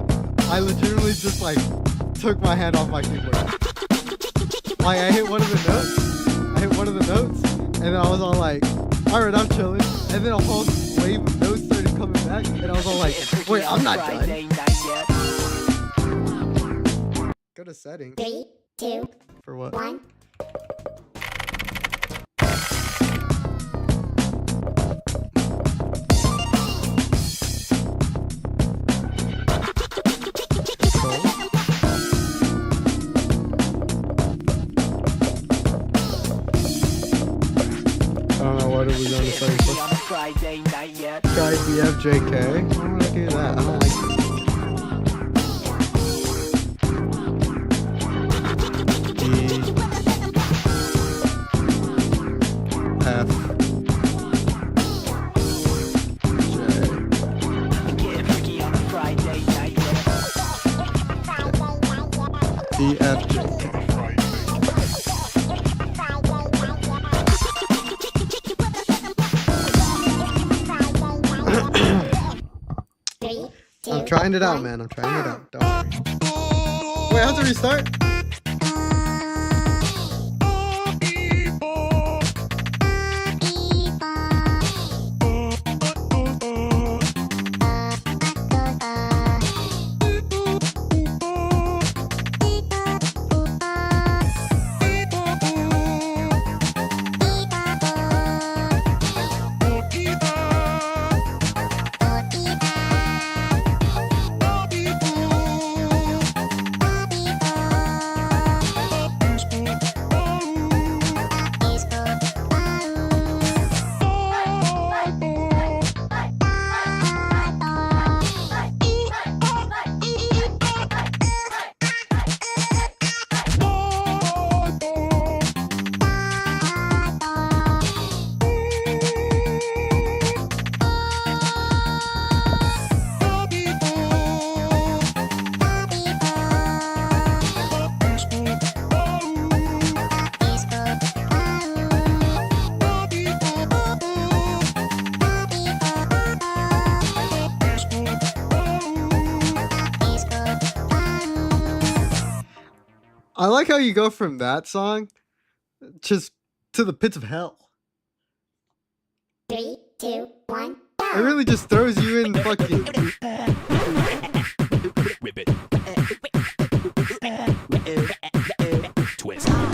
I legitimately just like took my hand off my keyboard. Like I hit one of the notes, and then I was all like, alright, I'm chilling. And then a whole wave of notes started coming back, and I was all like, wait, I'm not done. Go to settings. 3, 2, For what? 1. I don't know what are we going to say. Try BFJK. I don't want to do that. I don't like it. I'm trying it out, man. I'm trying it out. Don't worry. Wait, I have to restart? I like how you go from that song just to the pits of hell. 3, 2, 1. It really just throws you in fucking. Twist. Come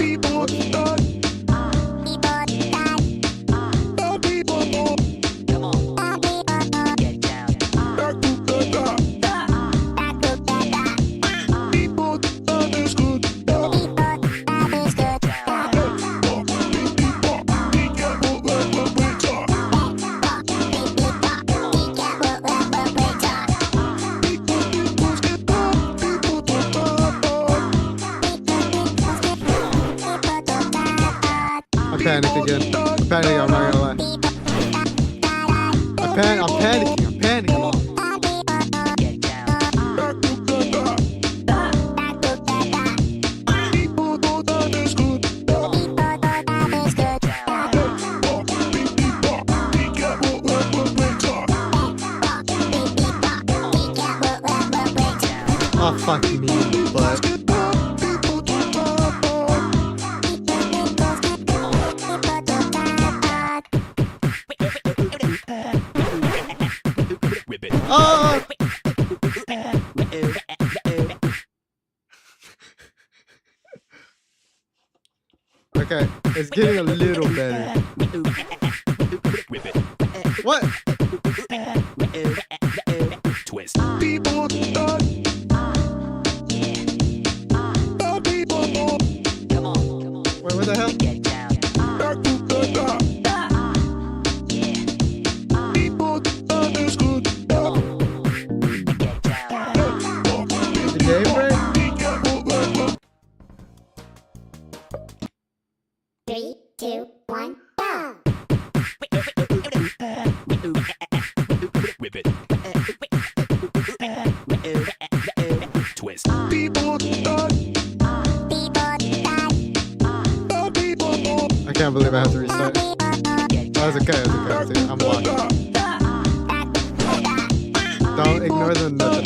on. Get down. Panic again. I'm panicking, I'm not gonna lie. I'm panicking. Get down. Oh, fuck me in the butt. Oh! Okay, it's getting a little better. What? Twist. Come on. Wait, what the hell? Get down. The game break? 3, 2, 1. Go! Whip it. Twist. I can't believe I have to restart. Get That's okay, I'm locked. ignore the nothing.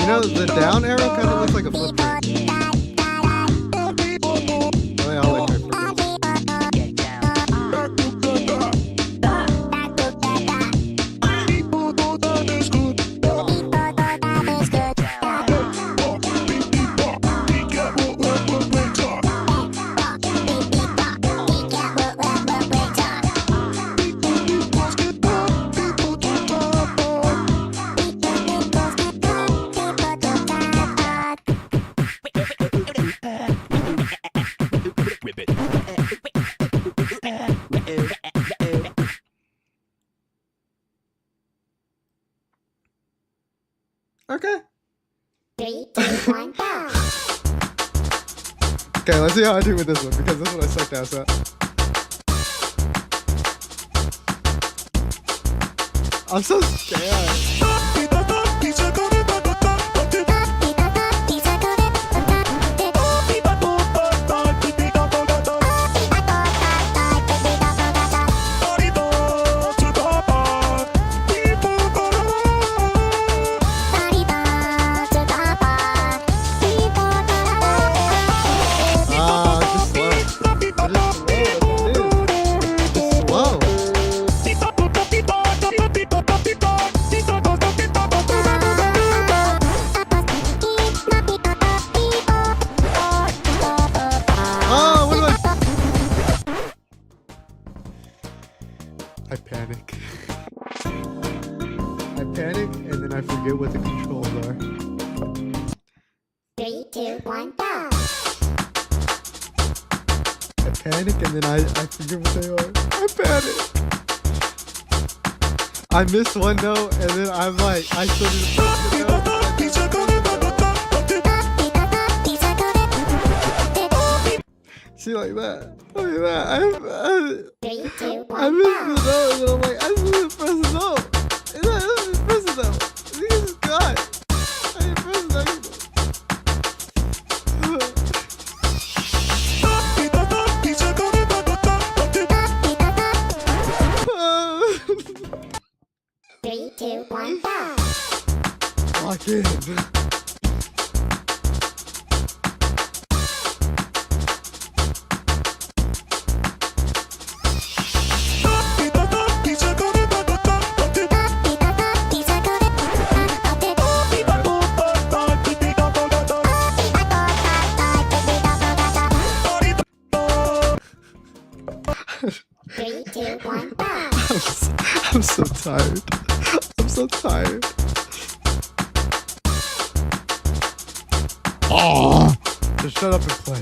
You know, the down arrow kind of looks like a flip chart. Oh, yeah, I'll let her forget. Okay. 3, 2, 1, go! Okay, let's see how I do with this one, because this one I sucked ass at. I'm so scared. Just slow. Just slow. Oh, what do I panic. I panic and then I forget what the controls are. 3, 2, 1, go! I panic and then I forget what they are. I panic. I miss one note and then I'm like, I still need to press the note. See, like that. Like that. I 3, 2, 1, I missed go! the note and then I'm like, I just need to press the note. And then I just press the note. This is God. I didn't press the note. Three, two, one, go! Lock in. Three, two, one, go! I'm so tired. I'm so tired. Oh, just shut up and play.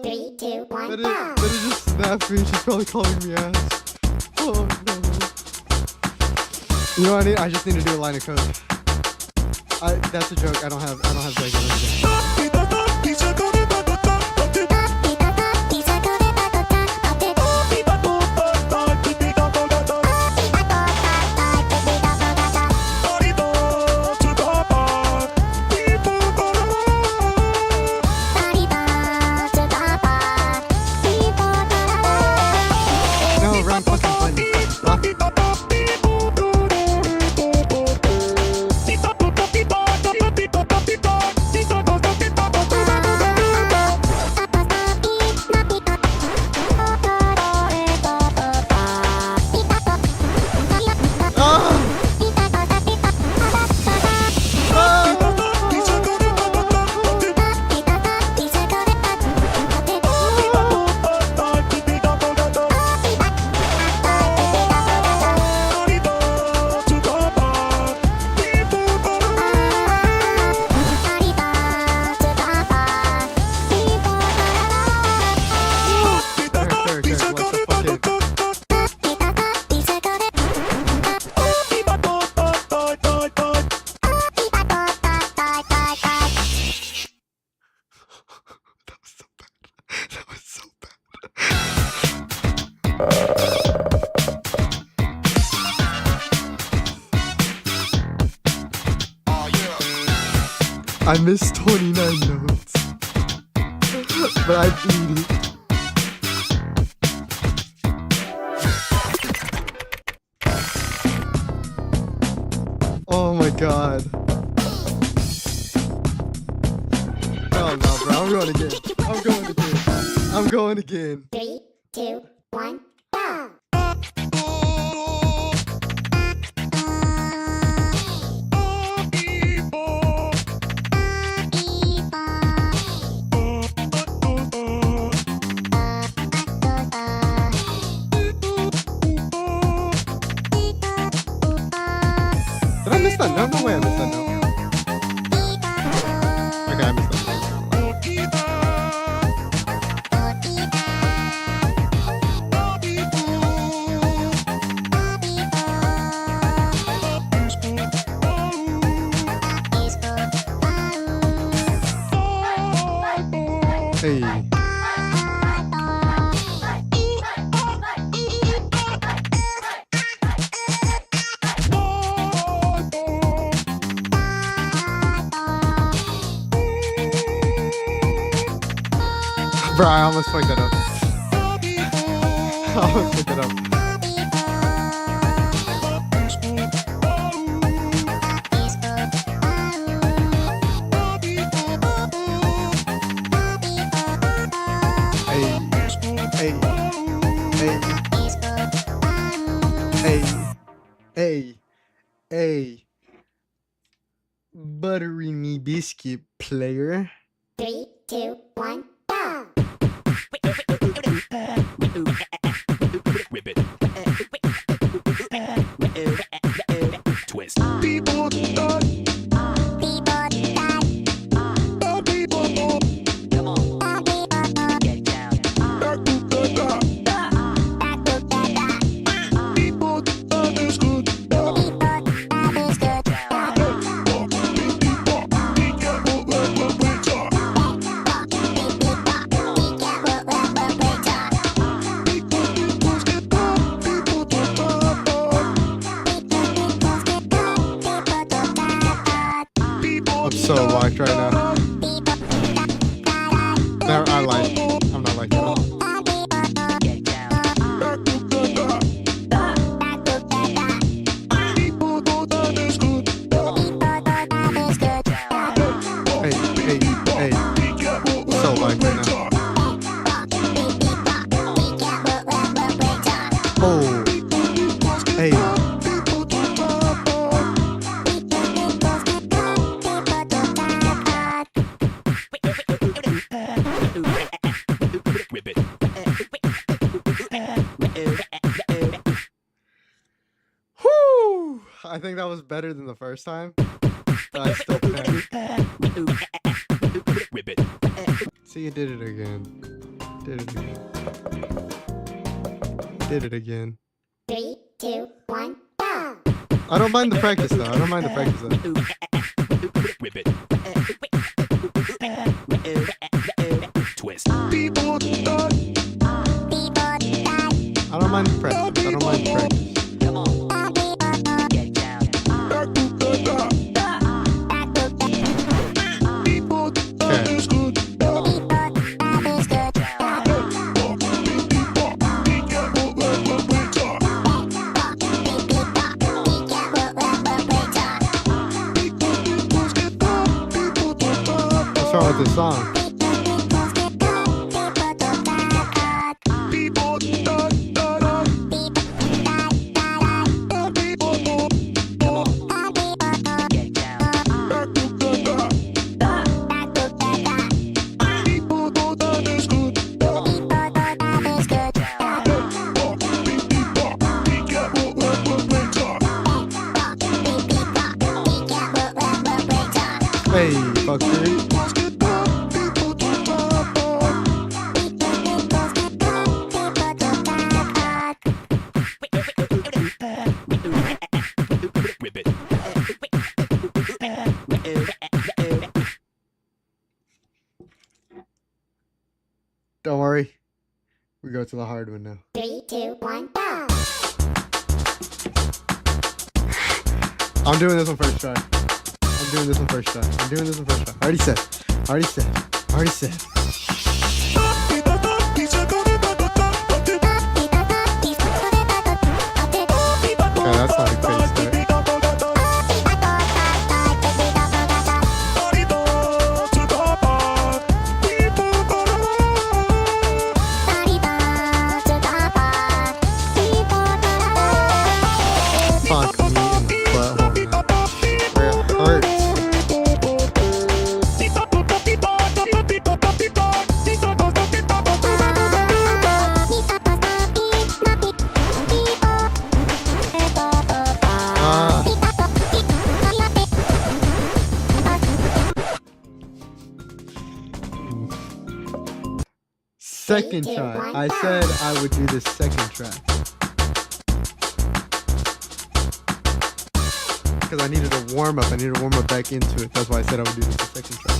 Three, two, one, Better go! just snap me. She's probably calling me ass. Oh no. You know what I need? I just need to do a line of code. That's a joke. I don't have regular. I missed 29 notes, but I beat it. Oh my god. Oh no, bro. I'm going again. I'm going again. I'm going again. 3, 2, 1, go! Did I miss that note? No way I missed that note. Okay, I missed that note. Hey. Bro, I almost fucked that up. I almost fucked that up. Hey, buttery me biscuit player. 3, 2, 1, go! Twist. Come on. Get down. I'm so locked right now. No, I lied. I'm not like that. Get down. Hey. So locked right now. Oh. Hey. Whew. I think that was better than the first time. But I still can't. See, you did it again. Did it again. 3, 2, 1, go! I don't mind the practice though. I don't mind the practice though. Twist. I don't mind the practice. I don't mind the practice. Come on. Get down. What's wrong with this song? Get down. Hey, fucker. Don't worry. We go to the hard one now. 3, 2, 1, go! I'm doing this one first try. I'm doing this one first try. I'm doing this one first try. Already said. Already said. Already said. Okay, that's not a great start. Fuck me in the butthole, man. Where it hurts. Second try. I said I would do this second try. Because I needed a warm up. I needed to warm up back into it. That's why I said I would do this the second try.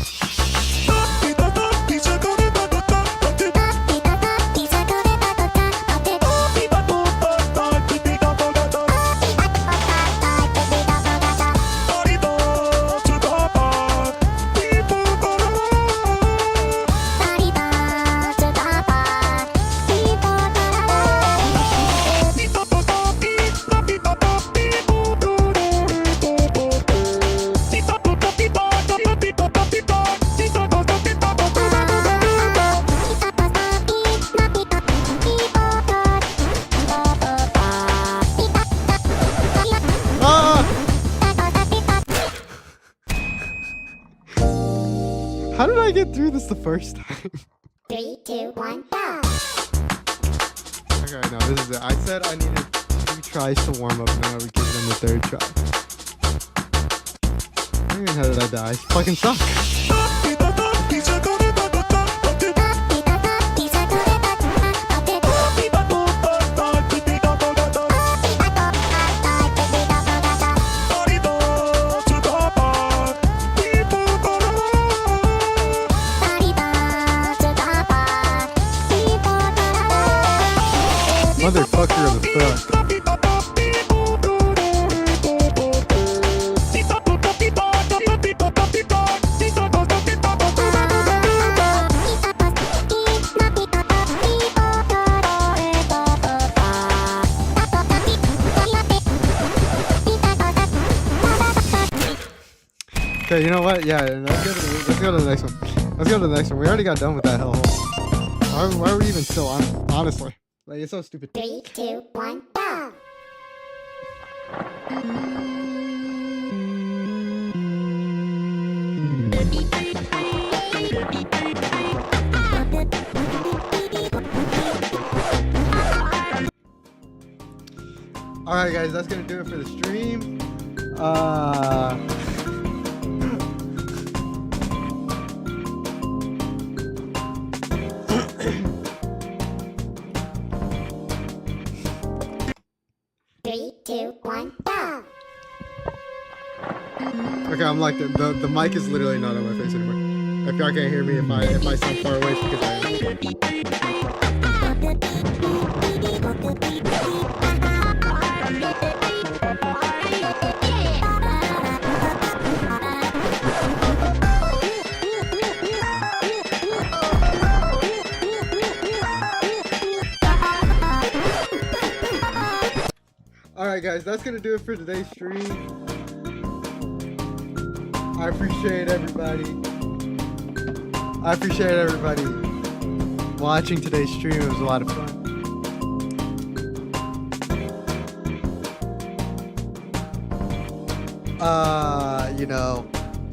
How did I get through this the first time? 3, 2, 1, go! Okay, no, this is it. I said I needed 2 tries to warm up, and then I would give them the 3rd try. I don't even know how did I die. I fucking suck. Motherfucker of the fuck. Okay, you know what? Yeah, let's go to the next one. Let's go to the next one. We already got done with that hellhole. Why are we even still on? Honestly. Like, it's so stupid. 3, 2, 1, go! Alright guys, that's gonna do it for the stream. 3, 2, 1, go! Okay, I'm like the mic is literally not on my face anymore. If y'all can't hear me, if I sound far away, it's because I Alright guys, that's gonna do it for today's stream. I appreciate everybody watching today's stream. It was a lot of fun. You know,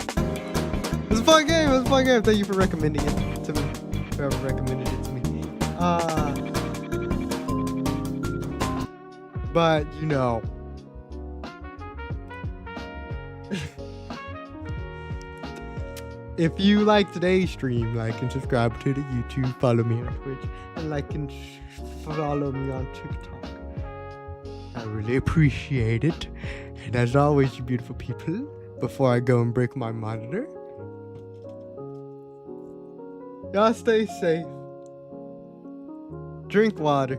it was a fun game. Thank you for recommending it to me. Whoever recommended it to me. But you know, if you like today's stream, like and subscribe to the YouTube, follow me on Twitch, and like and follow me on TikTok. I really appreciate it. And as always, you beautiful people, before I go and break my monitor, y'all stay safe. Drink water.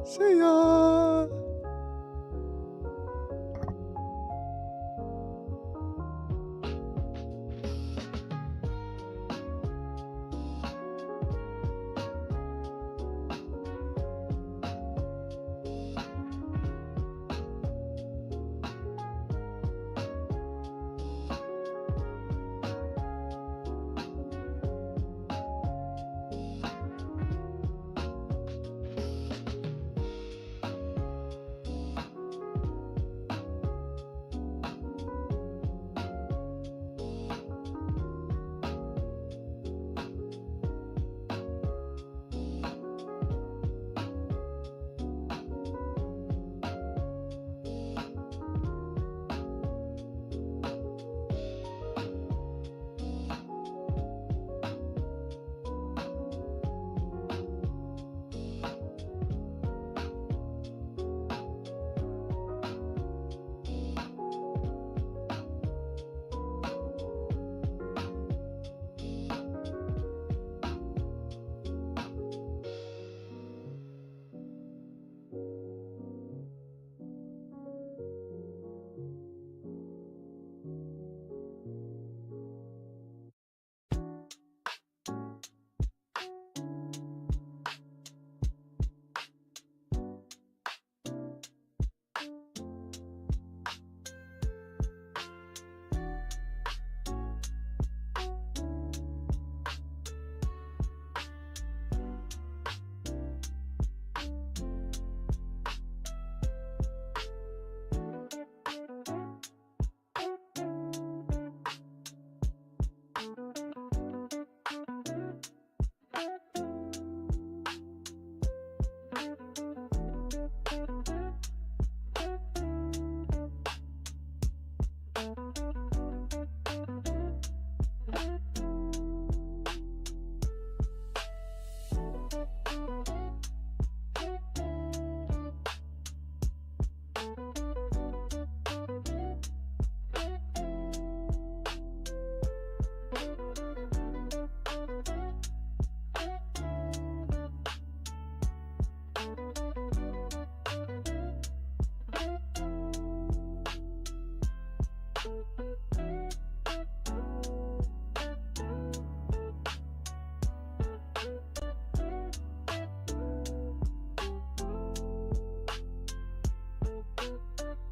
See ya.